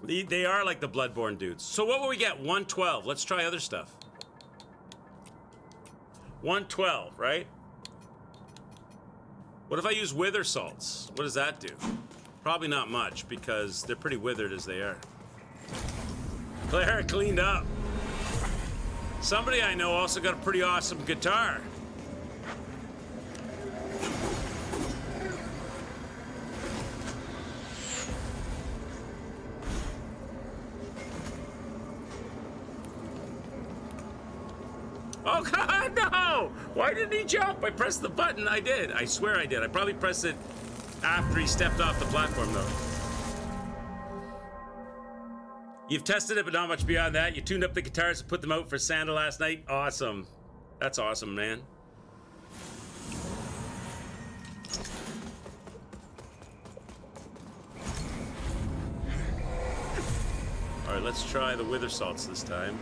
They are like the Bloodborne dudes. So what will we get? 112. Let's try other stuff. 112, right? What if I use Wither Salts? What does that do? Probably not much, because they're pretty withered as they are. Claire cleaned up. Somebody I know also got a pretty awesome guitar. Oh God, no! Why didn't he jump? I pressed the button. I did. I swear I did. I probably pressed it after he stepped off the platform, though. You've tested it, but not much beyond that. You tuned up the guitars and put them out for Santa last night. Awesome. That's awesome, man. All right, let's try the Wither Salts this time.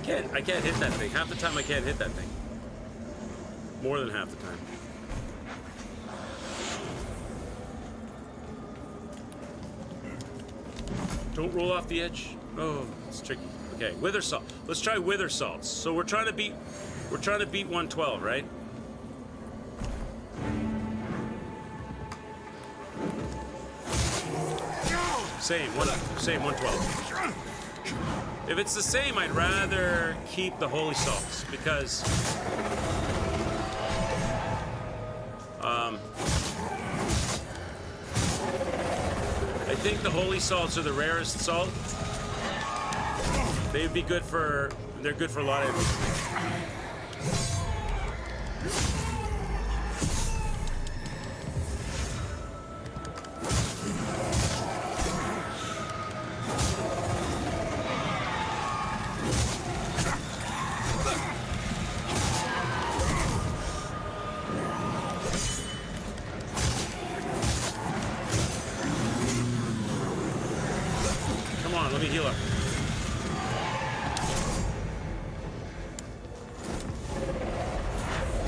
I can't hit that thing. Half the time I can't hit that thing. More than half the time. Don't roll off the edge. Oh, it's tricky. Okay, Wither Salt. Let's try Wither Salts. So we're trying to beat 112, right? Same 112. If it's the same, I'd rather keep the holy salts because I think the holy salts are the rarest salt. They'd be good for, they're good for a lot of Let me heal up.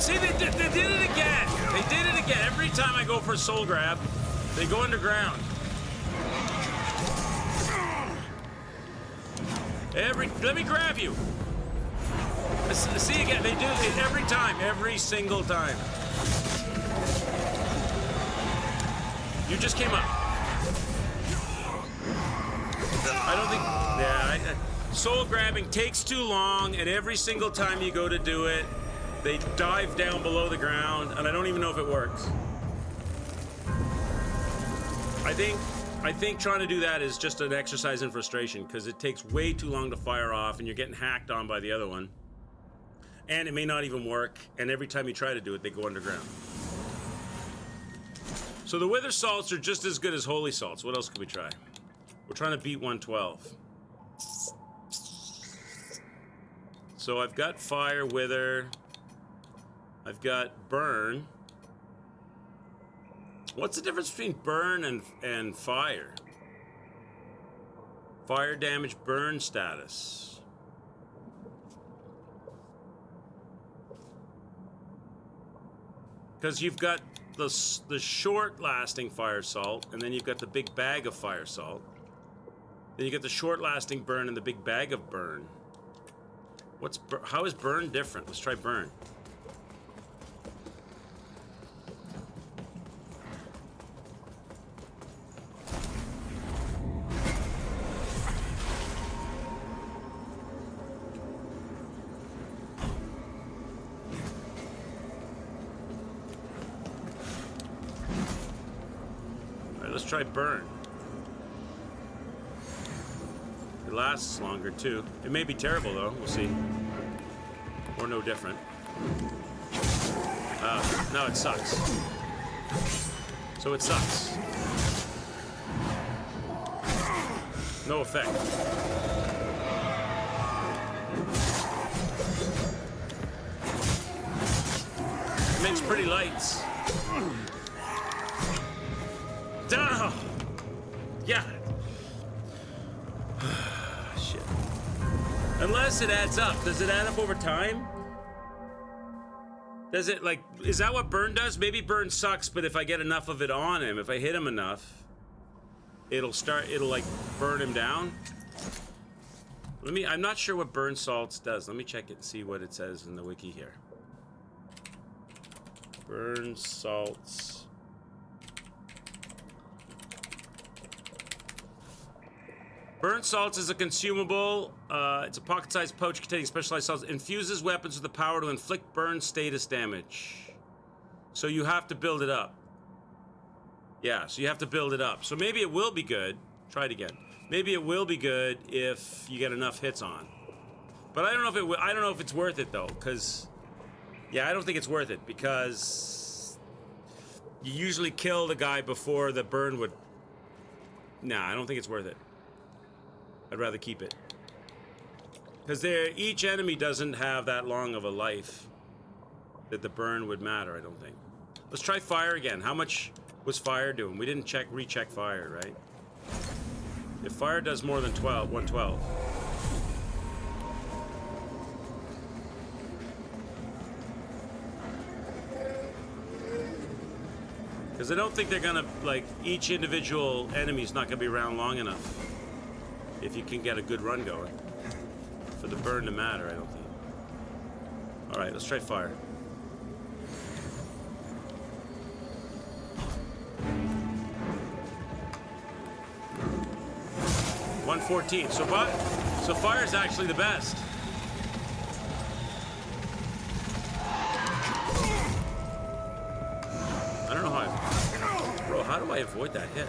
See, they did it again. They did it again. Every time I go for a soul grab, they go underground. Let me grab you. See again, they do it every time, every single time. You just came up. I don't think, soul grabbing takes too long, and every single time you go to do it, they dive down below the ground, and I don't even know if it works. I think trying to do that is just an exercise in frustration, because it takes way too long to fire off, and you're getting hacked on by the other one. And it may not even work, and every time you try to do it, they go underground. So the wither salts are just as good as holy salts. What else can we try? We're trying to beat 112. So I've got fire, wither. I've got burn. What's the difference between burn and fire? Fire damage, burn status. Because you've got the short-lasting fire salt, and then you've got the big bag of fire salt. Then you get the short-lasting burn and the big bag of burn. How is burn different? Let's try burn. All right, let's try burn. It lasts longer too. It may be terrible though, we'll see. Or no different. No, it sucks. So it sucks. No effect. It makes pretty lights. Duh! Yeah. Shit. Unless it adds up. Does it add up over time? Does it, like, is that what burn does? Maybe burn sucks, but if I get enough of it on him, if I hit him enough, it'll like burn him down. I'm not sure what burn salts does. Let me check it and see what it says in the wiki here. Burn salts. Burn salts is a consumable. It's a pocket-sized pouch containing specialized salts. Infuses weapons with the power to inflict burn status damage. So you have to build it up. Yeah, so you have to build it up. So maybe it will be good. Try it again. Maybe it will be good if you get enough hits on. But I don't know if I don't know if it's worth it though, because yeah, I don't think it's worth it because you usually kill the guy before the burn would. Nah, I don't think it's worth it. I'd rather keep it. Because each enemy doesn't have that long of a life that the burn would matter, I don't think. Let's try fire again. How much was fire doing? We didn't recheck fire, right? If fire does more than 112. Because I don't think they're gonna, like, each individual enemy's not gonna be around long enough. If you can get a good run going. For the burn to matter, I don't think. Alright, let's try fire. 114. So fire's actually the best. I don't know how bro, how do I avoid that hit?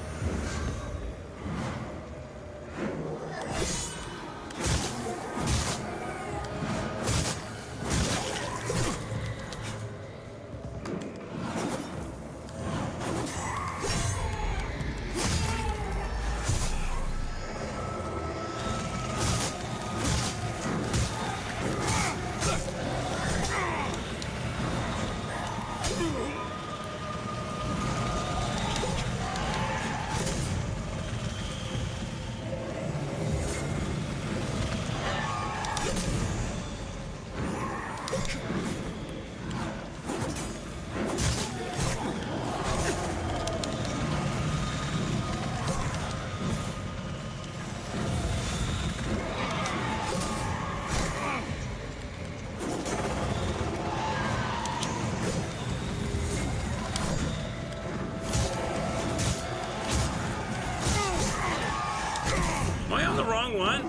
One?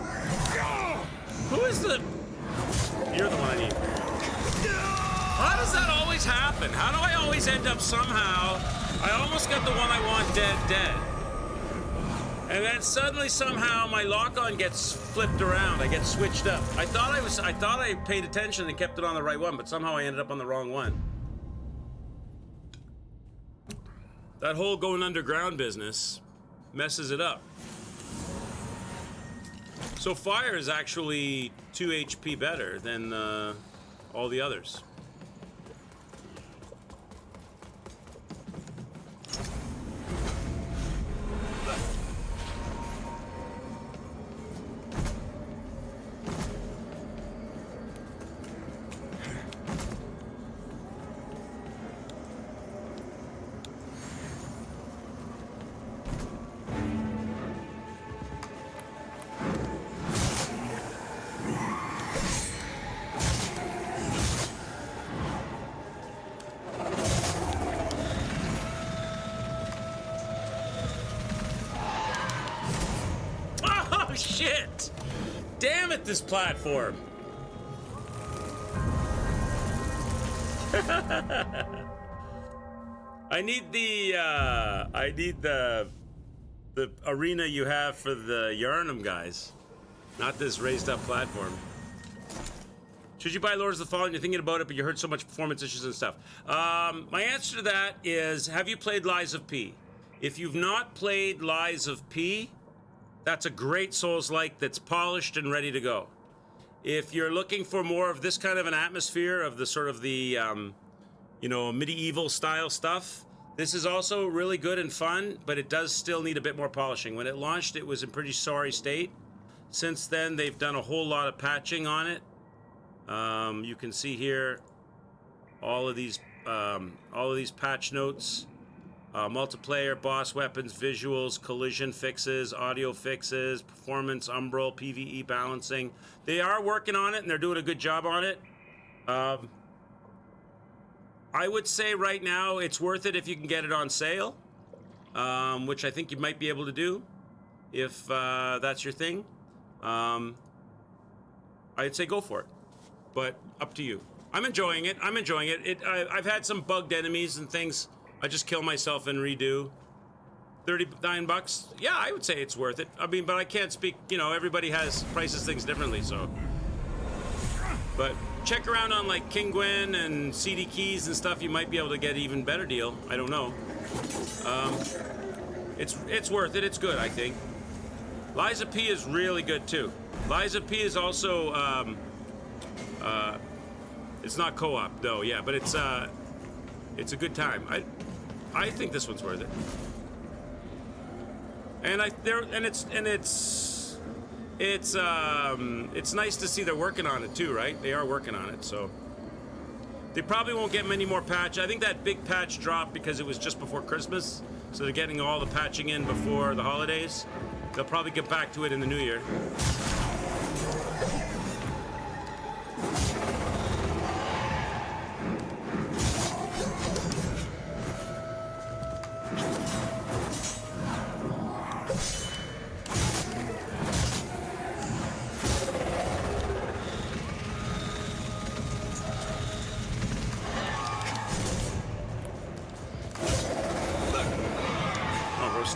Who is the... You're the one I need. How does that always happen? How do I always end up somehow... I almost got the one I want dead. And then suddenly somehow my lock-on gets flipped around. I get switched up. I thought I paid attention and kept it on the right one, but somehow I ended up on the wrong one. That whole going underground business messes it up. So fire is actually 2 HP better than all the others. Shit! Damn it, this platform! I need the arena you have for the Yharnam guys, not this raised up platform. Should you buy Lords of the Fallen? You're thinking about it, but you heard so much performance issues and stuff. My answer to that is, have you played Lies of P? If you've not played Lies of P, that's a great Souls-like that's polished and ready to go. If you're looking for more of this kind of an atmosphere of the sort of the, you know, medieval style stuff, this is also really good and fun, but it does still need a bit more polishing. When it launched, it was in pretty sorry state. Since then, they've done a whole lot of patching on it. You can see here all of these patch notes. Multiplayer, boss weapons, visuals, collision fixes, audio fixes, performance, umbral, PvE balancing. They are working on it and they're doing a good job on it. I would say right now it's worth it if you can get it on sale, which I think you might be able to do if that's your thing. I'd say go for it, but up to you. I'm enjoying it. I've had some bugged enemies and things. I just kill myself and redo. $39? Yeah, I would say it's worth it. I mean, but I can't speak, you know, everybody prices things differently, so. But check around on like Kinguin and CD Keys and stuff. You might be able to get an even better deal. I don't know. It's worth it. It's good, I think. Lies of P is really good too. Lies of P is also, it's not co-op though, yeah, but it's a good time. I think this one's worth it. And it's nice to see they're working on it too, right? They are working on it, so they probably won't get many more patch. I think that big patch dropped because it was just before Christmas, so they're getting all the patching in before the holidays. They'll probably get back to it in the new year.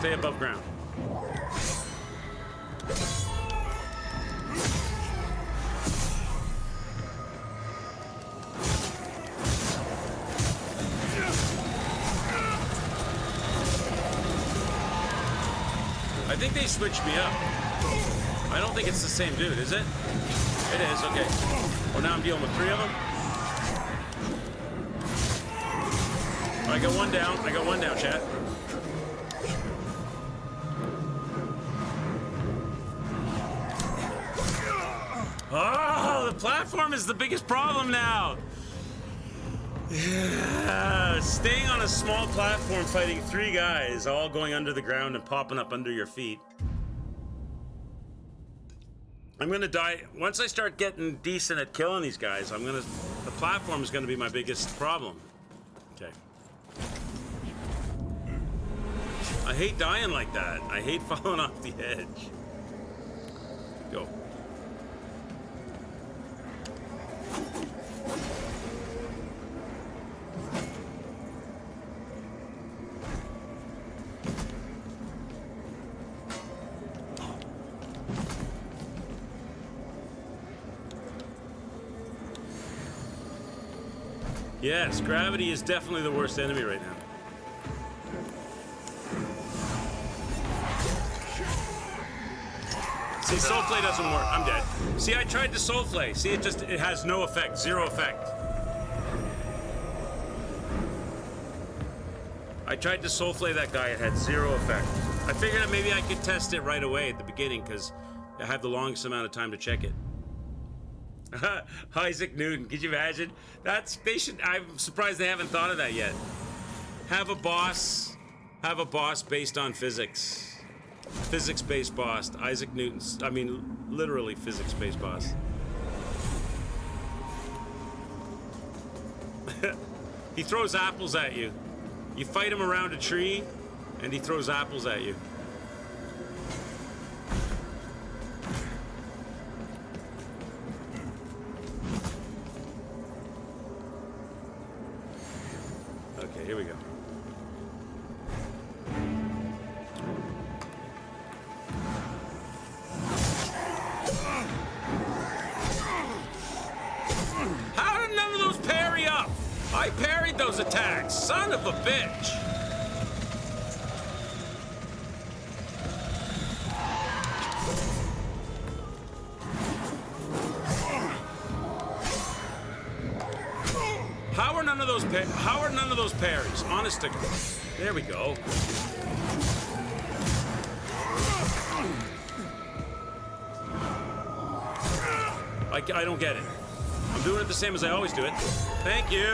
stay above ground. I think they switched me up. I don't think it's the same dude, is it? It is, okay. Well, now I'm dealing with 3 of them. I got one down. I got one down, chat. Oh, the platform is the biggest problem now. Yeah, staying on a small platform fighting 3 guys, all going under the ground and popping up under your feet. I'm gonna die once I start getting decent at killing these guys. The platform is gonna be my biggest problem. Okay. I hate dying like that. I hate falling off the edge. Go. Yes, gravity is definitely the worst enemy right now. See, Soulflay doesn't work. I'm dead. See, I tried the Soulflay. See, it has no effect, 0 effect. I tried to Soulflay that guy, it had 0 effect. I figured that maybe I could test it right away at the beginning because I have the longest amount of time to check it. Isaac Newton, could you imagine? I'm surprised they haven't thought of that yet. Have a boss based on physics. Physics-based boss. Isaac Newton's, literally physics-based boss. He throws apples at you. You fight him around a tree, and he throws apples at you. Okay, here we go. How did none of those parry up? I parried those attacks, son of a bitch. How are none of those parries? Honest to God. There we go. I don't get it. I'm doing it the same as I always do it. Thank you.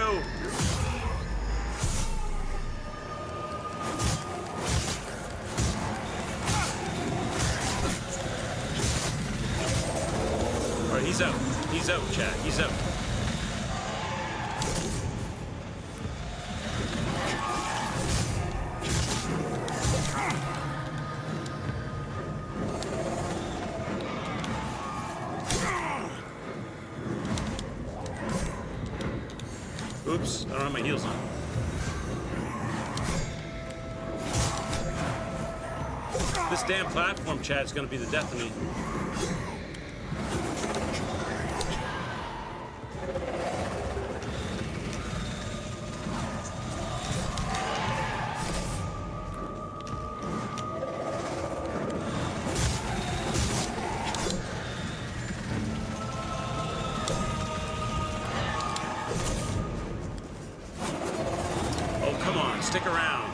All right, he's out. He's out, chat. He's out. Oops, I don't have my heels on. This damn platform, chat, is gonna be the death of me. Stick around.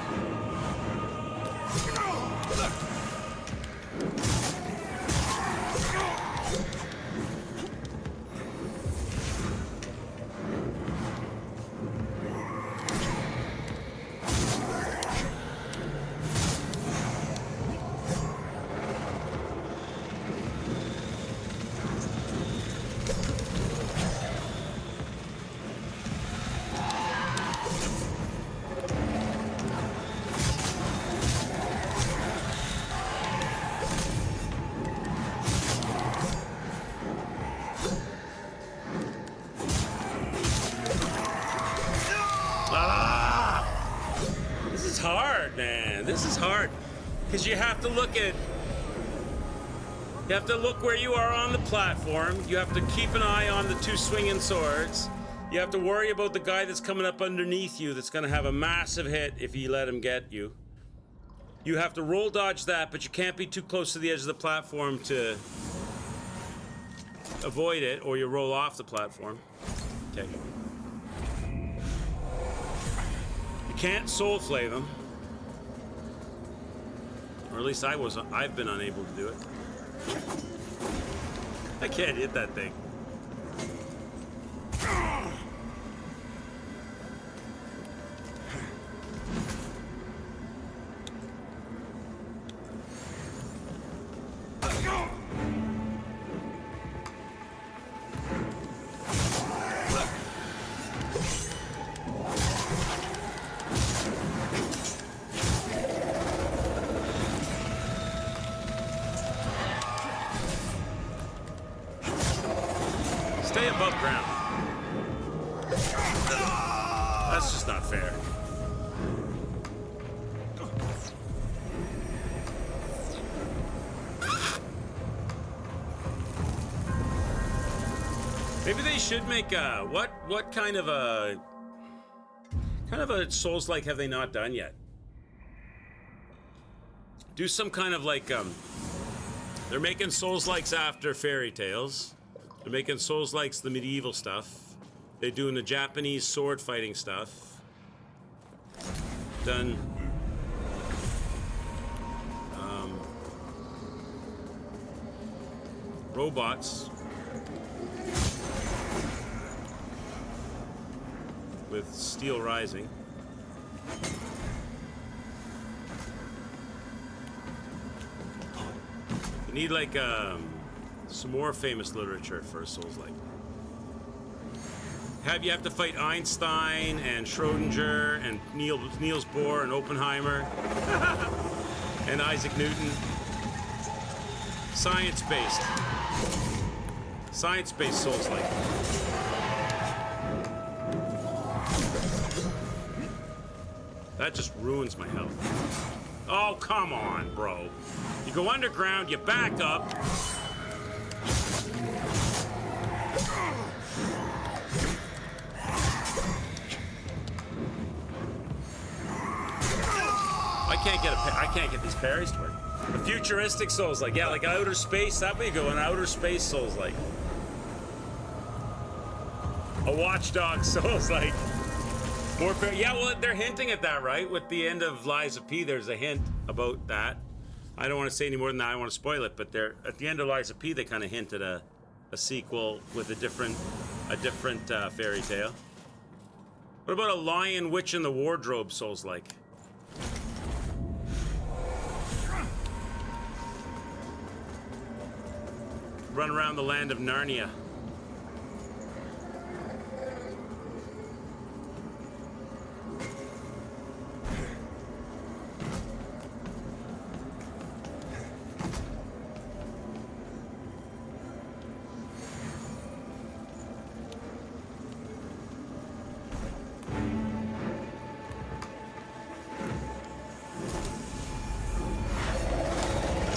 Because you have to look at... You have to look where you are on the platform. You have to keep an eye on the two swinging swords. You have to worry about the guy that's coming up underneath you that's going to have a massive hit if you let him get you. You have to roll dodge that, but you can't be too close to the edge of the platform to avoid it, or you roll off the platform. Okay. You can't soul flay them. Or at least I've been unable to do it. I can't hit that thing. Stay above ground. That's just not fair. Maybe they should make a what kind of a Souls-like have they not done yet? Do some kind of like they're making Souls-likes after Fairy Tales. They're making Souls-likes the medieval stuff. They're doing the Japanese sword fighting stuff. Done. Robots. With Steel Rising. You need like some more famous literature for a Souls-like. You have to fight Einstein and Schrodinger and Niels Bohr and Oppenheimer and Isaac Newton. Science-based. Science-based Souls-like. That just ruins my health. Oh, come on, bro. You go underground, you back up. I can't get these parries to work. The futuristic Souls, like, yeah, like outer space. That way you go in outer space Souls, like. A Watchdog Souls, like. More yeah, well, they're hinting at that, right? With the end of Lies of P, there's a hint about that. I don't want to say any more than that. I don't want to spoil it, but they're at the end of Lies of P, they kind of hint at a sequel with a different fairy tale. What about a Lion, Witch in the Wardrobe Souls-like? Run around the land of Narnia.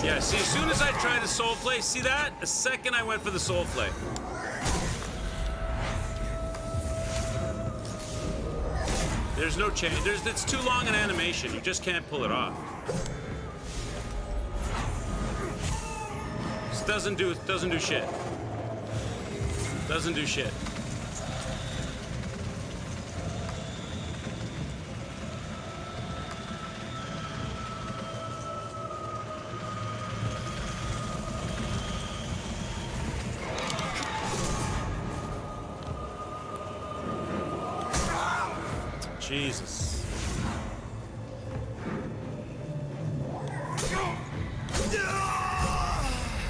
Yeah, see, as soon as I tried the soul flay, see that? The second I went for the soul flay. There's no change. It's too long an animation. You just can't pull it off. Just doesn't do shit. Doesn't do shit. Jesus.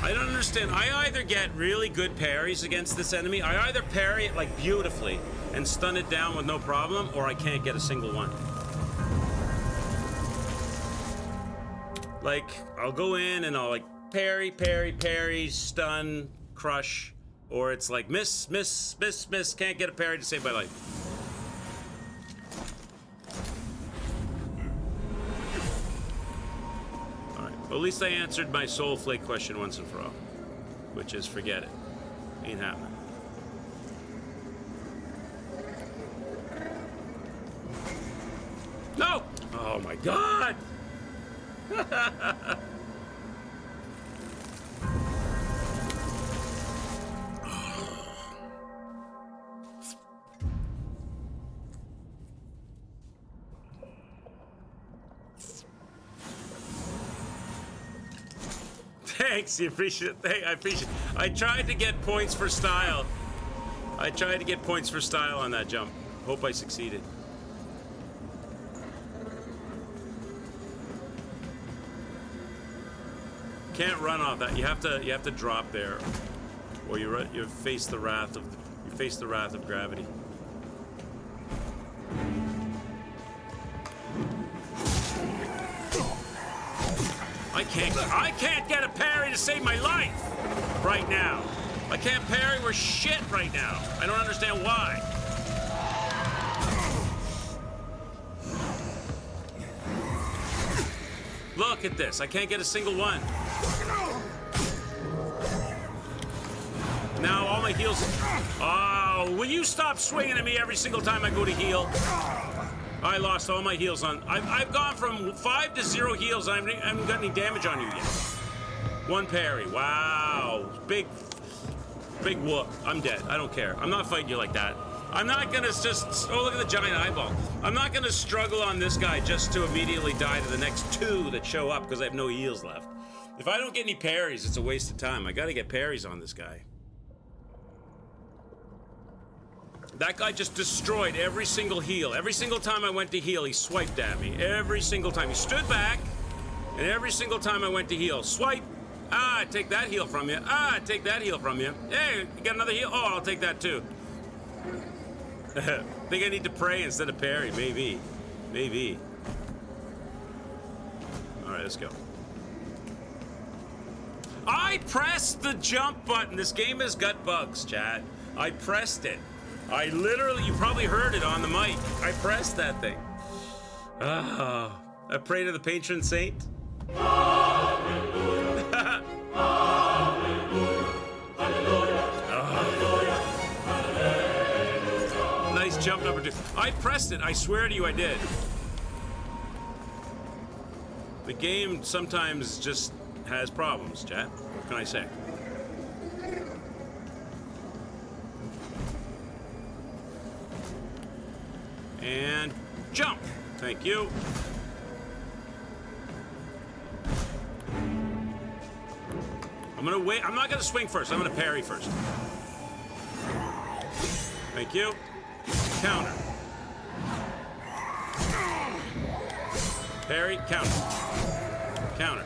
I don't understand. I either get really good parries against this enemy, I either parry it like beautifully and stun it down with no problem, or I can't get a single one. Like, I'll go in and I'll like parry, parry, parry, stun, crush, or it's like miss, miss, miss, miss, can't get a parry to save my life. Well, at least I answered my soul flake question once and for all, which is forget it. Ain't happening. No! Oh my god! Thanks, you appreciate it. I appreciate it. I tried to get points for style. I tried to get points for style on that jump. Hope I succeeded. Can't run off that. You have to drop there, or you face the wrath of gravity. I can't get a parry to save my life right now. I can't parry worth shit right now. I don't understand why. Look at this. I can't get a single one. Now all my heals... Oh, will you stop swinging at me every single time I go to heal? I lost all my heals on... I've gone from 5 to 0 heals. I haven't got any damage on you yet. One parry. Wow. Big whoop. I'm dead. I don't care. I'm not fighting you like that. I'm not gonna just... Oh, look at the giant eyeball. I'm not gonna struggle on this guy just to immediately die to the next 2 that show up because I have no heals left. If I don't get any parries, it's a waste of time. I gotta get parries on this guy. That guy just destroyed every single heal. Every single time I went to heal, he swiped at me. Every single time. He stood back, and every single time I went to heal, swipe. Ah, I take that heal from you. Ah, I take that heal from you. Hey, you got another heal? Oh, I'll take that too. Think I need to pray instead of parry. Maybe. Maybe. All right, let's go. I pressed the jump button. This game has got bugs, chat. I pressed it. I literally, you probably heard it on the mic. I pressed that thing. I pray to the patron saint. Nice jump number 2. I pressed it. I swear to you I did. The game sometimes just has problems, chat. What can I say? And jump. Thank you. I'm gonna wait. I'm not gonna swing first. I'm gonna parry first. Thank you. Counter. Parry. Counter. Counter.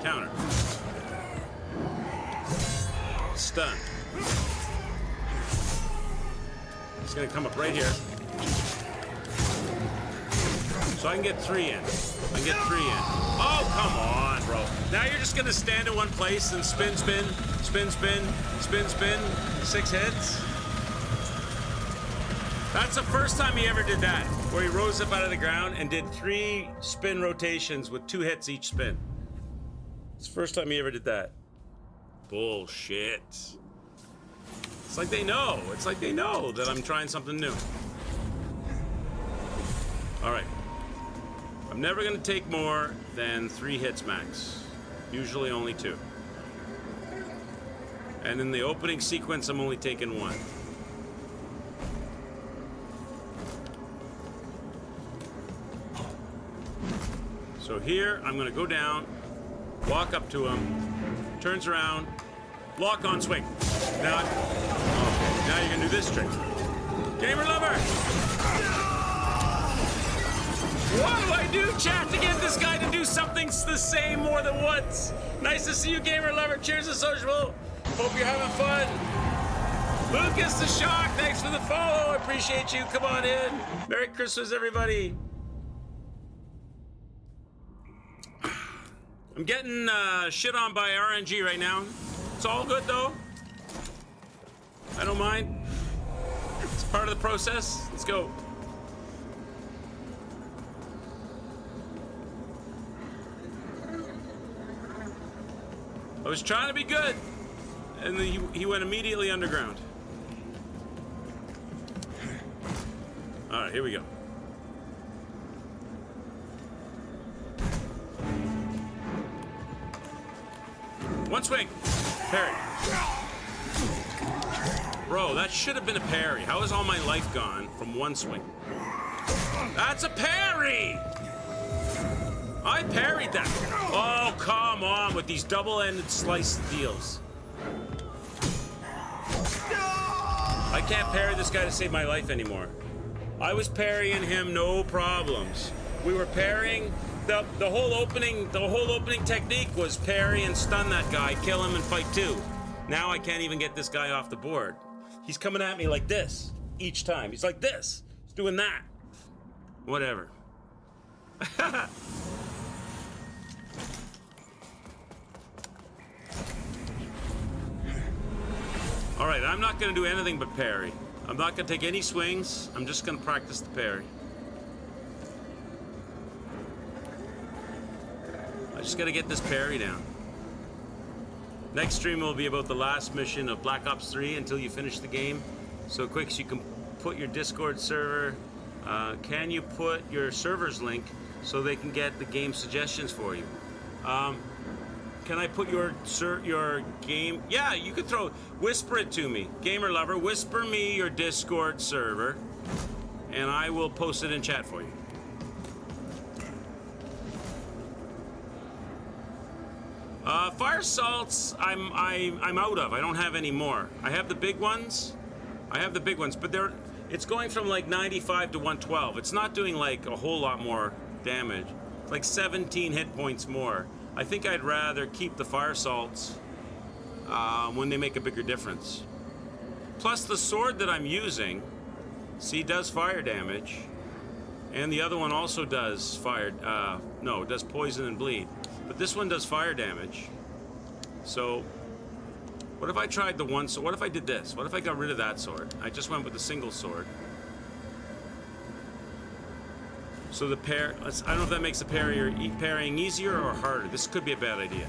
Counter. Stun. It's gonna come up right here. So I can get 3 in. I can get 3 in. Oh, come on, bro. Now you're just gonna stand in one place and spin, spin, spin, spin, spin, spin. 6 hits. That's the first time he ever did that, where he rose up out of the ground and did 3 spin rotations with 2 hits each spin. It's the first time he ever did that. Bullshit. It's like they know. It's like they know that I'm trying something new. All right. I'm never going to take more than 3 hits max. Usually only 2. And in the opening sequence, I'm only taking 1. So here, I'm going to go down, walk up to him, turns around, lock on swing. Now you're going to do this trick. Gamer lover! What do I do, chat, to get this guy to do something the same more than once? Nice to see you, gamer lover. Cheers to social. Hope you're having fun. Lucas the Shock, thanks for the follow. I appreciate you. Come on in. Merry Christmas, everybody. I'm getting shit on by RNG right now. It's all good, though. I don't mind. It's part of the process. Let's go. I was trying to be good, and then he went immediately underground. All right, here we go. One swing. Parry. Bro, that should have been a parry. How is all my life gone from one swing? That's a parry! I parried that. Oh, come on with these double-ended slice deals. I can't parry this guy to save my life anymore. I was parrying him, no problems. We were parrying. The whole opening technique was parry and stun that guy, kill him, and fight two. Now I can't even get this guy off the board. He's coming at me like this each time. He's like this. He's doing that. Whatever. All right, I'm not going to do anything but parry. I'm not going to take any swings. I'm just going to practice the parry. I just got to get this parry down. Next stream will be about the last mission of Black Ops 3 until you finish the game. So Quicks, you can put your Discord server. Can you put your server's link so they can get the game suggestions for you? Can I put your game? Yeah, you could whisper it to me. Gamer Lover, whisper me your Discord server, and I will post it in chat for you. Fire salts, I'm out of. I don't have any more. I have the big ones. But it's going from like 95 to 112. It's not doing like a whole lot more damage. It's like 17 hit points more. I think I'd rather keep the fire salts when they make a bigger difference. Plus the sword that I'm using, see, does fire damage. And the other one also does fire, no, it does poison and bleed. But this one does fire damage. So, what if I tried the one sword? What if I did this? What if I got rid of that sword? I just went with the single sword. So the I don't know if that makes the parrying easier or harder. This could be a bad idea.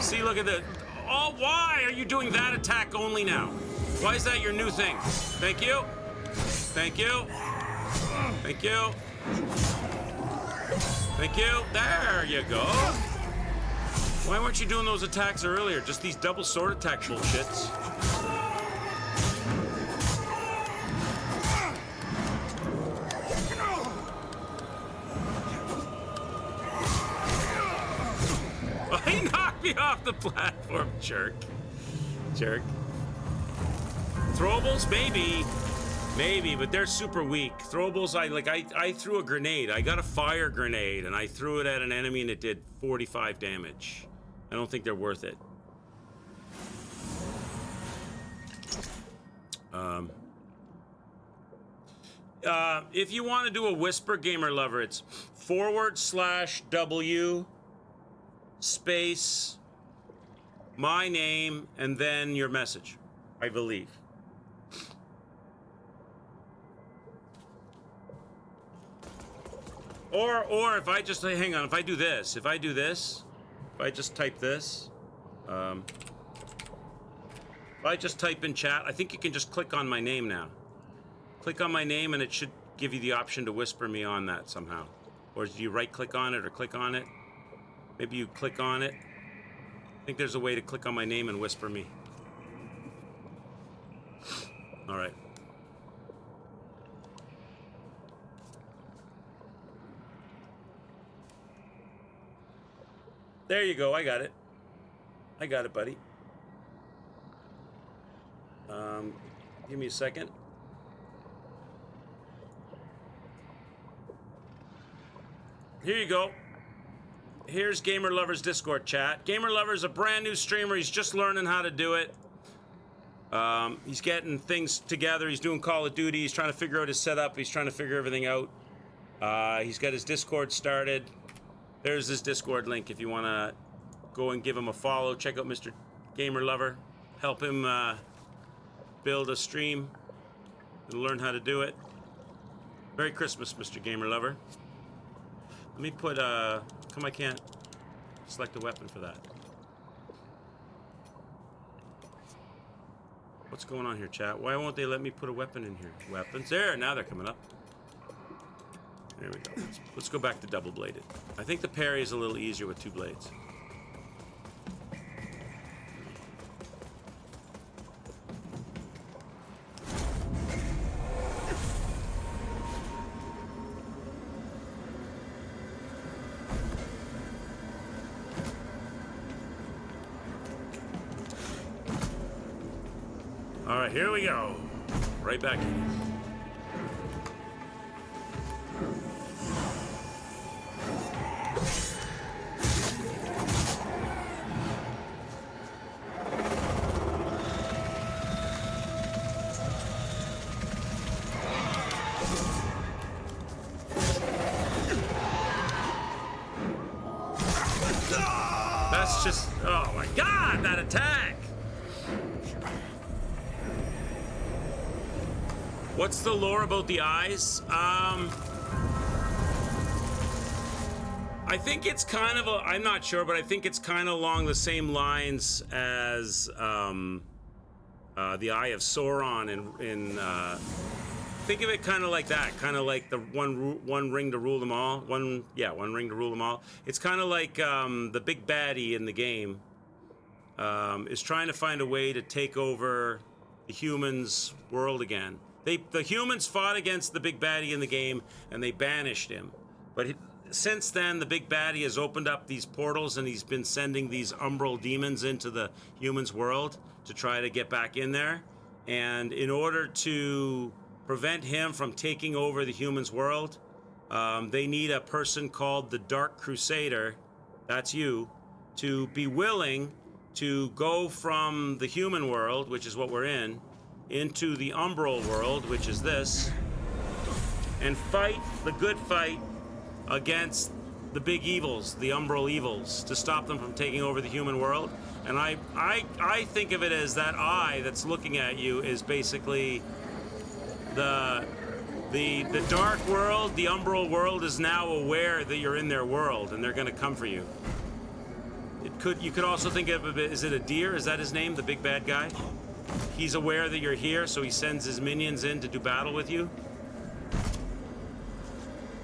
See, look at that. Oh, why are you doing that attack only now? Why is that your new thing? Thank you. Thank you. Thank you. Thank you. There you go. Why weren't you doing those attacks earlier? Just these double sword attack bullshits. He knocked me off the platform, jerk. Jerk. Throwables, maybe, but they're super weak. Throwables, I threw a grenade. I got a fire grenade, and I threw it at an enemy, and it did 45 damage. I don't think they're worth it. If you want to do a whisper, Gamer Lover, it's /W space my name and then your message, I believe. Or if I just hang on, if I just type this, if I just type in chat, I think you can just click on my name now. Click on my name and it should give you the option to whisper me on that somehow. Or do you right click on it or click on it? Maybe you click on it. I think there's a way to click on my name and whisper me. All right. There you go. I got it. I got it, buddy. Give me a second. Here you go. Here's Gamer Lover's Discord chat. Gamer Lover's a brand new streamer. He's just learning how to do it. He's getting things together. He's doing Call of Duty. He's trying to figure out his setup. He's trying to figure everything out. He's got his Discord started. There's his Discord link if you want to go and give him a follow. Check out Mr. Gamer Lover. help him build a stream and learn how to do it. Merry Christmas, Mr. Gamer Lover. Let me put, come I can't select a weapon for that. What's going on here, chat? Why won't they let me put a weapon in here? Weapons, there, now they're coming up. There we go. Let's go back to double-bladed. I think the parry is a little easier with 2 blades. All right, here we go. Right back in. That's just, oh my God, that attack! What's the lore about the eyes? I think it's kind of I'm not sure, but I think it's kind of along the same lines as the Eye of Sauron in think of it kind of like that, kind of like the one ring to rule them all. One ring to rule them all. It's kind of like the big baddie in the game is trying to find a way to take over the humans' world again. The humans fought against the big baddie in the game, and they banished him. But since then, the big baddie has opened up these portals, and he's been sending these umbral demons into the humans' world to try to get back in there. And in order to prevent him from taking over the humans' world, they need a person called the Dark Crusader, that's you, to be willing to go from the human world, which is what we're in, into the umbral world, which is this, and fight the good fight against the big evils, the umbral evils, to stop them from taking over the human world. And I think of it as that eye that's looking at you is basically the dark world. The umbral world is now aware that you're in their world, and they're going to come for you. You could also think of it, is it a deer? Is that his name, the big bad guy? He's aware that you're here, so he sends his minions in to do battle with you.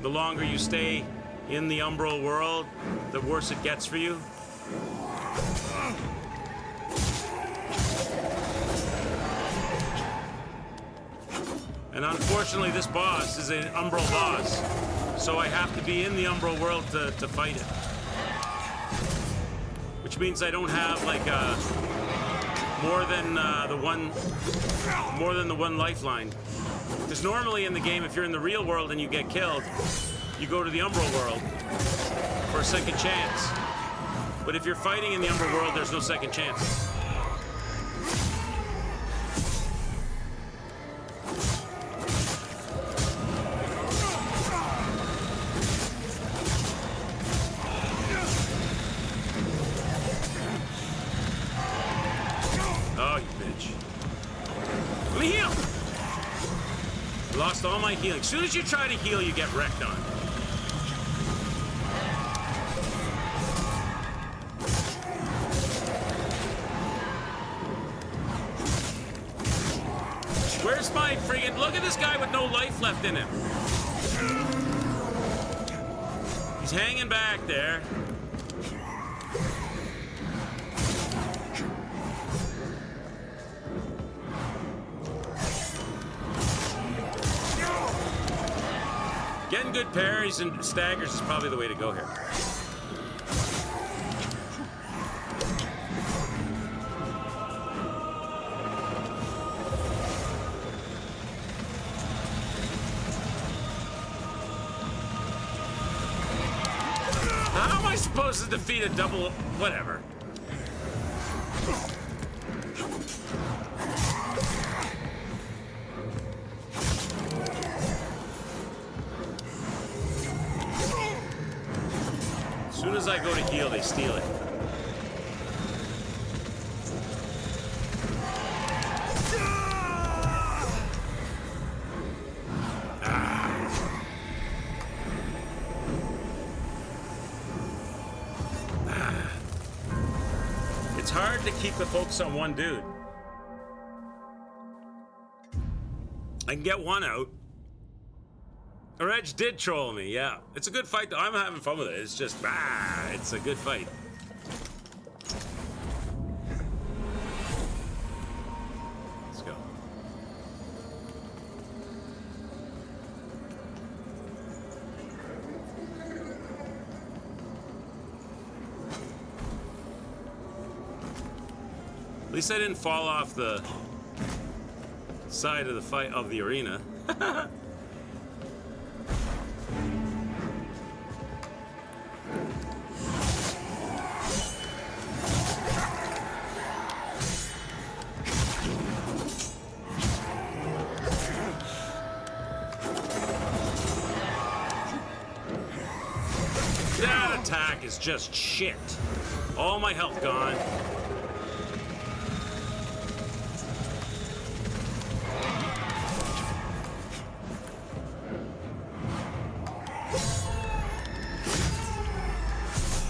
The longer you stay in the umbral world, the worse it gets for you. And unfortunately, this boss is an umbral boss, so I have to be in the umbral world to fight it. Which means I don't have like more than the one lifeline. Because normally in the game, if you're in the real world and you get killed, you go to the umbral world for a second chance. But if you're fighting in the umbral world, there's no second chance. Lost all my healing. As soon as you try to heal, you get wrecked on. Where's my friggin'... Look at this guy with no life left in him. He's hanging back there. Getting good parries and staggers is probably the way to go here. How am I supposed to defeat a double... whatever. As soon as I go to heal, they steal it. hard to keep the focus on one dude. I can get one out. Reg did troll me, yeah. It's a good fight, though. I'm having fun with it. It's just, it's a good fight. Let's go. At least I didn't fall off the side of the fight of the arena. That attack is just shit. All my health gone.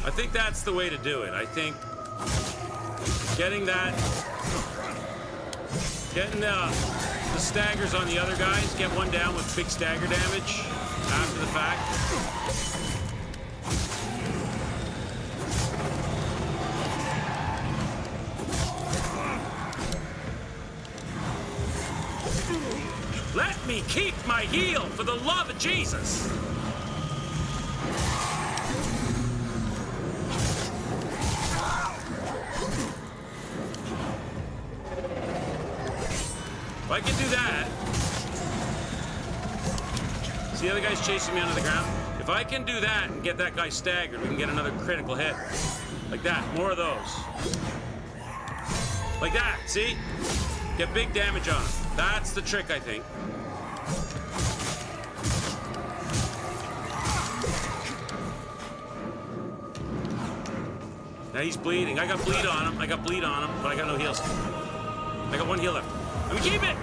I think that's the way to do it. I think getting the staggers on the other guys, get one down with big stagger damage after the fact. Let me keep my heal, for the love of Jesus! If I can do that... See the other guy's chasing me under the ground? If I can do that and get that guy staggered, we can get another critical hit. Like that. More of those. Like that. See? Get big damage on him. That's the trick, I think. Now he's bleeding. I got bleed on him. But I got no heals. I got one heal left. Let me keep it!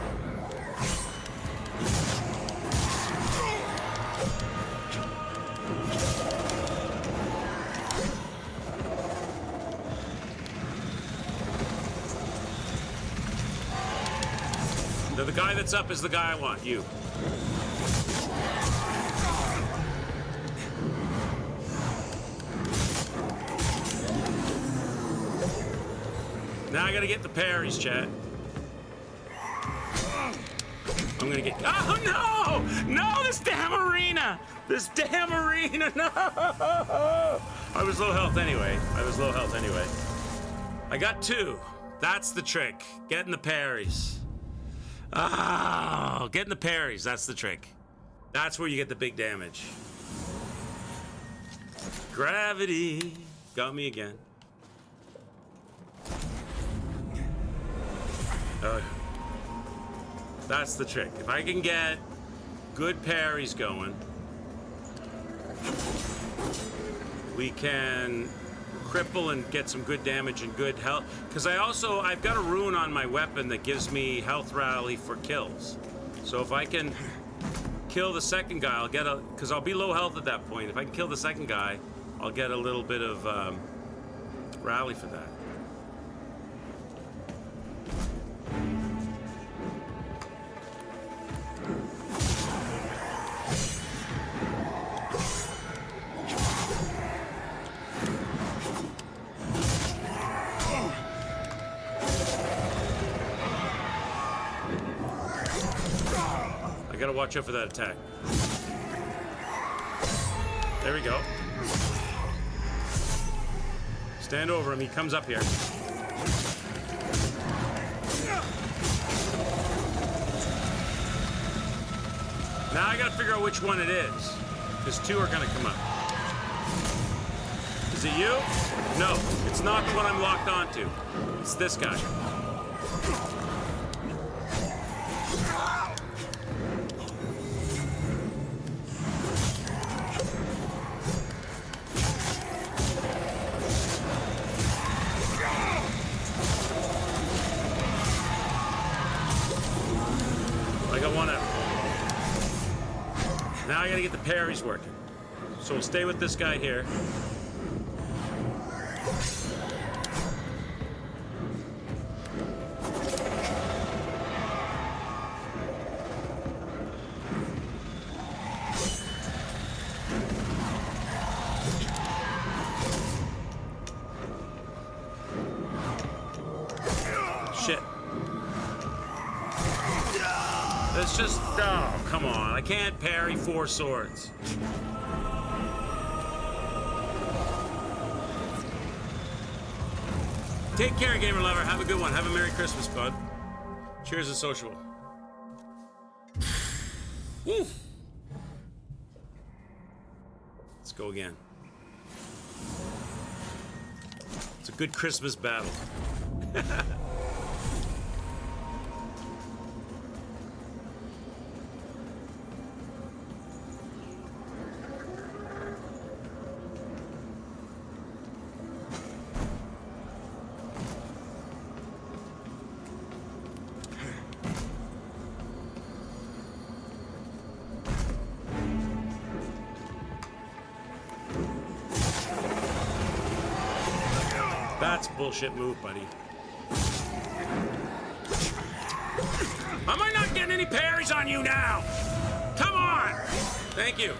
The guy that's up is the guy I want, you. Now I gotta get the parries, chat. I'm gonna get... Oh, no! No, this damn arena! This damn arena, no! I was low health anyway. I got two. That's the trick. Getting the parries. Oh, getting the parries. That's the trick. That's where you get the big damage. Gravity. Got me again. That's the trick. If I can get good parries going, we can cripple and get some good damage and good health. Because I've got a rune on my weapon that gives me health rally for kills. So if I can kill the second guy, I'll get because I'll be low health at that point. If I can kill the second guy, I'll get a little bit of rally for that. I gotta watch out for that attack. There we go. Stand over him, he comes up here. Now I gotta figure out which one it is, because two are gonna come up. Is it you? No, it's not the one I'm locked onto. It's this guy. I got one out. Now I gotta get the parries working. So we'll stay with this guy here. Shit. It's just, oh, come on. I can't parry 4 swords. Take care, gamer lover. Have a good one. Have a Merry Christmas, bud. Cheers and social. Woo. Let's go again. It's a good Christmas battle. That's a bullshit move, buddy. Am I not getting any parries on you now? Come on! Thank you.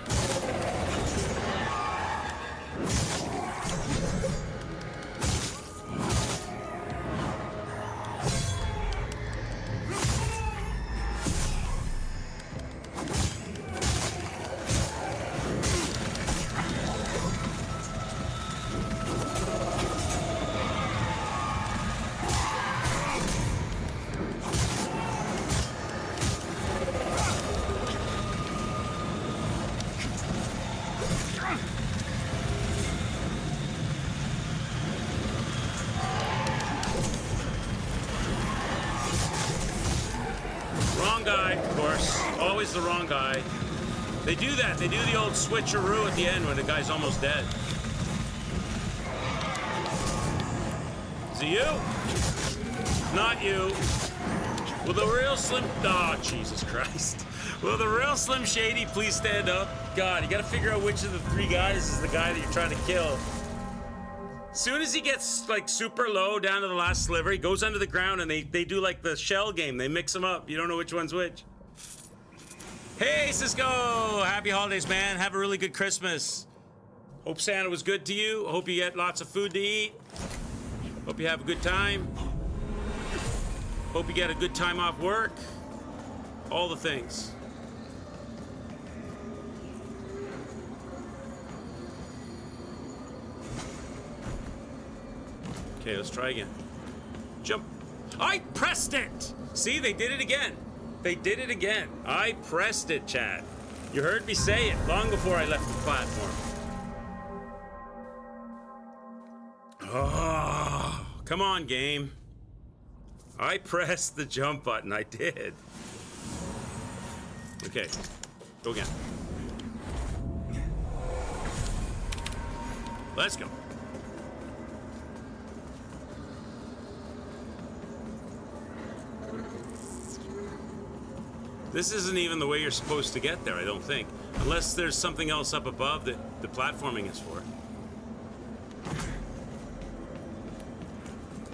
Wrong guy, of course. Always the wrong guy. They do that. They do the old switcheroo at the end when the guy's almost dead. Is it you? Not you. Will the real Slim... Oh, Jesus Christ. Will the real Slim Shady please stand up? God, you gotta figure out which of the 3 guys is the guy that you're trying to kill. Soon as he gets like super low down to the last sliver, he goes under the ground and they do like the shell game. They mix them up. You don't know which one's which. Hey, Cisco! Happy holidays, man. Have a really good Christmas. Hope Santa was good to you. Hope you get lots of food to eat. Hope you have a good time. Hope you get a good time off work. All the things. Okay, let's try again. Jump. I pressed it! See, they did it again. They did it again. I pressed it, Chad. You heard me say it long before I left the platform. Oh, come on, game. I pressed the jump button. I did. Okay, go again. Let's go. This isn't even the way you're supposed to get there, I don't think. Unless there's something else up above that the platforming is for.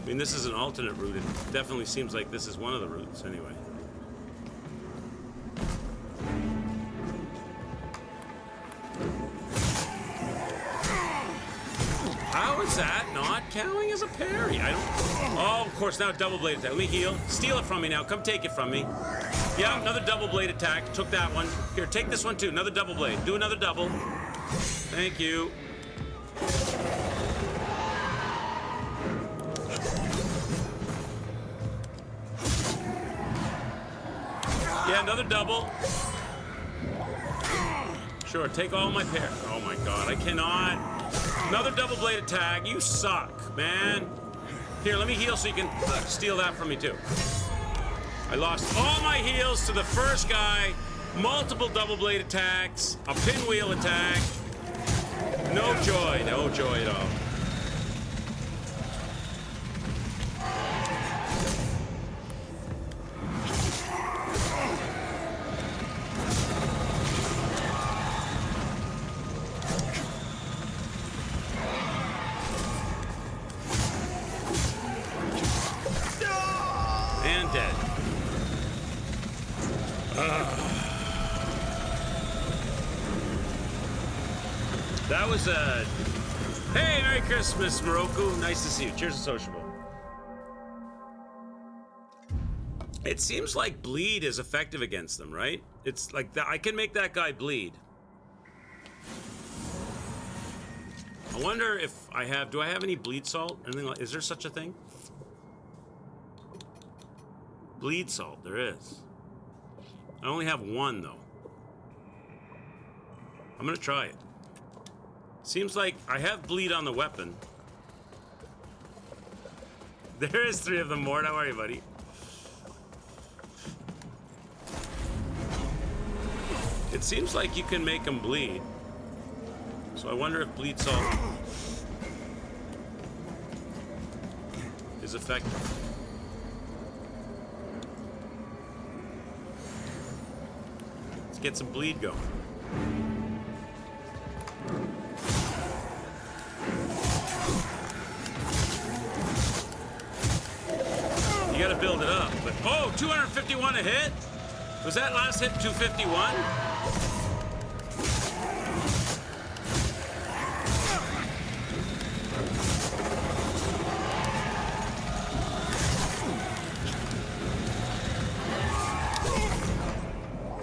I mean, this is an alternate route. It definitely seems like this is one of the routes, anyway. How is that not counting as a parry? I don't... Oh, of course, now double blade attack. Let me heal. Steal it from me now. Come take it from me. Yeah, another double blade attack. Took that one. Here, take this one too. Another double blade. Do another double. Thank you. Yeah, another double. Sure, take all my pair. Oh my god, I cannot. Another double blade attack. You suck, man. Here, let me heal so you can steal that from me too. I lost all my heals to the first guy, multiple double blade attacks, a pinwheel attack. No joy at all. And dead. That was a... Hey, Merry Christmas, Moroku. Nice to see you. Cheers to Sociable. It seems like bleed is effective against them, right? It's like that. I can make that guy bleed. I wonder if I have. Do I have any bleed salt? Anything like? Is there such a thing? Bleed salt. There is. I only have one though. I'm gonna try it. Seems like I have bleed on the weapon. There is 3 of them more. Don't worry, buddy. It seems like you can make them bleed. So I wonder if bleed salt is effective. Let's get some bleed going. You gotta build it up. But oh, 251 a hit? Was that last hit 251?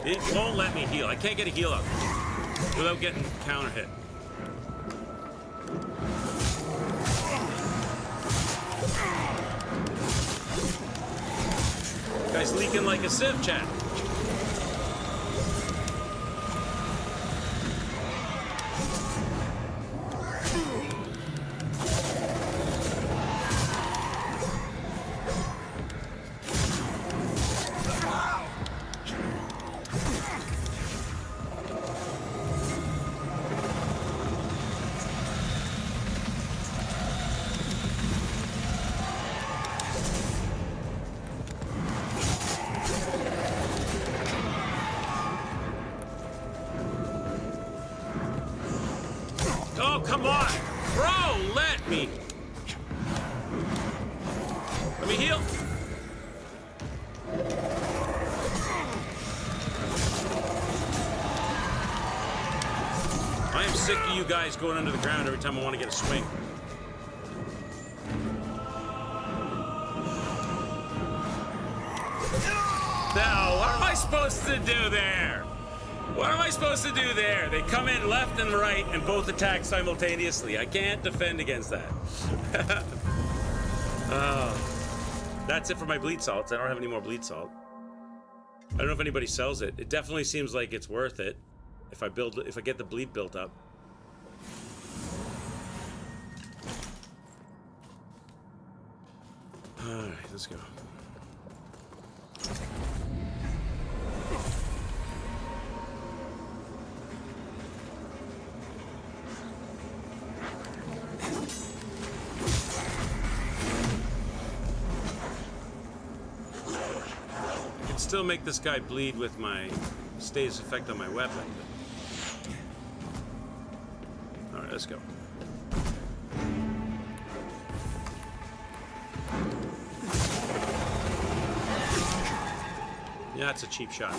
It won't let me heal. I can't get a heal up without getting counter hit. Guy's leaking like a sieve, chat. Oh, come on! Bro, let me heal. I am sick of you guys going under the ground every time I want to get a swing. Now, what am I supposed to do there? What am I supposed to do there? They come in left and right and both attack simultaneously. I can't defend against that. That's it for my bleed salts. I don't have any more bleed salt. I don't know if anybody sells it. It definitely seems like it's worth it if I get the bleed built up. All right, let's go. Still make this guy bleed with my stays effect on my weapon. All right, let's go. Yeah, that's a cheap shot.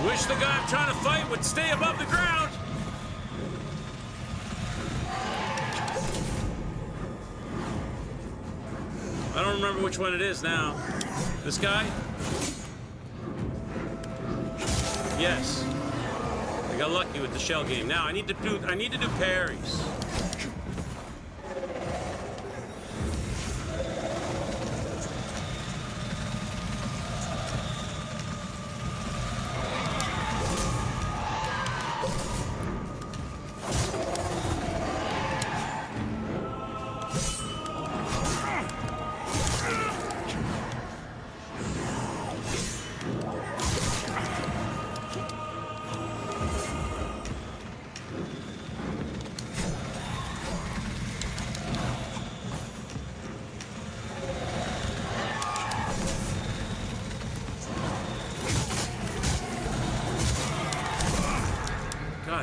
Wish the guy I'm trying to fight would stay above the ground. I don't remember which one it is now. This guy? Yes. I got lucky with the shell game. Now I need to do parries.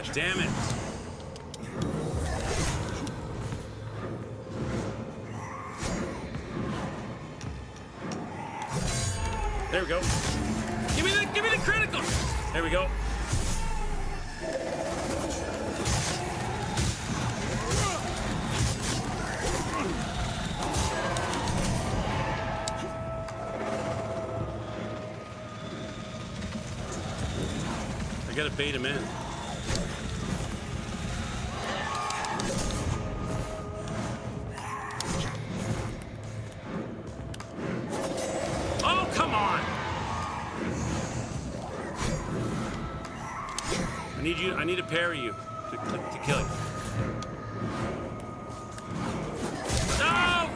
God damn it. There we go. Give me the critical. There we go. I gotta bait him in. Oh, come on! I need to parry you to kill him. No!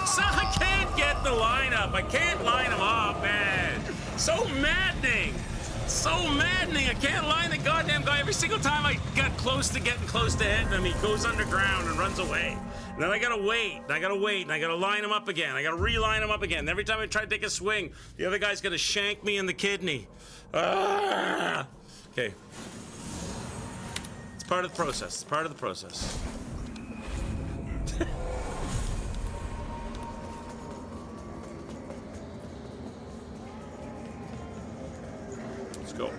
So I can't get the lineup. I can't line him up, man. So maddening. So maddening. I can't line the goddamn guy. Every single time I got close to getting close to hitting him, he goes underground and runs away. And then I gotta wait, and I gotta line him up again. I gotta reline him up again. Every time I try to take a swing, the other guy's gonna shank me in the kidney. Ah! Okay. It's part of the process. It's part of the process. Let's go.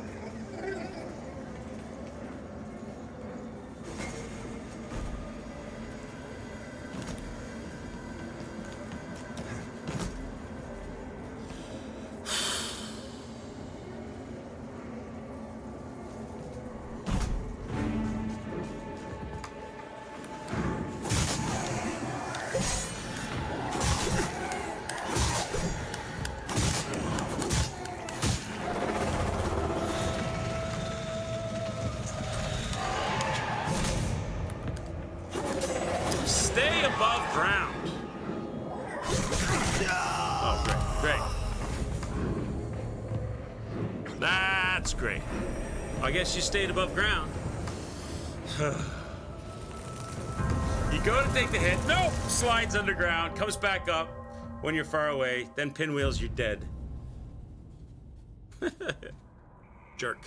Stay above ground. Oh, great, great. That's great. I guess you stayed above ground. You go to take the hit. Nope. Slides underground. Comes back up when you're far away. Then pinwheels, you're dead. Jerk.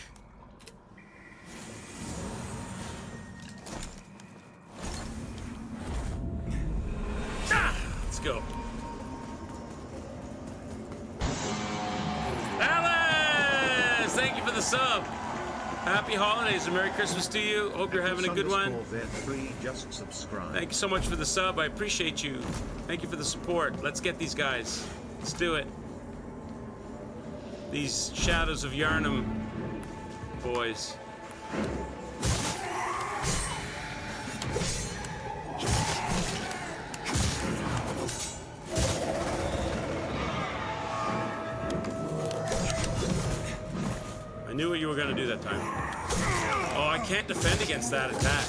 Let's go. Alice! Thank you for the sub. Happy holidays and Merry Christmas to you. Hope you're having a good one. Just subscribe. Thank you so much for the sub. I appreciate you. Thank you for the support. Let's get these guys. Let's do it. These Shadows of Yharnam boys. I knew what you were going to do that time. Oh, I can't defend against that attack.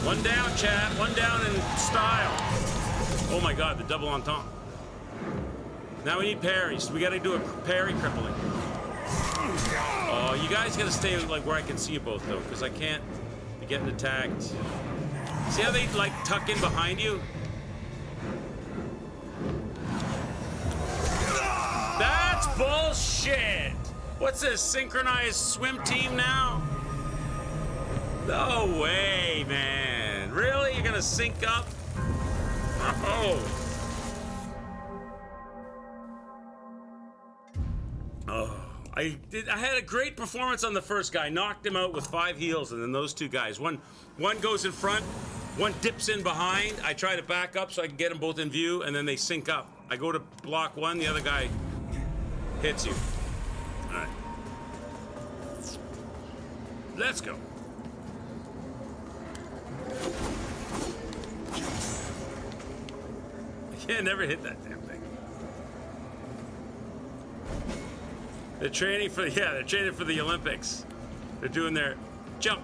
One down, chat. One down in style. Oh my god, the double entente. Now we need parries. We got to do a parry crippling. Oh, you guys gotta stay like where I can see you both though, because I can't be getting attacked. See how they like tuck in behind you? That's bullshit! What's this, synchronized swim team now? No way, man. Really? You're gonna sync up? Oh. Oh. I had a great performance on the first guy. Knocked him out with 5 heals, and then those two guys. One goes in front, one dips in behind. I try to back up so I can get them both in view, and then they sync up. I go to block one, the other guy hits you. All right. Let's go. I can't never hit that damn thing. They're training for the Olympics. They're doing their jump.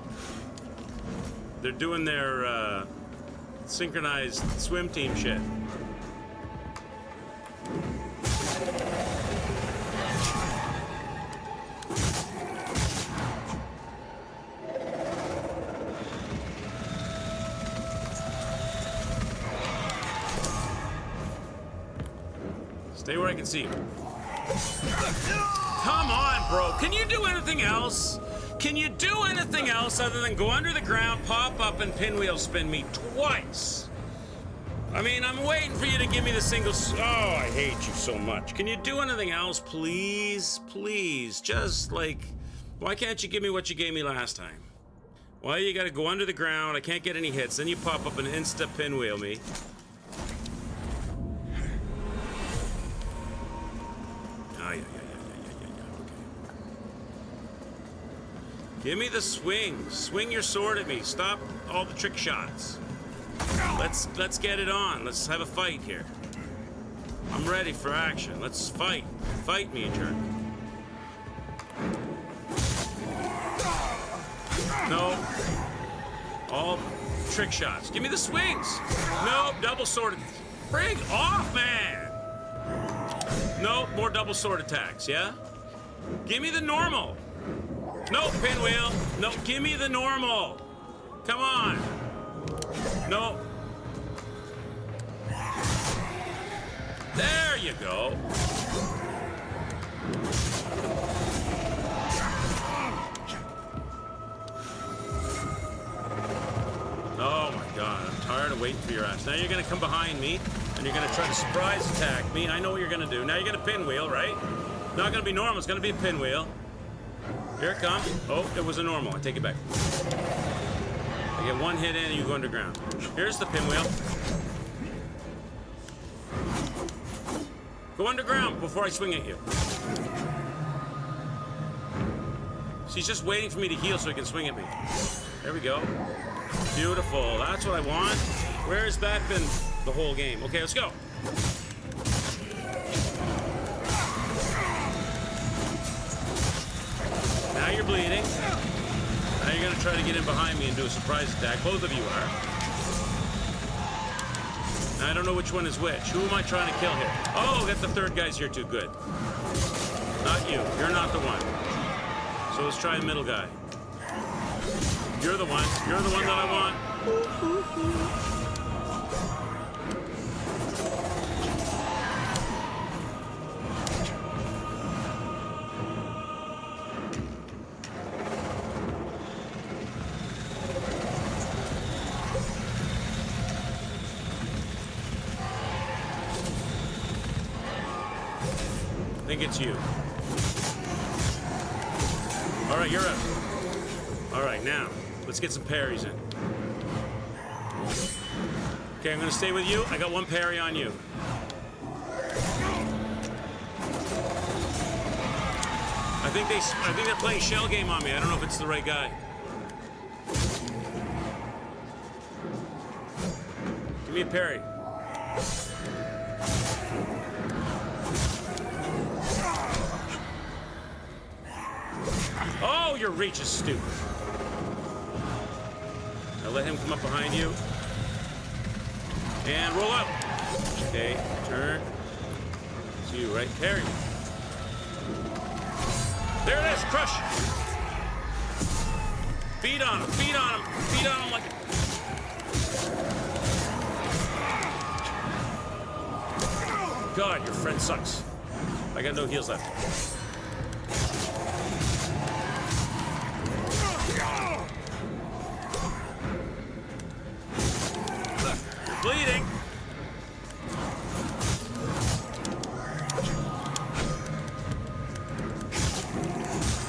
They're doing their synchronized swim team shit. Stay where I can see you. Come on, bro. Can you do anything else? Can you do anything else other than go under the ground, pop up, and pinwheel spin me twice? I mean, I'm waiting for you to give me the single... Oh, I hate you so much. Can you do anything else, please? Please. Just, like... Why can't you give me what you gave me last time? Why you gotta go under the ground, I can't get any hits, then you pop up and insta-pinwheel me. Oh, yeah. Okay. Give me the swing. Swing your sword at me. Stop all the trick shots. Let's get it on. Let's have a fight here. I'm ready for action. Let's fight. Fight me, jerk. No. All trick shots. Give me the swings. No, double sword. Bring off, man. No, more double sword attacks, yeah? Give me the normal. No, pinwheel. No, give me the normal. Come on. No. There you go. Oh my God, I'm tired of waiting for your ass. Now you're gonna come behind me and you're gonna try to surprise attack me. I know what you're gonna do. Now you're gonna pinwheel, right? Not gonna be normal, it's gonna be a pinwheel. Here it comes. Oh, it was a normal. I take it back. I get one hit in and you go underground. Here's the pinwheel. Go underground before I swing at you. She's just waiting for me to heal so he can swing at me. There we go. Beautiful. That's what I want. Where has that been the whole game? Okay, let's go. Now you're bleeding. Now you're going to try to get in behind me and do a surprise attack. Both of you are. Now I don't know which one is which. Who am I trying to kill here? Oh, got the third guy's here too. Good. Not you. You're not the one. So let's try the middle guy. You're the one. You're the one that I want. I think it's you. All right, you're up. All right, now, let's get some parries in. Okay, I'm gonna stay with you. I got one parry on you. I think they're playing shell game on me. I don't know if it's the right guy. Give me a parry. Oh, your reach is stupid. Now let him come up behind you. And roll up. Okay, turn. It's you, right? Parry. There it is, crush. Feed on him, feed on him, feed on him like a... God, your friend sucks. I got no heals left. Bleeding.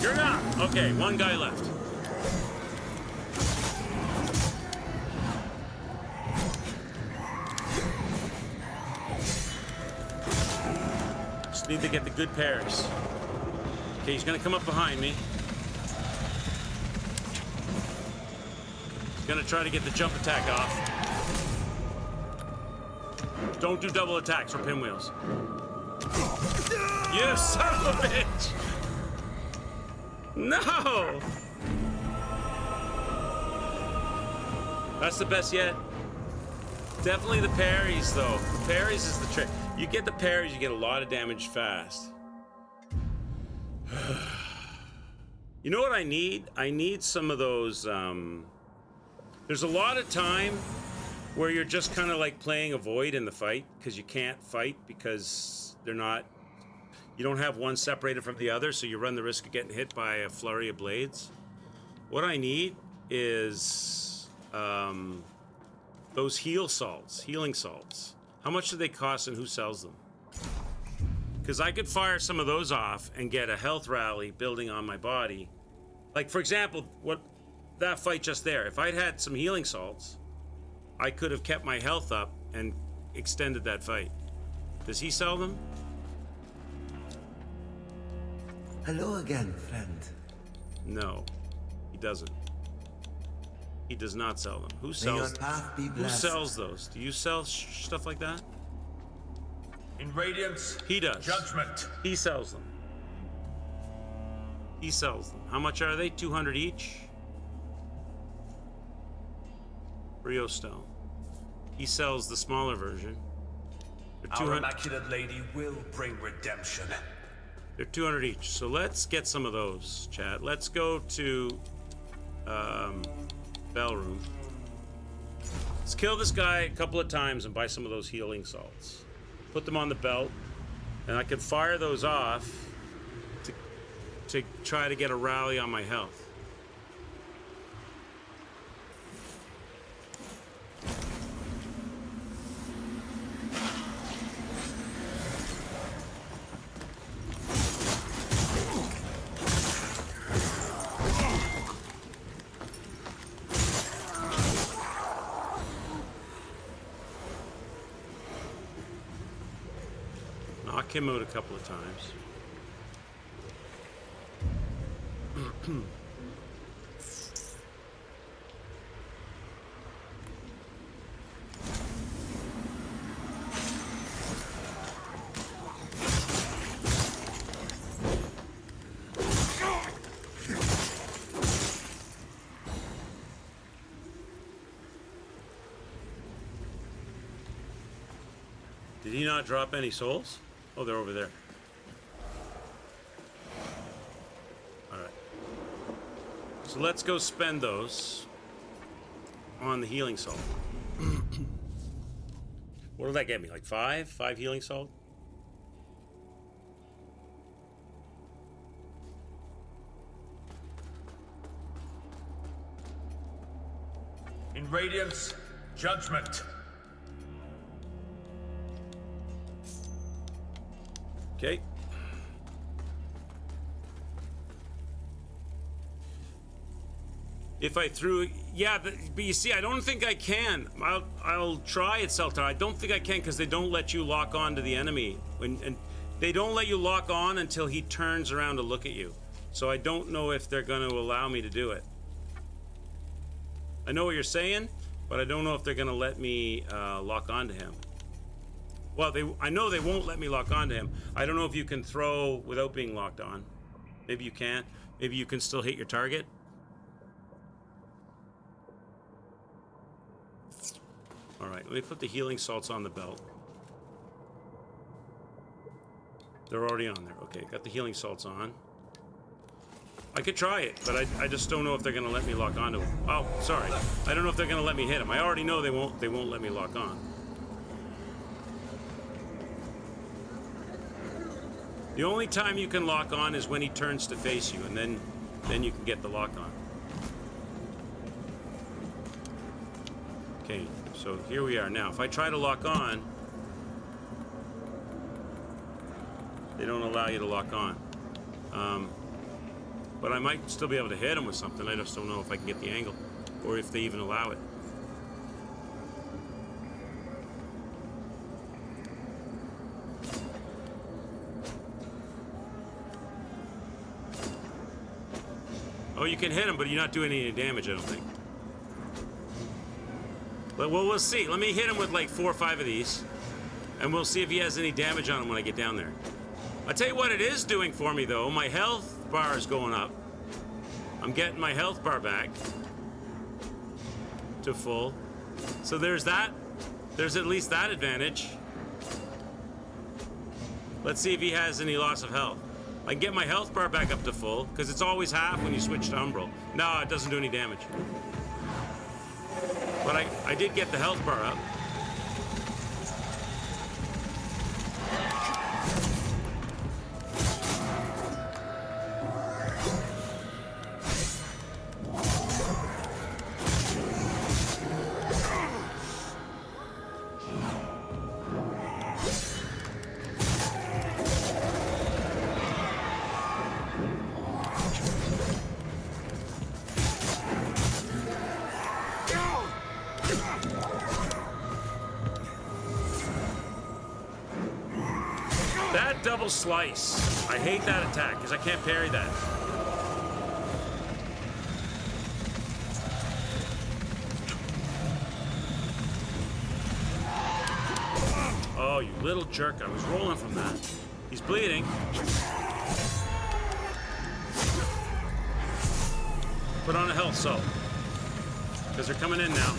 You're not. Okay, one guy left. Just need to get the good pairs. Okay, he's gonna come up behind me. He's gonna try to get the jump attack off. Don't do double attacks or pinwheels. You son of a bitch! No! That's the best yet. Definitely the parries, though. The parries is the trick. You get the parries, you get a lot of damage fast. You know what I need? I need some of those, there's a lot of time where you're just kind of like playing avoid in the fight because you can't fight because they're not. You don't have one separated from the other, so you run the risk of getting hit by a flurry of blades. What I need is those healing salts. How much do they cost and who sells them? Because I could fire some of those off and get a health rally building on my body. Like, for example, that fight just there. If I'd had some healing salts, I could have kept my health up and extended that fight. Does he sell them? Hello again, friend. No, he doesn't. He does not sell them. Who May sells? your path be Who blessed. sells those? Do you sell stuff like that? In radiance, He does. judgment. He sells them. He sells them. How much are they? 200 each? Rio stone. He sells the smaller version. They're Our 200, Immaculate Lady will bring redemption. they're 200 each. So let's get some of those, Chad. Let's go to Bell Room. Let's kill this guy a couple of times and buy some of those healing salts. Put them on the belt, and I can fire those off to try to get a rally on my health. Knock him out a couple of times. Did he not drop any souls? Oh, they're over there. Alright. So let's go spend those on the healing salt. What did that get me? Like 5? 5 healing salt? In radiance, judgment. Okay. If I threw, yeah, but you see, I don't think I can. I'll try it, Celtar. I don't think I can because they don't let you lock on to the enemy, and they don't let you lock on until he turns around to look at you. So I don't know if they're going to allow me to do it. I know what you're saying, but I don't know if they're going to let me lock on to him. Well, I know they won't let me lock onto him. I don't know if you can throw without being locked on. Maybe you can't. Maybe you can still hit your target. All right, let me put the healing salts on the belt. They're already on there. Okay, got the healing salts on. I could try it, but I just don't know if they're going to let me lock onto him. Oh, sorry. I don't know if they're going to let me hit him. I already know they won't let me lock on. The only time you can lock on is when he turns to face you, and then you can get the lock on. Okay, so here we are now. If I try to lock on, they don't allow you to lock on. But I might still be able to hit him with something. I just don't know if I can get the angle, or if they even allow it. Oh, you can hit him, but you're not doing any damage, I don't think. But well, we'll see. Let me hit him with like 4 or 5 of these, and we'll see if he has any damage on him when I get down there. I'll tell you what it is doing for me, though. My health bar is going up. I'm getting my health bar back to full. So there's that. There's at least that advantage. Let's see if he has any loss of health. I can get my health bar back up to full, because it's always half when you switch to Umbral. No, it doesn't do any damage. But I did get the health bar up. That double slice. I hate that attack because I can't parry that. Oh, you little jerk. I was rolling from that. He's bleeding. Put on a health salt. Because they're coming in now.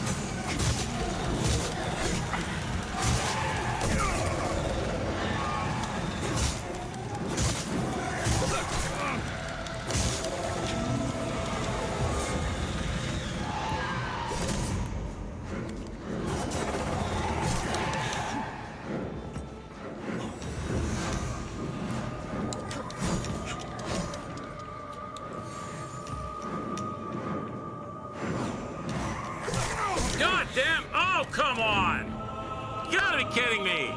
God damn! Oh, come on! You gotta be kidding me!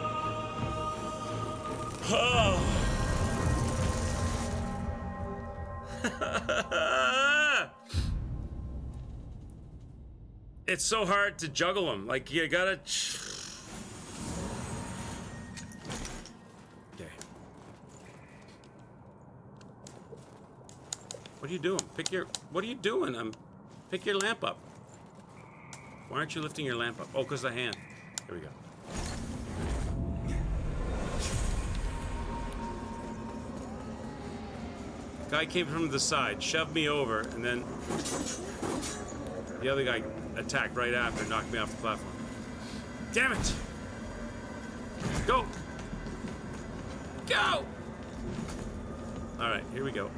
Oh. It's so hard to juggle them. Like, you gotta... Okay. What are you doing? What are you doing? Pick your lamp up. Why aren't you lifting your lamp up? Oh, because the hand. Here we go. Guy came from the side, shoved me over, and then the other guy attacked right after, knocked me off the platform. Damn it! Go! Go! All right, here we go.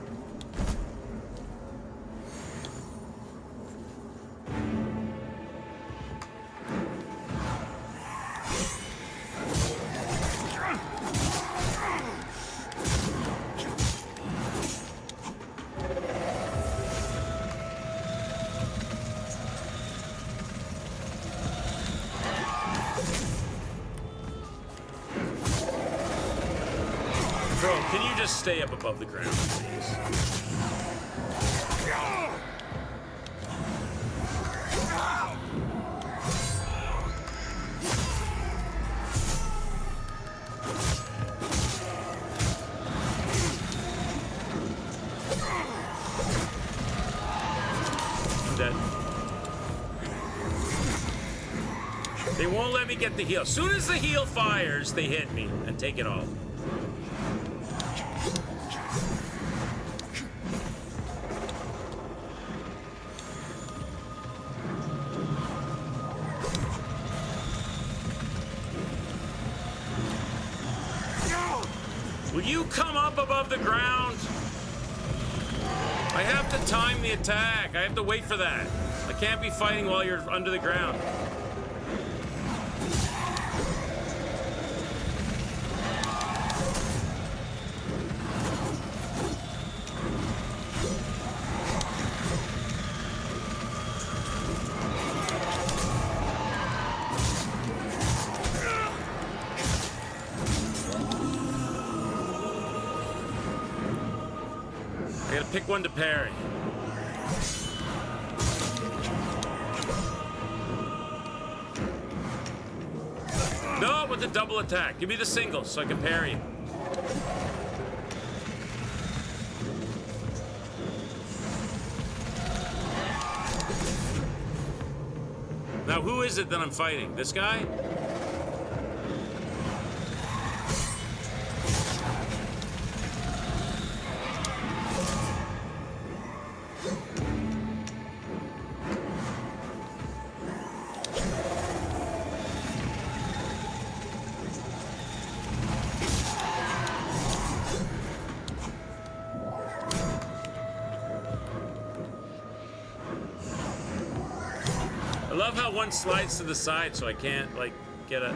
Bro, can you just stay up above the ground, please? I'm dead. They won't let me get the heal. As soon as the heal fires, they hit me and take it all. Will you come up above the ground? I have to time the attack. I have to wait for that. I can't be fighting while you're under the ground. I gotta pick one to parry. No, with the double attack. Give me the single so I can parry you. Now, who is it that I'm fighting? This guy? I love how one slides to the side so I can't, like, get a...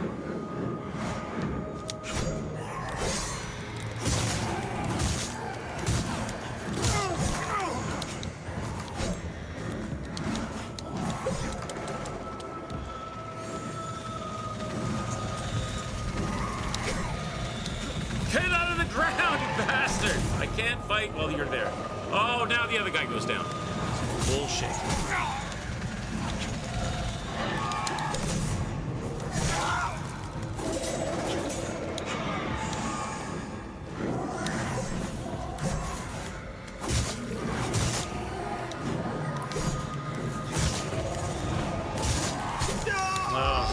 Get out of the ground, you bastard! I can't fight while you're there. Oh, now the other guy goes down. Bullshit.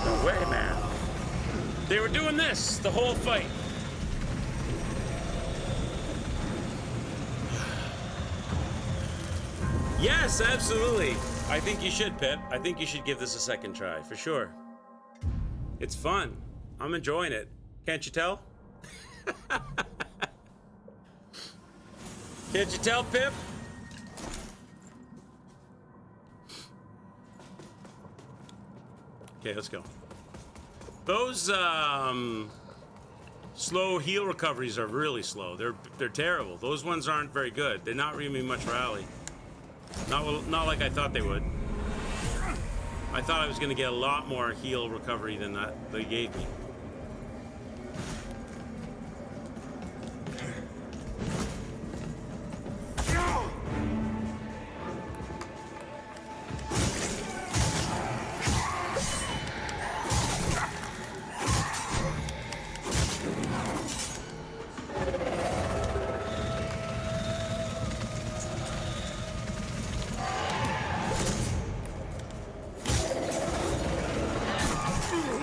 No way, man. They were doing this the whole fight. Yes, absolutely. I think you should, Pip. I think you should give this a second try, for sure. It's fun. I'm enjoying it. Can't you tell? Can't you tell, Pip? Okay, let's go. Those slow heal recoveries are really slow. They're terrible. Those ones aren't very good. They're not really much rally. Not like I thought they would. I thought I was going to get a lot more heal recovery than that they gave me.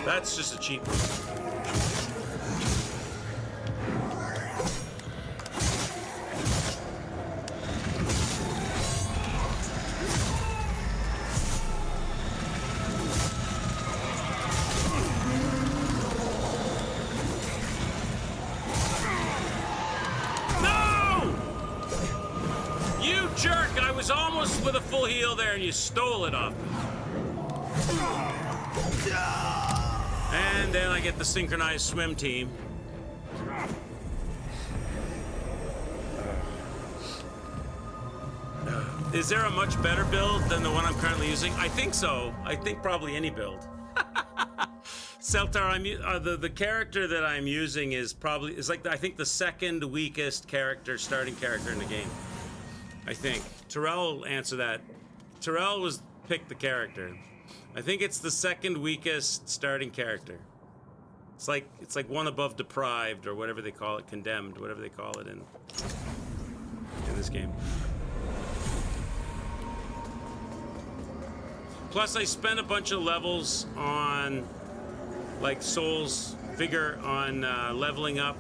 That's just a cheat. No! You jerk! I was almost with a full heal there and you stole it off me. And then I get the synchronized swim team. Is there a much better build than the one I'm currently using? I think so. I think probably any build. Celtar, the character that I'm using is like I think the second weakest starting character in the game. I think. Terrell will answer that. Terrell was picked the character. I think it's the second weakest starting character. It's like one above deprived or whatever they call it, condemned, whatever they call it in this game. Plus, I spent a bunch of levels on like Soul's Vigor on leveling up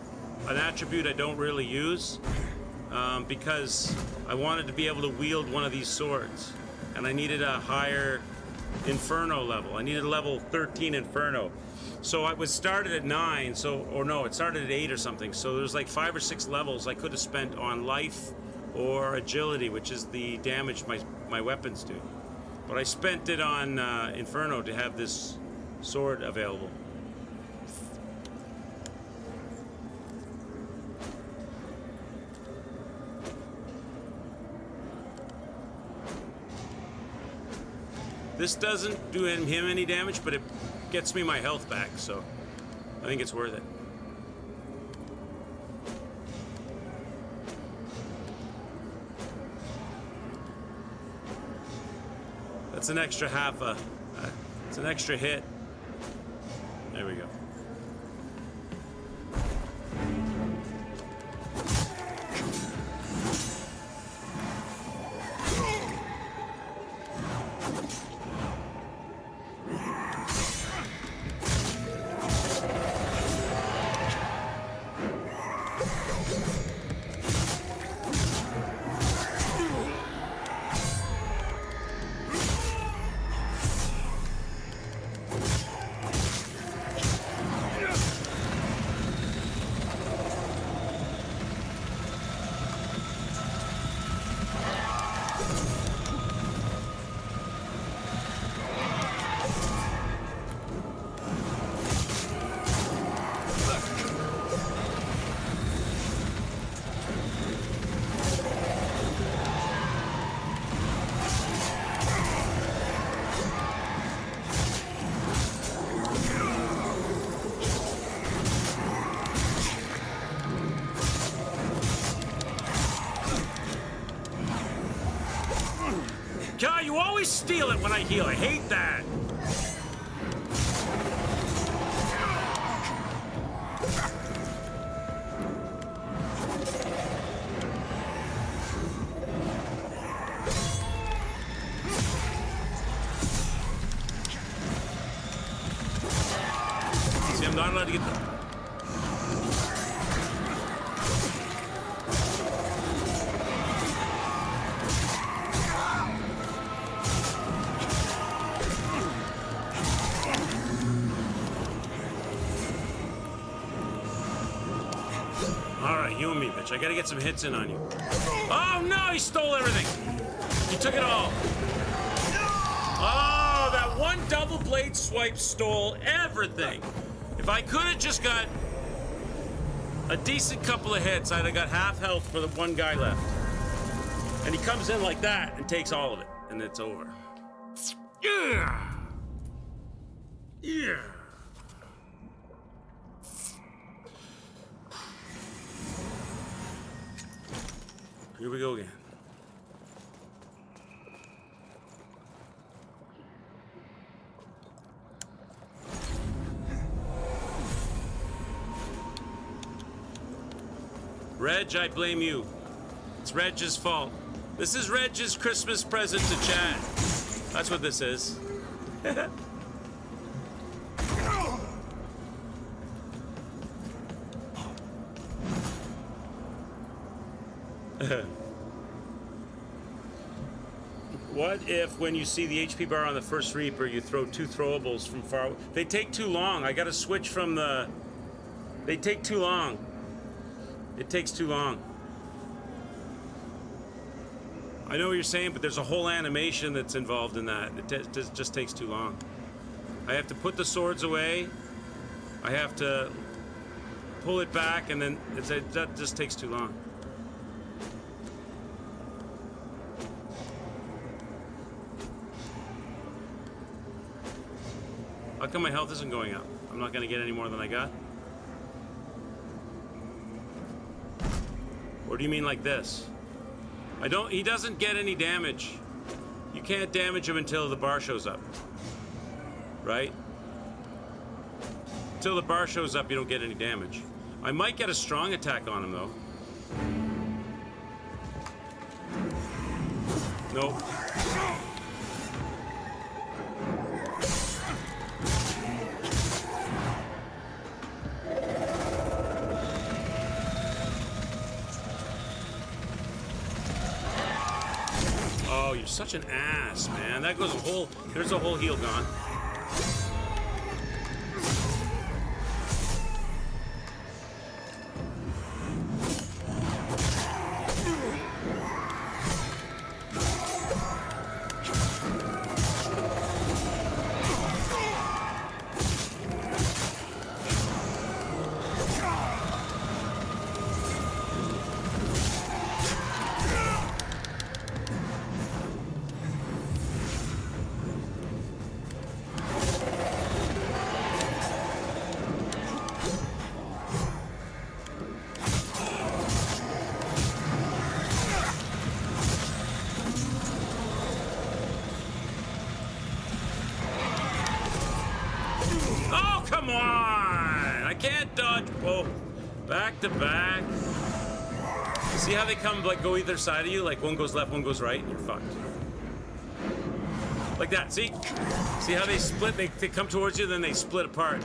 an attribute I don't really use because I wanted to be able to wield one of these swords, and I needed a higher Inferno level. I needed a level 13 Inferno. So I was started at 9, it started at 8 or something. So there's like 5 or 6 levels I could have spent on life or agility, which is the damage my weapons do. But I spent it on Inferno to have this sword available. This doesn't do him any damage, but it gets me my health back, so I think it's worth it. That's an extra it's an extra hit. There we go. God, you always steal it when I heal. I hate that. See, I'm not allowed to get the... Alright, you and me, bitch. I gotta get some hits in on you. Oh no, he stole everything! He took it all. Oh, that one double blade swipe stole everything. If I could have just got a decent couple of hits, I'd have got half health for the one guy left. And he comes in like that and takes all of it, and it's over. Yeah! Yeah! Here we go again. Reg, I blame you. It's Reg's fault. This is Reg's Christmas present to Chad. That's what this is. What if when you see the HP bar on the first Reaper, you throw 2 throwables from far away? They take too long. I gotta switch from the... They take too long. It takes too long. I know what you're saying, but there's a whole animation that's involved in that. It just takes too long. I have to put the swords away. I have to pull it back, and then that just takes too long. How come my health isn't going up? I'm not gonna get any more than I got? Or do you mean like this? He doesn't get any damage. You can't damage him until the bar shows up. Right? Until the bar shows up, you don't get any damage. I might get a strong attack on him, though. Nope. Oh, you're such an ass, man. That goes a whole... There's a whole heal gone. Come on! I can't dodge both. Back to back. See how they come, like, go either side of you? Like, one goes left, one goes right, and you're fucked. Like that, see? See how they split? They come towards you, then they split apart.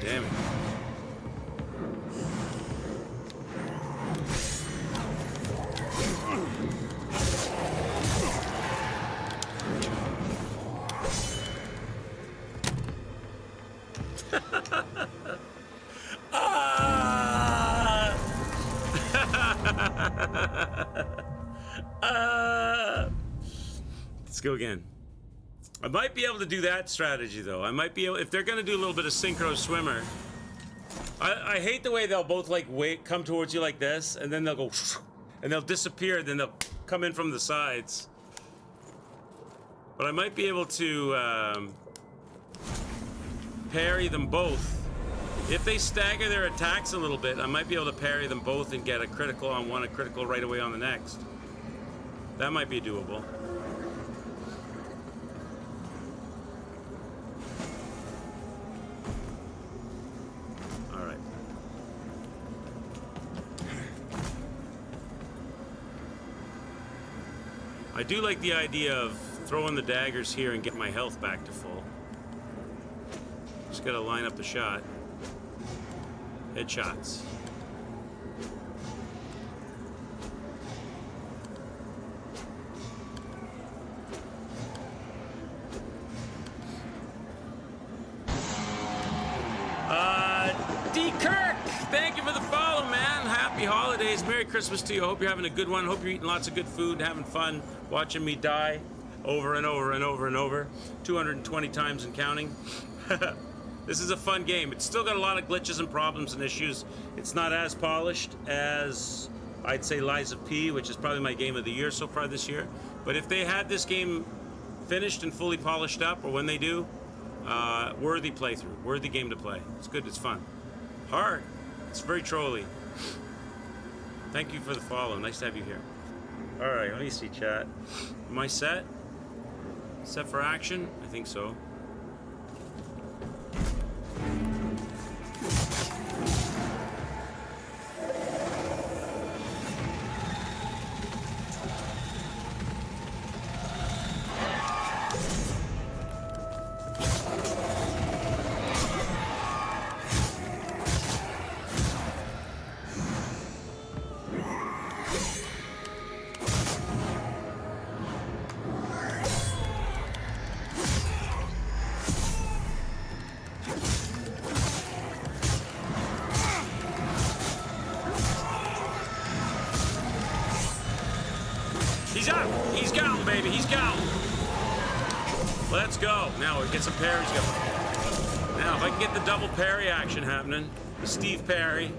Damn it. Let's go again. I might be able to do that strategy, though. I might be able, if they're going to do a little bit of synchro swimmer. I hate the way they'll both, like, come towards you like this, and then they'll go, and they'll disappear, then they'll come in from the sides. But I might be able to, parry them both. If they stagger their attacks a little bit, I might be able to parry them both and get a critical on one, a critical right away on the next. That might be doable. All right. I do like the idea of throwing the daggers here and get my health back to full. Just gotta line up the shot. Headshots. D. Kirk, thank you for the follow, man. Happy holidays. Merry Christmas to you. I hope you're having a good one. Hope you're eating lots of good food and having fun watching me die over and over and over and over. 220 times and counting. This is a fun game. It's still got a lot of glitches and problems and issues. It's not as polished as, I'd say, Lies of P, which is probably my game of the year so far this year. But if they had this game finished and fully polished up, or when they do, worthy playthrough, worthy game to play. It's good, it's fun. Hard. It's very trolly. Thank you for the follow. Nice to have you here. All right, let me see, chat. Am I set? Set for action? I think so. He's up. He's gone, baby. He's gone. Let's go. Now we get some parries going. Now, if I can get the double parry action happening, the Steve parry.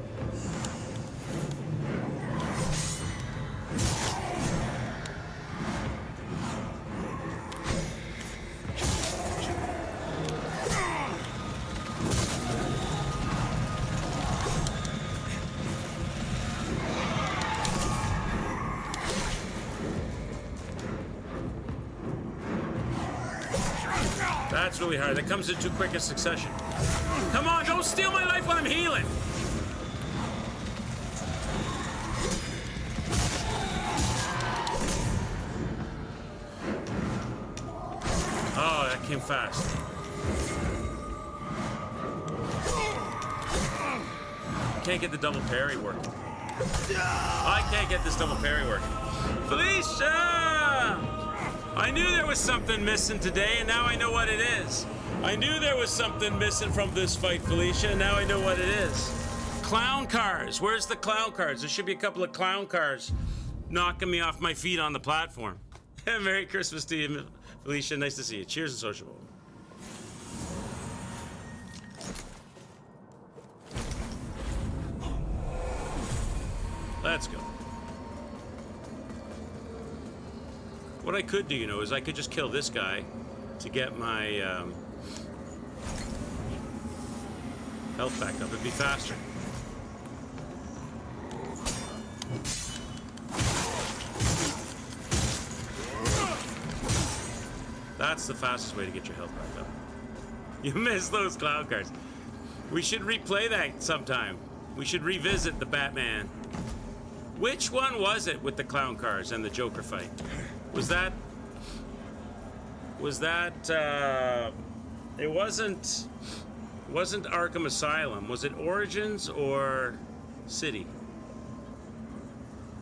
That's really hard. That comes in too quick a succession. Come on, don't steal my life when I'm healing. Oh, that came fast. Can't get the double parry working. I can't get this double parry working. Felicia! I knew there was something missing today, and now I know what it is. I knew there was something missing from this fight, Felicia, and now I know what it is. Clown cars. Where's the clown cars? There should be a couple of clown cars knocking me off my feet on the platform. Merry Christmas to you, Felicia. Nice to see you. Cheers and sociable. Let's go. What I could do, you know, is I could just kill this guy to get my health back up. It'd be faster. That's the fastest way to get your health back up. You missed those clown cars. We should replay that sometime. We should revisit the Batman. Which one was it with the clown cars and the Joker fight? Was that it wasn't Arkham Asylum. Was it Origins or City?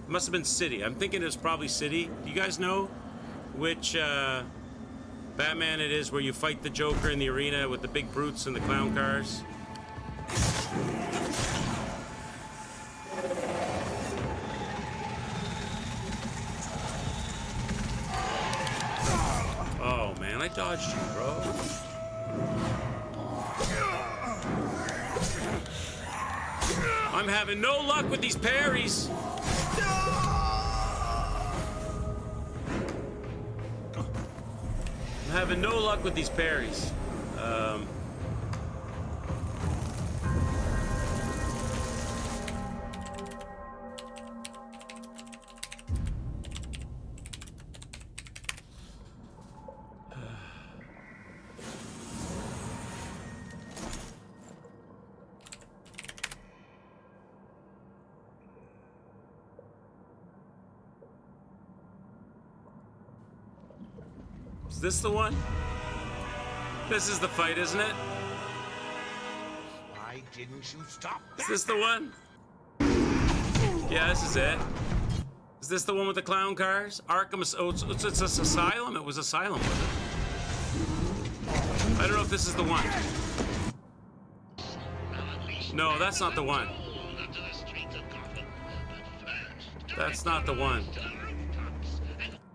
It must have been City. I'm thinking it was probably City. Do you guys know which Batman it is where you fight the Joker in the arena with the big brutes and the clown cars? Oh man, I dodged you, bro. I'm having no luck with these parries. I'm having no luck with these parries. Is this the one? This is the fight, isn't it? Why didn't you stop Is that? this the one? Yeah, this is it. Is this the one with the clown cars? Arkham, oh, it's Asylum? It was Asylum, was it? I don't know if this is the one. No, that's not the one. That's not the one.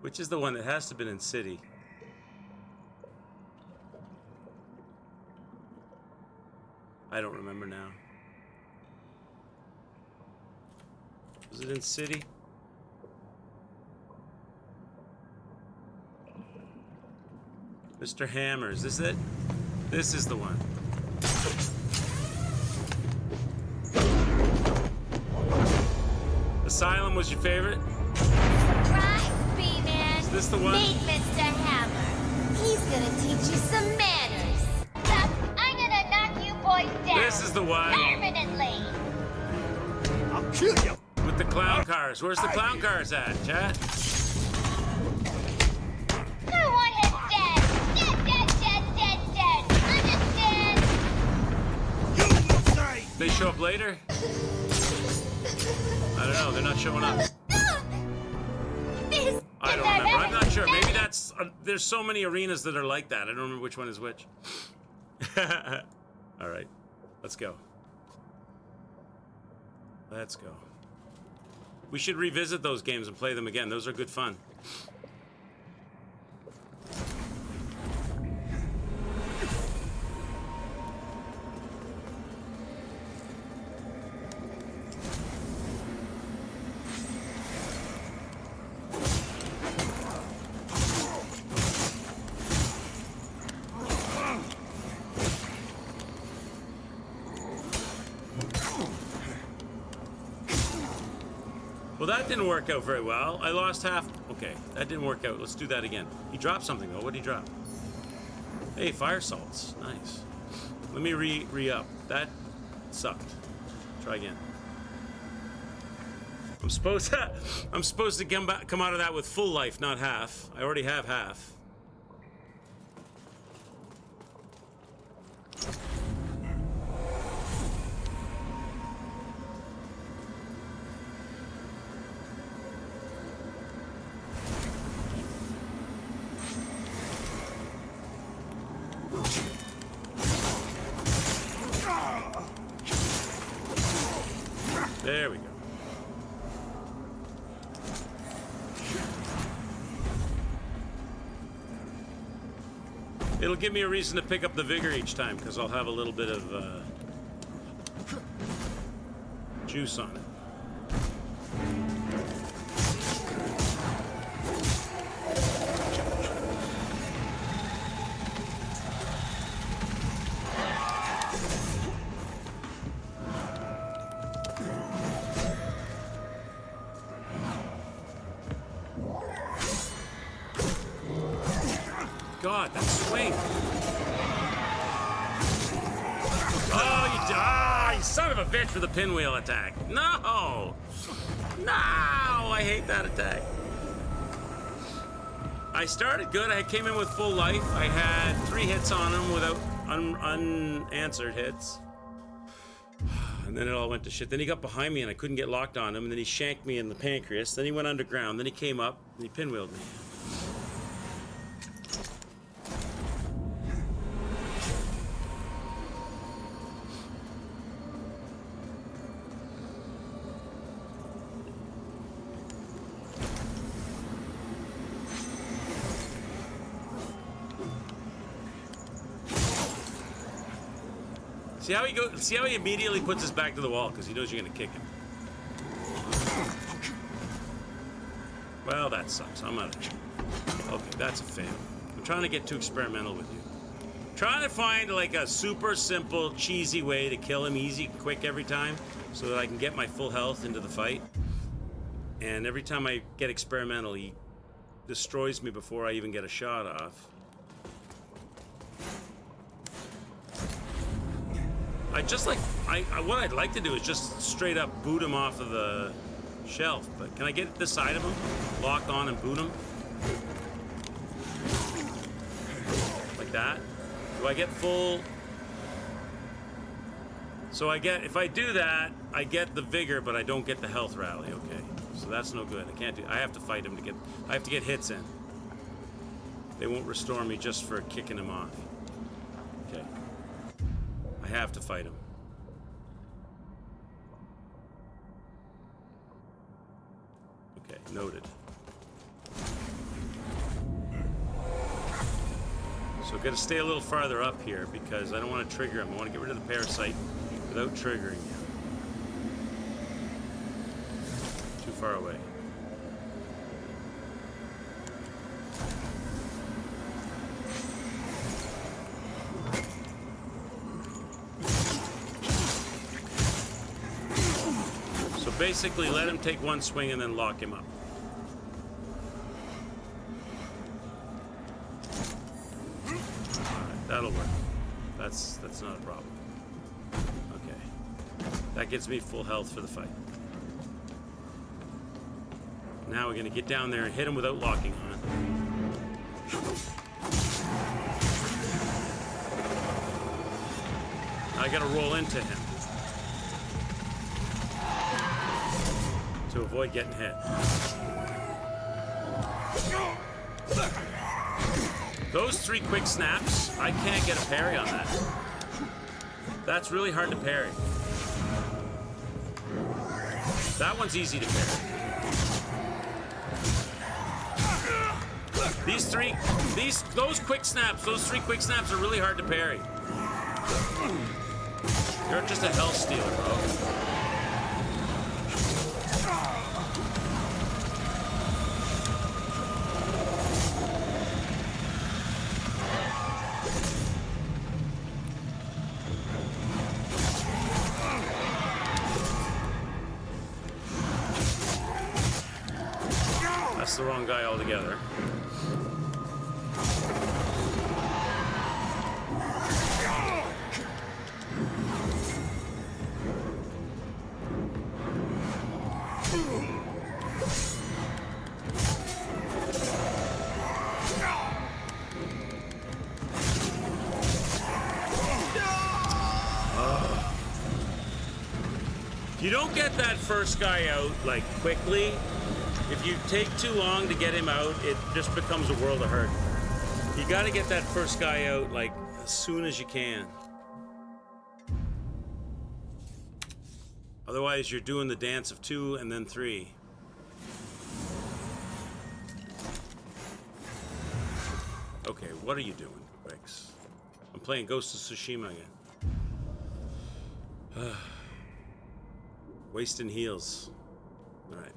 Which is the one that has to have been in City? I don't remember now. Was it in City? Mr. Hammer, is this it? This is the one. Asylum was your favorite? Surprise, B-Man! Is this the one? Meet Mr. Hammer. He's gonna teach you some manners. Stop! I'm gonna knock you boys down. This is the one. Permanently. I'll kill you. With the clown cars. Where's the clown cars at, chat? I want him dead. Dead, dead, dead, dead, dead. Understand? You will say. They show up later? I don't know. They're not showing up. This I don't remember. I'm not sure. Maybe that's... there's so many arenas that are like that. I don't remember which one is which. All right. Let's go. Let's go. We should revisit those games and play them again. Those are good fun. Well, that didn't work out very well. I lost half. Okay, that didn't work out. Let's do that again. He dropped something, though. What did he drop? Hey, fire salts. Nice. Let me re-up. That sucked. Try again. I'm supposed to come out of that with full life, not half. I already have half. There we go. It'll give me a reason to pick up the vigor each time, because I'll have a little bit of juice on it. God, that swing. Oh, you son of a bitch with the pinwheel attack. No! No! I hate that attack. I started good. I came in with full life. I had 3 hits on him without unanswered hits. And then it all went to shit. Then he got behind me and I couldn't get locked on him. And then he shanked me in the pancreas. Then he went underground. Then he came up and he pinwheeled me. See how he immediately puts his back to the wall because he knows you're gonna kick him. Well, that sucks. I'm out of here. Okay, that's a fail. I'm trying to get too experimental with you. Trying to find like a super simple, cheesy way to kill him easy, quick every time, so that I can get my full health into the fight. And every time I get experimental, he destroys me before I even get a shot off. What I'd like to do is just straight up boot him off of the shelf. But can I get this side of him, lock on and boot him? that. Do I get full? So I get, if I do that, I get the vigor, but I don't get the health rally. Okay, so that's no good. I can't do. I have to fight him to get. I have to get hits in. They won't restore me just for kicking him off. Okay, I have to fight him. Okay, noted. So I've got to stay a little farther up here because I don't want to trigger him. I want to get rid of the parasite without triggering him. Too far away. So basically let him take one swing and then lock him up. That'll work. That's not a problem. Okay. That gets me full health for the fight. Now we're gonna get down there and hit him without locking on. I gotta roll into him to avoid getting hit. Those 3 quick snaps, I can't get a parry on that. That's really hard to parry. That one's easy to parry. Those quick snaps, those 3 quick snaps are really hard to parry. You're just a hell stealer, bro. That's the wrong guy altogether. You don't get that first guy out, like, quickly. If you take too long to get him out, it just becomes a world of hurt. You gotta get that first guy out, like, as soon as you can. Otherwise, you're doing the dance of 2 and then 3. Okay, what are you doing, Rex? I'm playing Ghost of Tsushima again. Wasting heals. All right.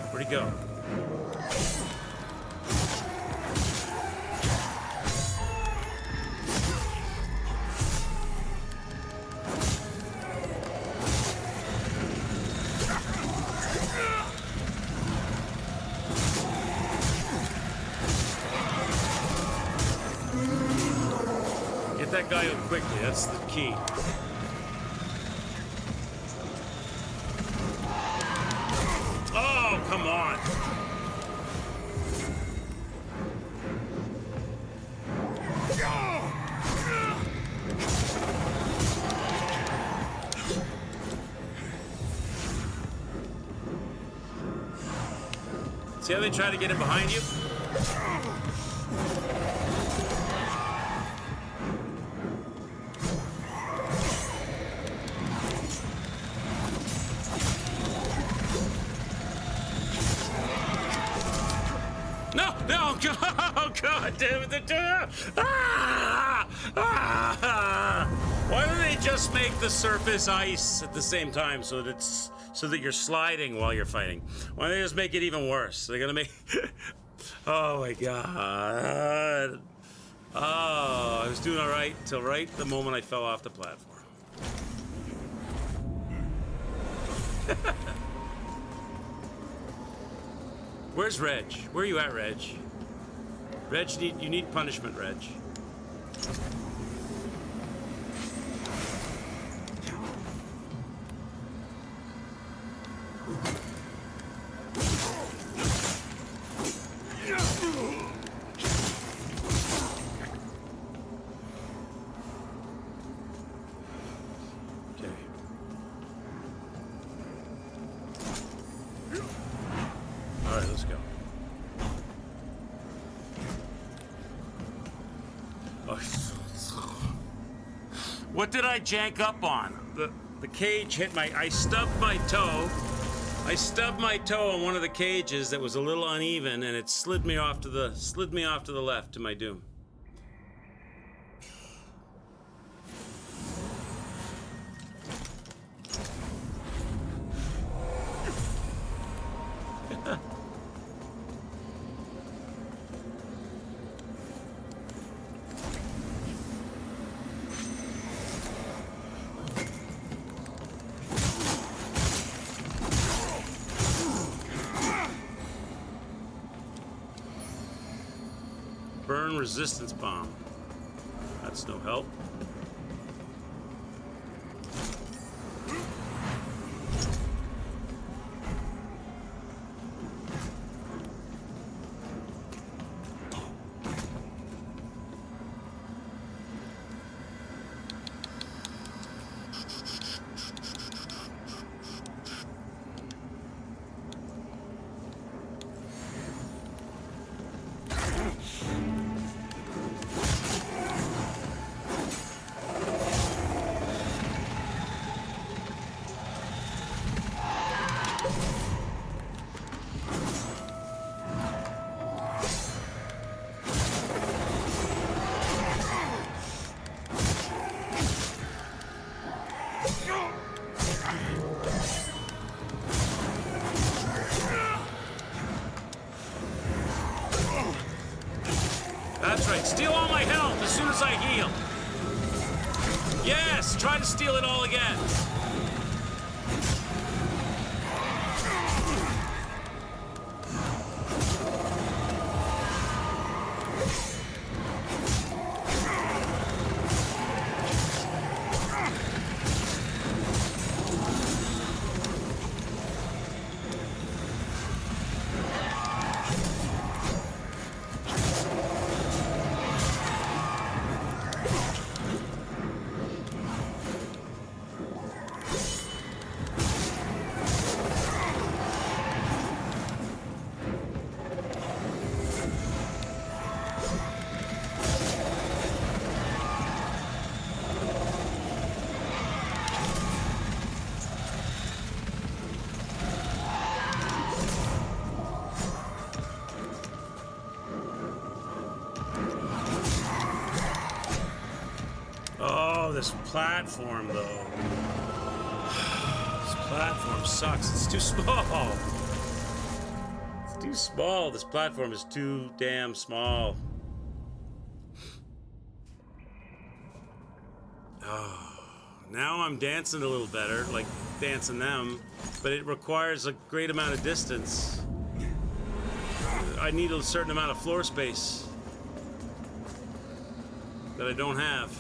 Where'd he go? Get that guy out quickly, that's the key. Oh, come on. See how they try to get in behind you? Why don't they just make the surface ice at the same time so that you're sliding while you're fighting? Why don't they just make it even worse? They're gonna make. Oh my god. Oh, I was doing all right till right the moment I fell off the platform. Where's Reg? Where are you at, Reg? Reg, you need punishment, Reg. What did I jank up on? The cage hit I stubbed my toe. I stubbed my toe on one of the cages that was a little uneven, and it slid me off to the left to my doom. Burn resistance bomb. That's no help. That's right. Steal all my health as soon as I heal. Yes, try to steal it all again. This platform, though. This platform sucks. It's too small. It's too small. This platform is too damn small. Oh, now I'm dancing a little better, like dancing them, but it requires a great amount of distance. I need a certain amount of floor space that I don't have.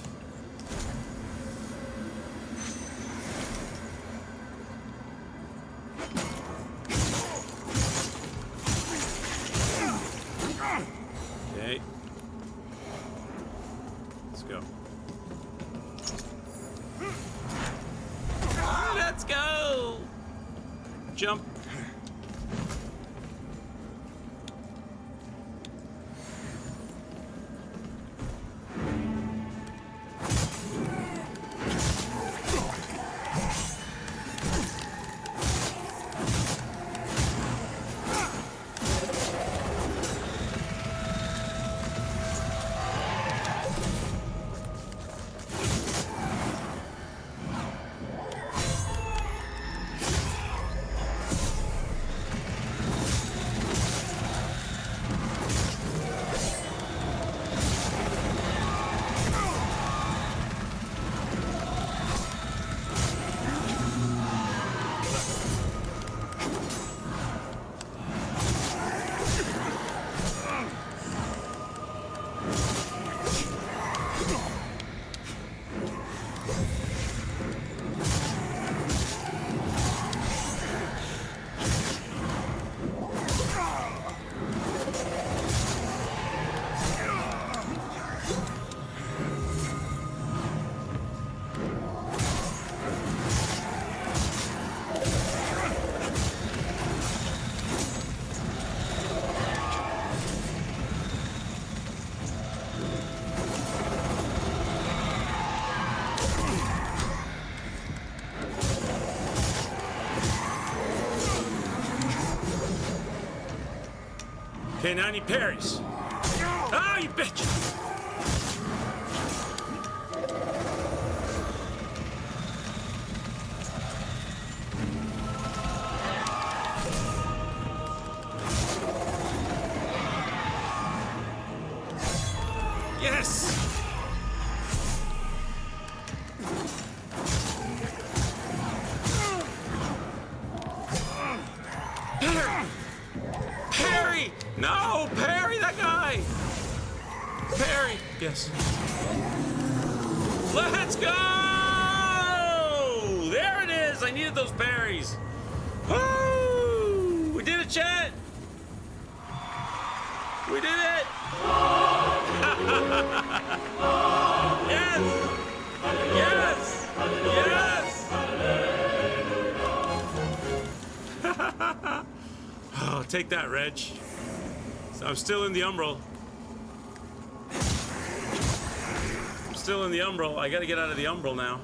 Okay. Let's go. Let's go! Jump. Okay, now I need parries. Oh, you bitch! Yes! Parry! No! Parry that guy! Parry! Yes. Let's go! There it is! I needed those parries. Woo! We did it, chat! We did it! Yes! Yes! Yes! Oh, take that, Reg. So I'm still in the Umbral. I'm still in the Umbral. I gotta get out of the Umbral now.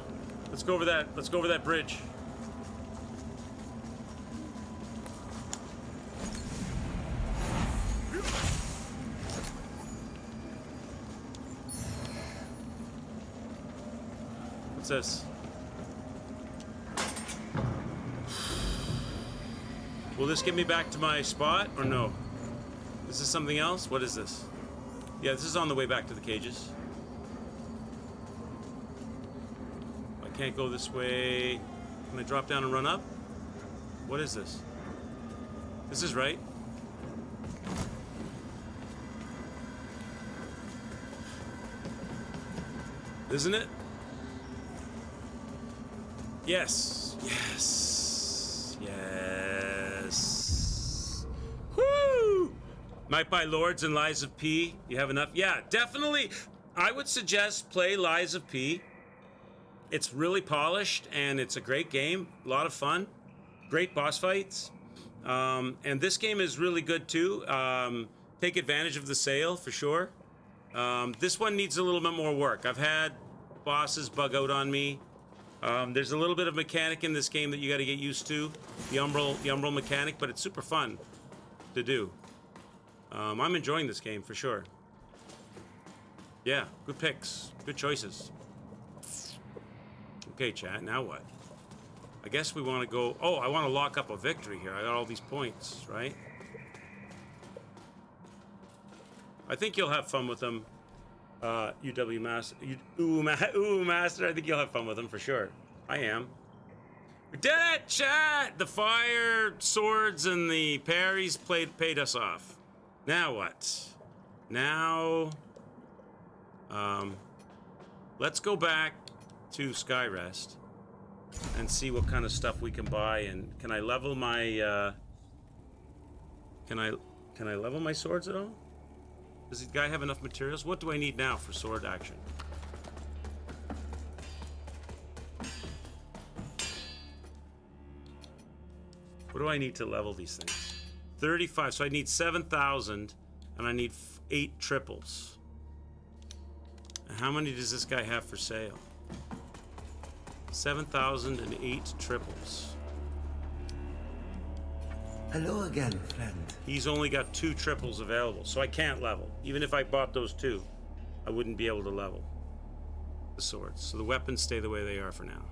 Let's go over that. Let's go over that bridge. What's this? Will this get me back to my spot or no? Is this something else? What is this? Yeah, this is on the way back to the cages. I can't go this way. Can I drop down and run up? What is this? This is right. Isn't it? Yes. Yes. Yes. Woo! My Lords and Lies of P. You have enough? Yeah, definitely. I would suggest play Lies of P. It's really polished and it's a great game. A lot of fun. Great boss fights. And this game is really good too. Take advantage of the sale for sure. This one needs a little bit more work. I've had bosses bug out on me. There's a little bit of mechanic in this game that you got to get used to, the Umbral mechanic, but it's super fun to do. I'm enjoying this game for sure. Yeah, good picks, good choices. Okay, chat, now what? I guess we want to go... Oh, I want to lock up a victory here. I got all these points, right? I think you'll have fun with them. UW Master, Master, I think you'll have fun with them for sure. I am. We did it, chat! The fire, swords, and the parries paid us off. Now what? Now, let's go back to Skyrest and see what kind of stuff we can buy. And can I level my? Can I level my swords at all? Does the guy have enough materials? What do I need now for sword action? What do I need to level these things? 35, so I need 7,000 and I need 8 triples. And how many does this guy have for sale? 7,008 triples. Hello again, friend. He's only got 2 triples available, so I can't level. Even if I bought those 2, I wouldn't be able to level the swords. So the weapons stay the way they are for now.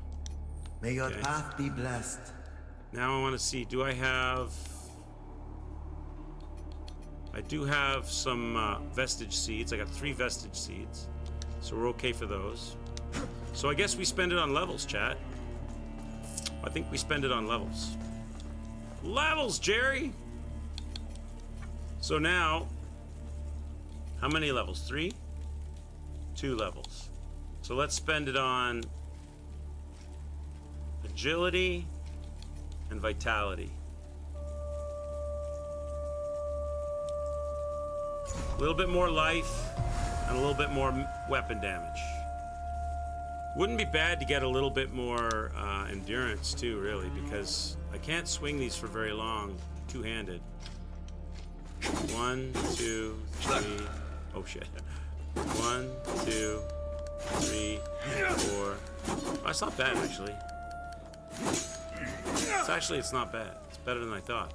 May your path be blessed. Now I want to see, do I have... I do have some vestige seeds. I got 3 vestige seeds, so we're okay for those. So I guess we spend it on levels, chat. I think we spend it on levels. Levels, Jerry! So now, how many levels? 3? 2 levels. So let's spend it on agility and vitality. A little bit more life and a little bit more weapon damage. Wouldn't be bad to get a little bit more endurance too, really, because I can't swing these for very long two-handed. 1, 2, 3. Oh shit. 1, 2, 3, 4. Oh, that's not bad actually. It's not bad. It's better than I thought.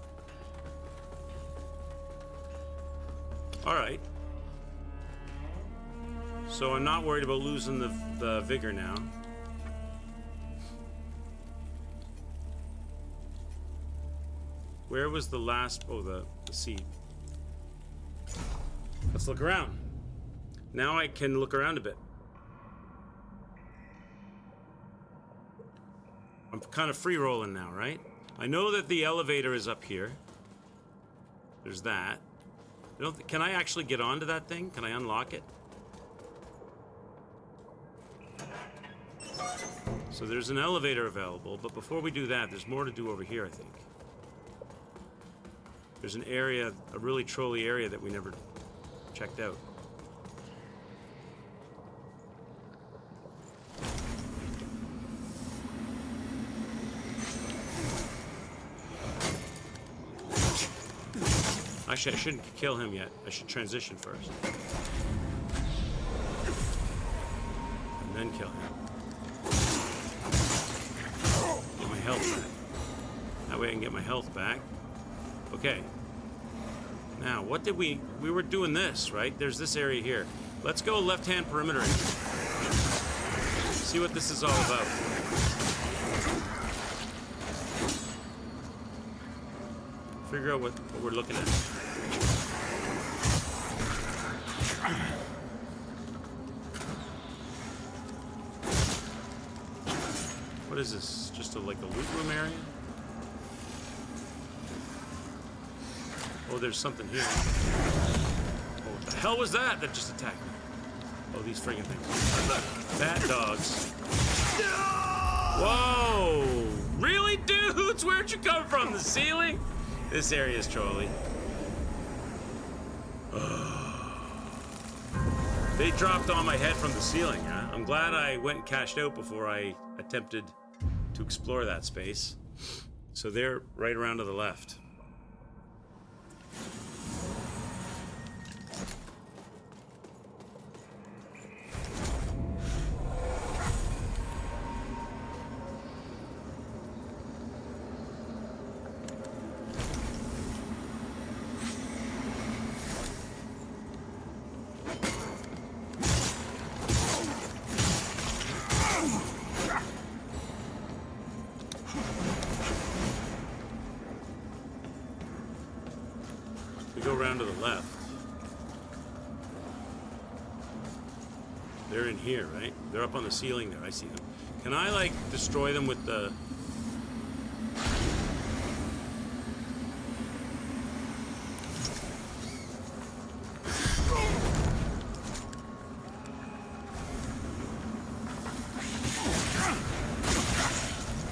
All right. So I'm not worried about losing the vigor now. Where was the last... Oh, the seat. Let's look around. Now I can look around a bit. I'm kind of free rolling now, right? I know that the elevator is up here. There's that. Can I actually get onto that thing? Can I unlock it? So there's an elevator available, but before we do that, there's more to do over here, I think. There's an area, a really trolly area that we never checked out. Actually, I shouldn't kill him yet. I should transition first. And then kill him. Get my health back. That way I can get my health back. Okay. Now, what did we were doing this, right? There's this area here. Let's go left-hand perimeter. See what this is all about. Figure out what we're looking at. What is this? Just like a loot room area? Oh, there's something here. Oh, what the hell was that just attacked me? Oh, these friggin' things. Bat dogs. Whoa! Really, dudes? Where'd you come from? The ceiling? This area is trolly. They dropped on my head from the ceiling, huh? I'm glad I went and cashed out before I attempted to explore that space. So they're right around to the left. Go around to the left. They're in here, right? They're up on the ceiling there. I see them. Can I, like, destroy them with the...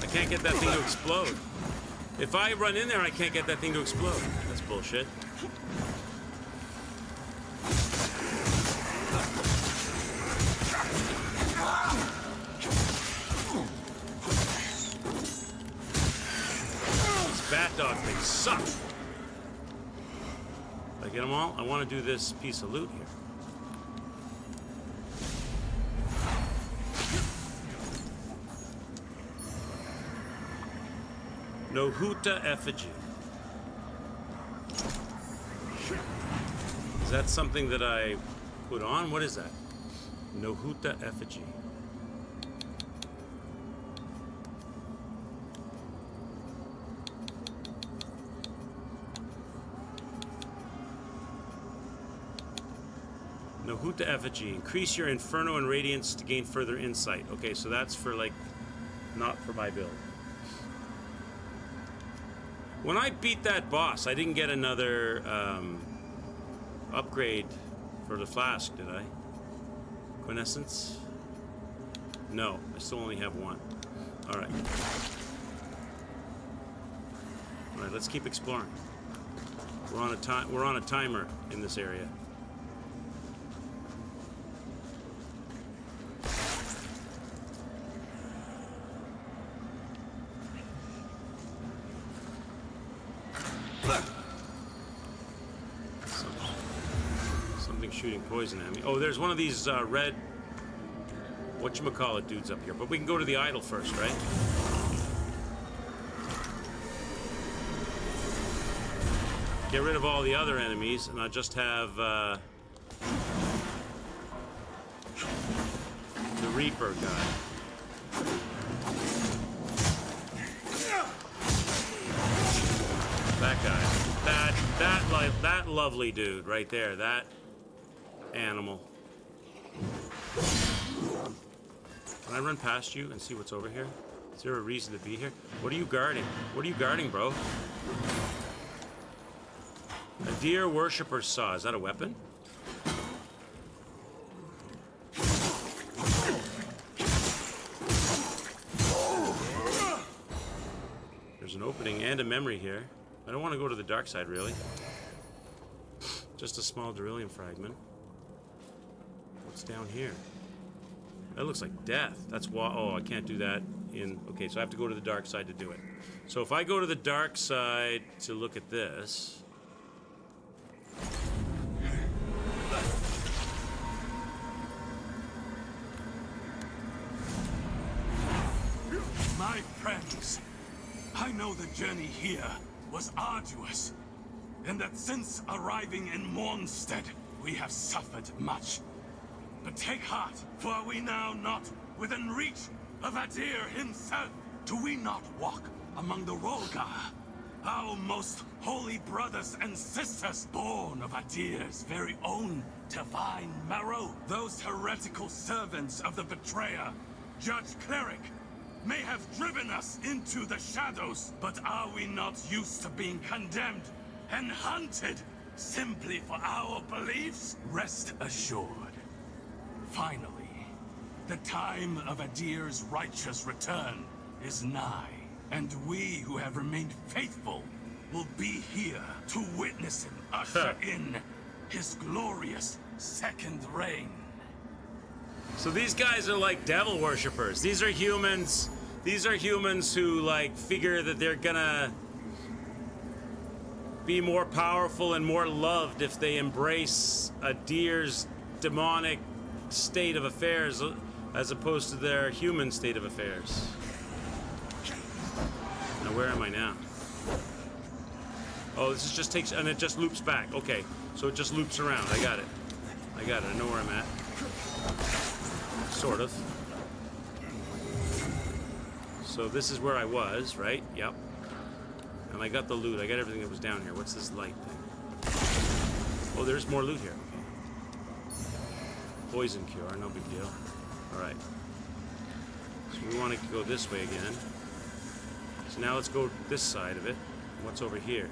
I can't get that thing to explode. If I run in there, I can't get that thing to explode. That's bullshit. These bat dog things suck. Did I get them all? I want to do this piece of loot here. Nohuta effigy. Is that something that I put on? What is that? Nohuta effigy. Nohuta effigy. Increase your inferno and radiance to gain further insight. Okay, so that's for, like, not for my build. When I beat that boss, I didn't get another upgrade for the flask, did I? Quintessence? No, I still only have one. All right. All right, let's keep exploring. We're on a timer in this area. Something shooting poison at me. Oh, there's one of these red whatchamacallit dudes up here. But we can go to the idol first, right? get rid of all the other enemies, and I'll just have the Reaper guy. That guy. That lovely dude right there. That animal. Can I run past you and see what's over here? Is there a reason to be here? What are you guarding? What are you guarding, bro? A deer worshipper's saw. Is that a weapon? There's an opening and a memory here. I don't want to go to the dark side, really. Just a small beryllium fragment. What's down here? That looks like death. That's why. Oh, I can't do that in. Okay, so I have to go to the dark side to do it. So if I go to the dark side to look at this. My friends, I know the journey here was arduous, and that since arriving in Mornstead, we have suffered much. But take heart, for are we now not within reach of Adir himself? Do we not walk among the Rolgar, our most holy brothers and sisters, born of Adir's very own divine marrow? Those heretical servants of the betrayer, Judge Cleric, may have driven us into the shadows, but are we not used to being condemned and hunted simply for our beliefs? Rest assured. Finally, the time of Adir's righteous return is nigh, and we who have remained faithful will be here to witness him usher in his glorious second reign. So these guys are like devil worshippers. These are humans. These are humans who like figure that they're gonna be more powerful and more loved if they embrace a deer's demonic state of affairs as opposed to their human state of affairs. Now where am I now? Oh, this is just takes and it just loops back. Okay, so it just loops around. I got it. I know where I'm at. Sort of. So this is where I was, right? Yep. And I got the loot. I got everything that was down here. What's this light thing? Oh, there's more loot here. Okay. Poison cure, no big deal. Alright. So we want to go this way again. So now let's go this side of it. What's over here?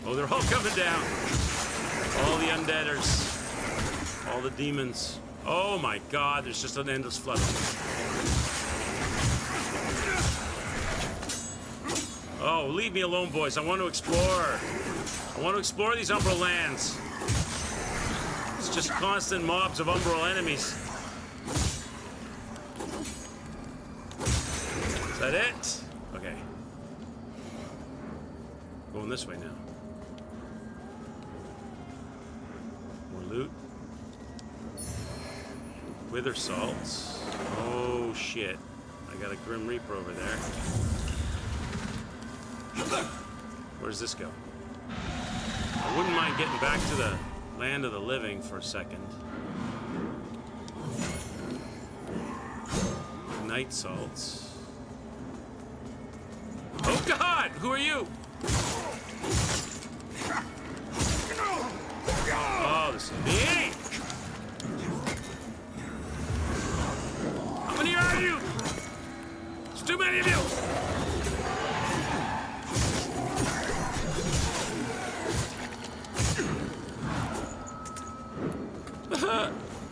Oh, they're all coming down. All the undeaders. All the demons. Oh my god, there's just an endless flood. Oh, leave me alone, boys. I want to explore. I want to explore these Umbral lands. It's just constant mobs of Umbral enemies. Is that it? Okay. Going this way now. Loot. Wither salts. Oh shit. I got a Grim Reaper over there. Where does this go? I wouldn't mind getting back to the land of the living for a second. Night salts. Oh god! Who are you? Oh, this is me! How many are you? There's too many of you!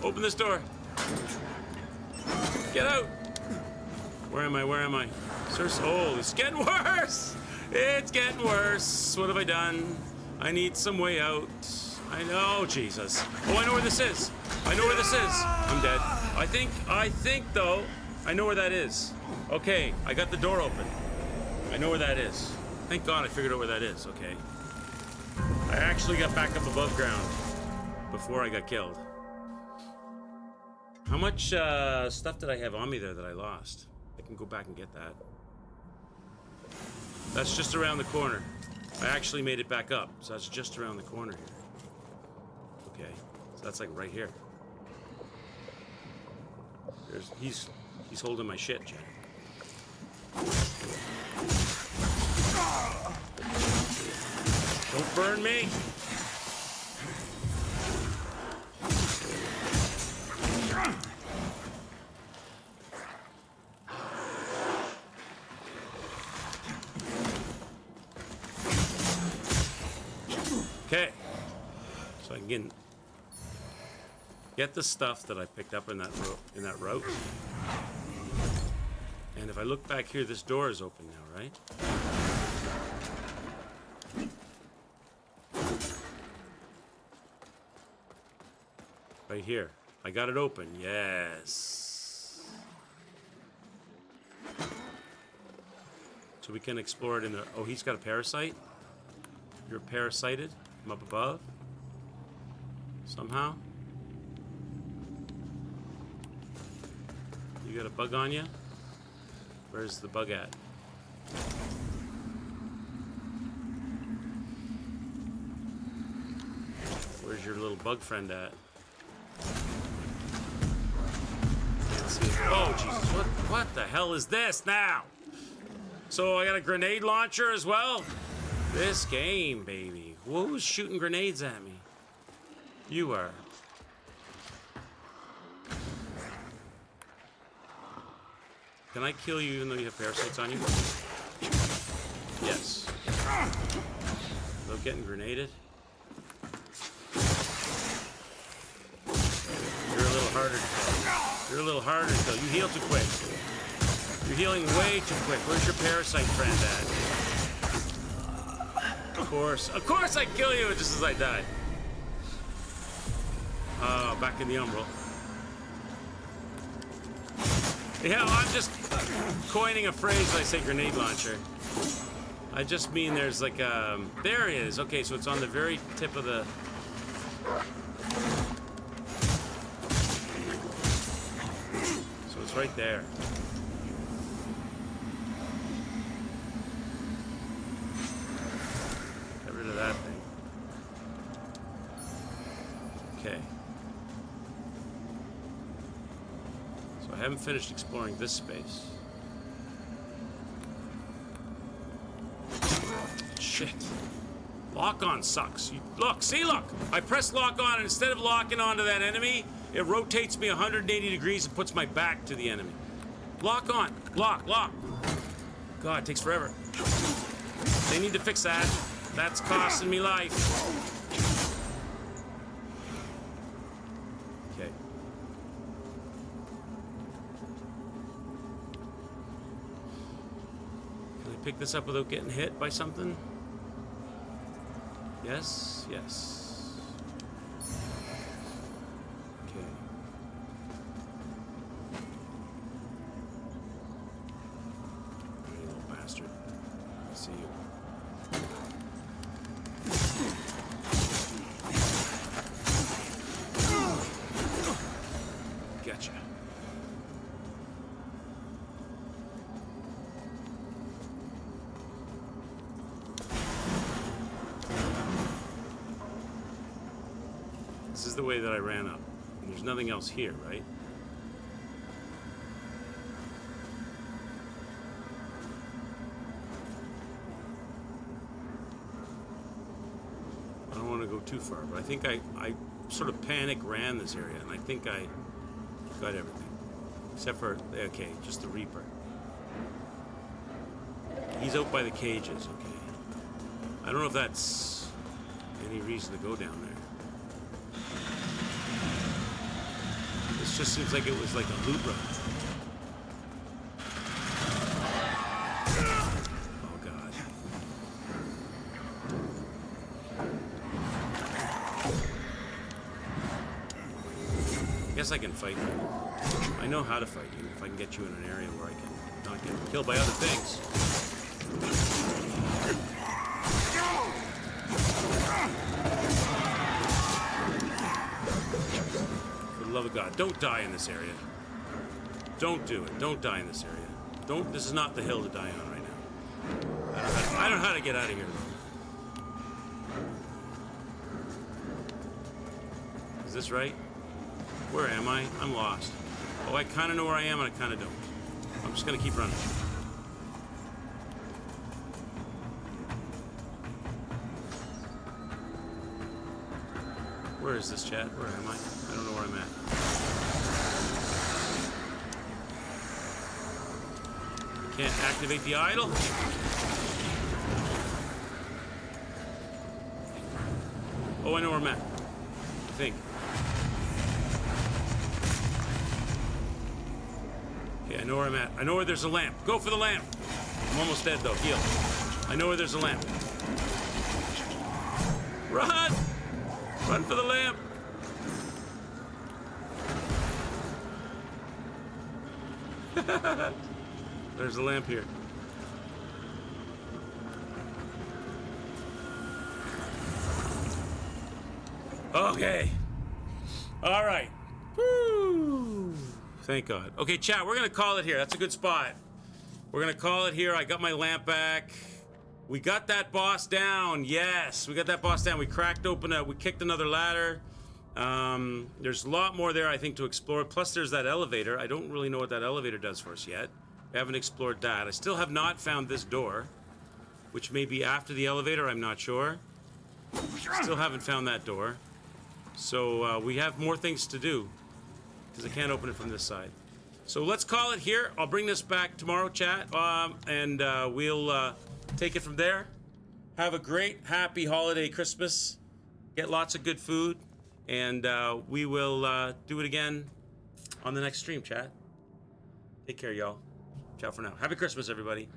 Open this door. Get out! Where am I? Where am I? Oh, it's getting worse! It's getting worse. What have I done? I need some way out. I know, Jesus. Oh, I know where this is. I know where this is. I'm dead. I think, though, I know where that is. Okay, I got the door open. I know where that is. Thank God I figured out where that is. Okay. I actually got back up above ground before I got killed. How much stuff did I have on me there that I lost? I can go back and get that. That's just around the corner. I actually made it back up, so that's just around the corner here. Okay, so that's like right here. He's holding my shit, Jen. Don't burn me. Okay, so I can get the stuff that I picked up in that route. And if I look back here, this door is open now, right? Right here. I got it open. Yes. So we can explore it in the... Oh, he's got a parasite? You're parasited from up above? Somehow? You got a bug on you? Where's the bug at? Where's your little bug friend at? Can't see it. Oh, Jesus. What the hell is this now? So I got a grenade launcher as well? This game, baby. Who's shooting grenades at me? You are. Can I kill you even though you have parasites on you? Yes. Without getting grenaded? You're a little harder to kill. You're a little harder to kill. You heal too quick. You're healing way too quick. Where's your parasite friend at? Of course I kill you just as I die. Oh, back in the umbral. Yeah, I'm just coining a phrase when I say grenade launcher. I just mean there's like there it is. Okay, so it's on the very tip of the... So it's right there. Get rid of that thing. Okay. I haven't finished exploring this space. Shit. Lock on sucks. Look. I press lock on, and instead of locking onto that enemy, it rotates me 180 degrees and puts my back to the enemy. Lock on. Lock. God, it takes forever. They need to fix that. That's costing me life. Pick this up without getting hit by something? Yes. Okay. You little bastard. I see you. Gotcha. This is the way that I ran up. And there's nothing else here, right? I don't want to go too far, but I think I sort of panic ran this area, and I think I got everything. Except for, okay, just the Reaper. He's out by the cages, okay. I don't know if that's any reason to go down there. This just seems like it was like a loot run. Oh God. I guess I can fight you. I know how to fight you if I can get you in an area where I can not get killed by other things. For the love of God, don't die in this area. Don't do it. Don't die in this area. Don't. This is not the hill to die on right now. I don't know how to get out of here. Is this right? Where am I? I'm lost. Oh, I kind of know where I am and I kind of don't. I'm just gonna keep running. Where is this, chat? Where am I? I don't know where I'm at. Can't activate the idol. Oh, I know where I'm at. I think. Okay, I know where I'm at. I know where there's a lamp. Go for the lamp. I'm almost dead, though. Heal. I know where there's a lamp. Run! Run for the lamp. There's a lamp here. Okay. All right. Woo. Thank God. Okay, chat, we're going to call it here. That's a good spot. We're going to call it here. I got my lamp back. We got that boss down. Yes, we got that boss down. We cracked open we kicked another ladder. There's a lot more there, I think, to explore. Plus, there's that elevator. I don't really know what that elevator does for us yet. We haven't explored that. I still have not found this door, which may be after the elevator. I'm not sure. Still haven't found that door. So we have more things to do because I can't open it from this side. So let's call it here. I'll bring this back tomorrow, chat, and we'll take it from there. Have a great, happy holiday Christmas. Get lots of good food, and we will do it again on the next stream, chat. Take care, y'all. Ciao for now. Happy Christmas, everybody.